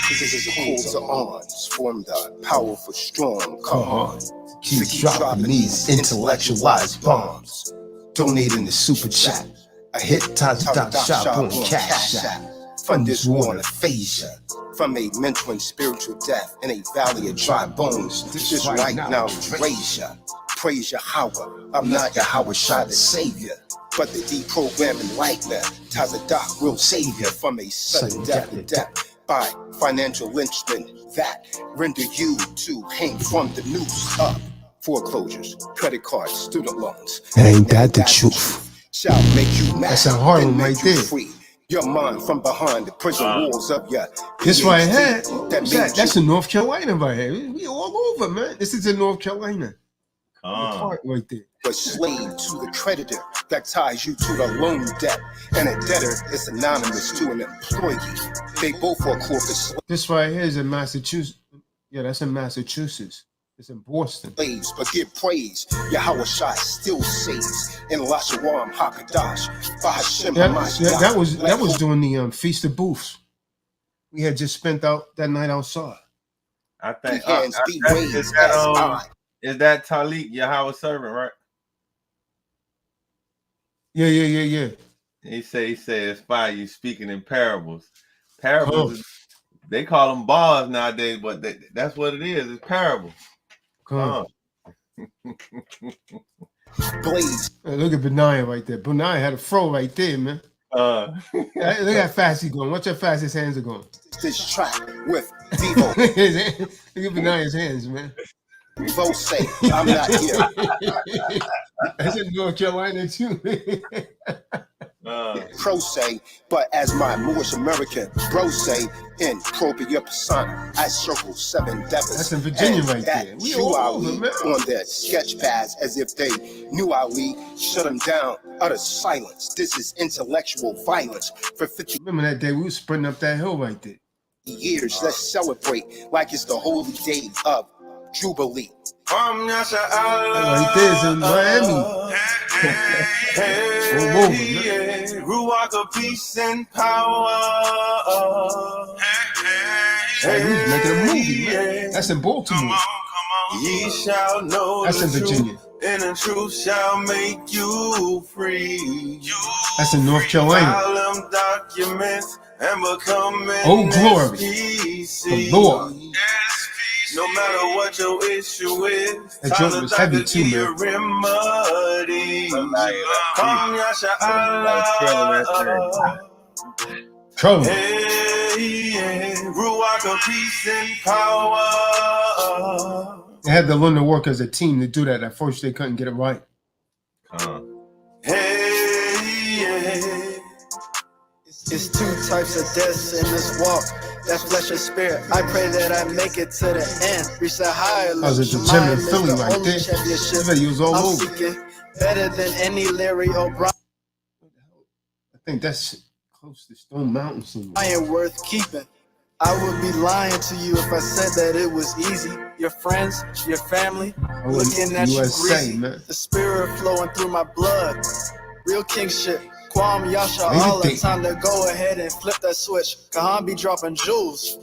This is a call to arms, form the powerful, strong Kahan. Keep dropping these intellectualized bombs. Donating the super chat. I hit Tazadaq Shah on Cash App. Fund this war on aphasia. From a mental and spiritual death in a valley of dry bones. This right now is Rasia. Praise Yahweh. I'm not Yahweh Shah the Savior, but the deprogramming lightner. Tazadaq will save you from a sudden death to death by financial lynchment that render you to hang from the noose up. Foreclosures, credit cards, student loans. Ain't that the truth? Shall make you mad. That's in Harlem and make right you there. Free your mind from behind the prison walls of your This right here, that that's in North Carolina right here. We all over, man. This is in North Carolina. The park right there. a slave to the creditor that ties you to the loan debt, and a debtor is synonymous to an employee. They both are corpus This right here is in Massachusetts. Yeah, that's in Massachusetts. It's in Boston. slaves, but give praise. Yahweh Shai still saves in Lasharam Hakadash. Bahashem That was during the Feast of Booths. We had just spent out that night outside. I think hands be raised is that Talik, Yahweh's servant, right? Yeah. He say it's fire you speaking in parables. Parables, they call them bars nowadays, but that's what it is. It's parables. Blaze. Hey, look at Benaiah right there. Benaiah had a fro right there, man. Look how fast he's going. Watch how fast his hands are going. This track with Devo. Look at Benaiah's hands, man. Both say I'm not here. That's in North Carolina too. Pro say, but as my Moorish American bro say, in propria persona, I circle 7 devils. That's in Virginia right there. We all Ali on their sketch pads as if they knew Ali, shut him down, utter silence. This is intellectual violence for 50 Remember that day we was sprinting up that hill right there. years. Let's celebrate like it's the holy day of Jubilee. Right there's in Miami. Ruach of peace and power. Hey, we was making a movie, man. That's in Baltimore. Ye shall know That's in Virginia. And the truth shall make you free. That's in North Carolina. File them documents and become an Oh, glory. The Lord. No matter what your issue is, that joint was heavy too, man. Remedy. Come Yasha Allah. Trouble. Hey, Ruach of peace and power. They had to learn to work as a team to do that. At first, they couldn't get it right. It's 2 types of deaths in this walk. That's flesh and spirit. I pray that I make it to the end. Reach that higher level. I was at the gym in Philly right there. This video was all I'm over. seeking better than any Larry O'Brien. I think that's close to Stone Mountain somewhere. I ain't worth keeping. I would be lying to you if I said that it was easy. Your friends, your family, looking at you USA, greasy. man. The spirit flowing through my blood. Real king shit. Kwam Yasha Raise it Allah, deep. time to go ahead and flip that switch. Kahan be dropping jewels.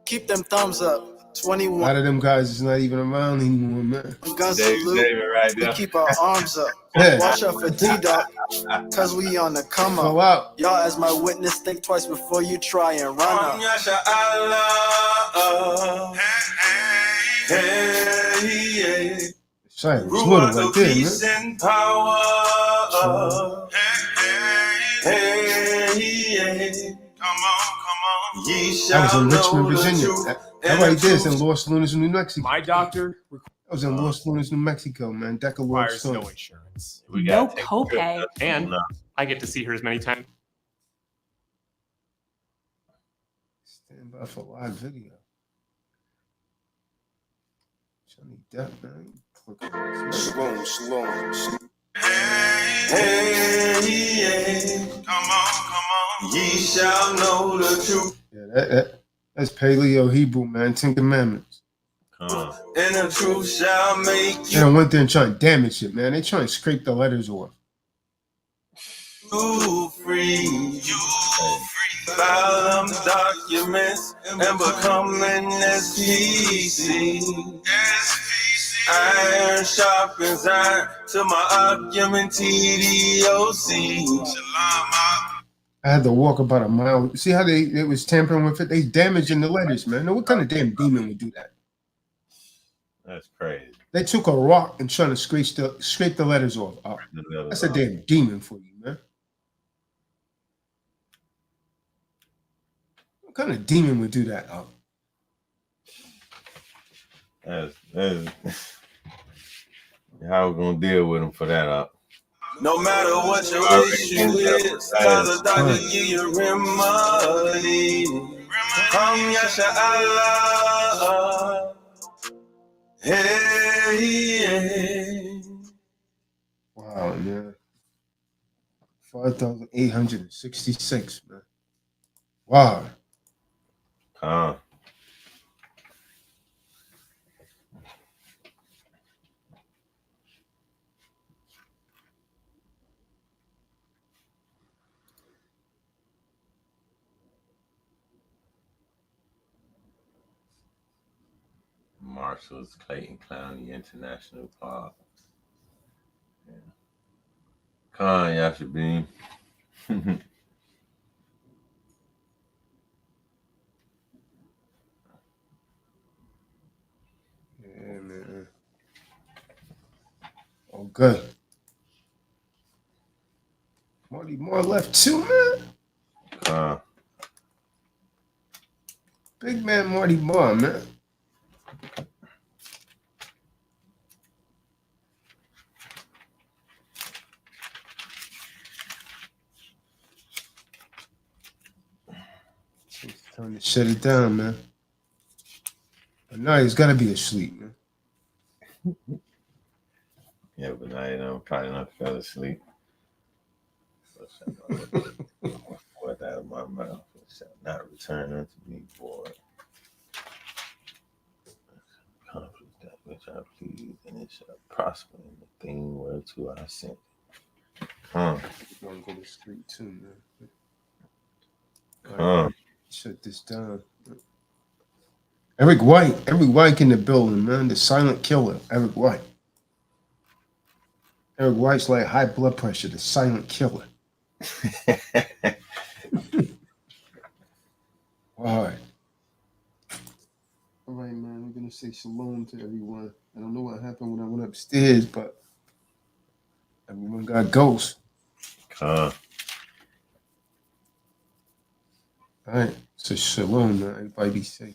Keep them thumbs up. A 21 lot of them guys is not even around anymore, man. gun David, salute. David right We there. keep our arms up. Yeah. Watch out for TDOC, cause we on the come Fall up. out. Y'all as my witness, think twice before you try and run up. Yasha Allah. Hey, Silent rule slaughter of the right there, peace man. and power. Hey, come on. Ye That was shall in Richmond, know the Virginia. truth. That right there is in Los Lunas, New Mexico. My doctor That was in Los Lunas, New Mexico, man. Decalogue requires Stone. no insurance. We No gotta take a trip. copay. And No. I get to see her as many times. Stand by for live video. Johnny Depp, man. Click on this, man. Shalom. Hey, come on. Ye shall know the truth. Yeah, that's Paleo Hebrew, man. 10 Commandments. And the truth shall make They don't went there and try and damage it, man. They try and scrape the letters off. you free. File them documents and become an SPC. Iron sharpens iron to my argument TDOC. I had to walk about a mile. See how they was tampering with it? They damaging the letters, man. Now, what kind of damn demon would do that? That's crazy. They took a rock and trying to scrape the letters off. Oh, that's a damn demon for you, man. What kind of demon would do that? Oh. That's how we gonna deal with them for that up. No matter what your issue is, Tazadaq will give you remedy. Yasha Allah. Hey. Wow, man. 5,866, man. Wow. Marshall's Clayton County International Park. Yeah. Khan Yashabim. Yeah, man. Oh, good. Marty Moore left too, man. Big man Marty Moore, man. It's time to shut it down, man. But now he's got to be asleep, man. Yeah, but now you know, probably not fell asleep. What out of my mouth shall not return unto me void. Accomplish that which I please, and it shall prosper in the thing whereto I sent it. I'm going to go to sleep too, man. All right, shut this down. Eric White in the building, man. The silent killer, Eric White. Eric White's like high blood pressure, the silent killer. All right. All right, man. We're going to say shalom to everyone. I don't know what happened when I went upstairs, but everyone got ghosts. All right. So shalom, man. Everybody be safe.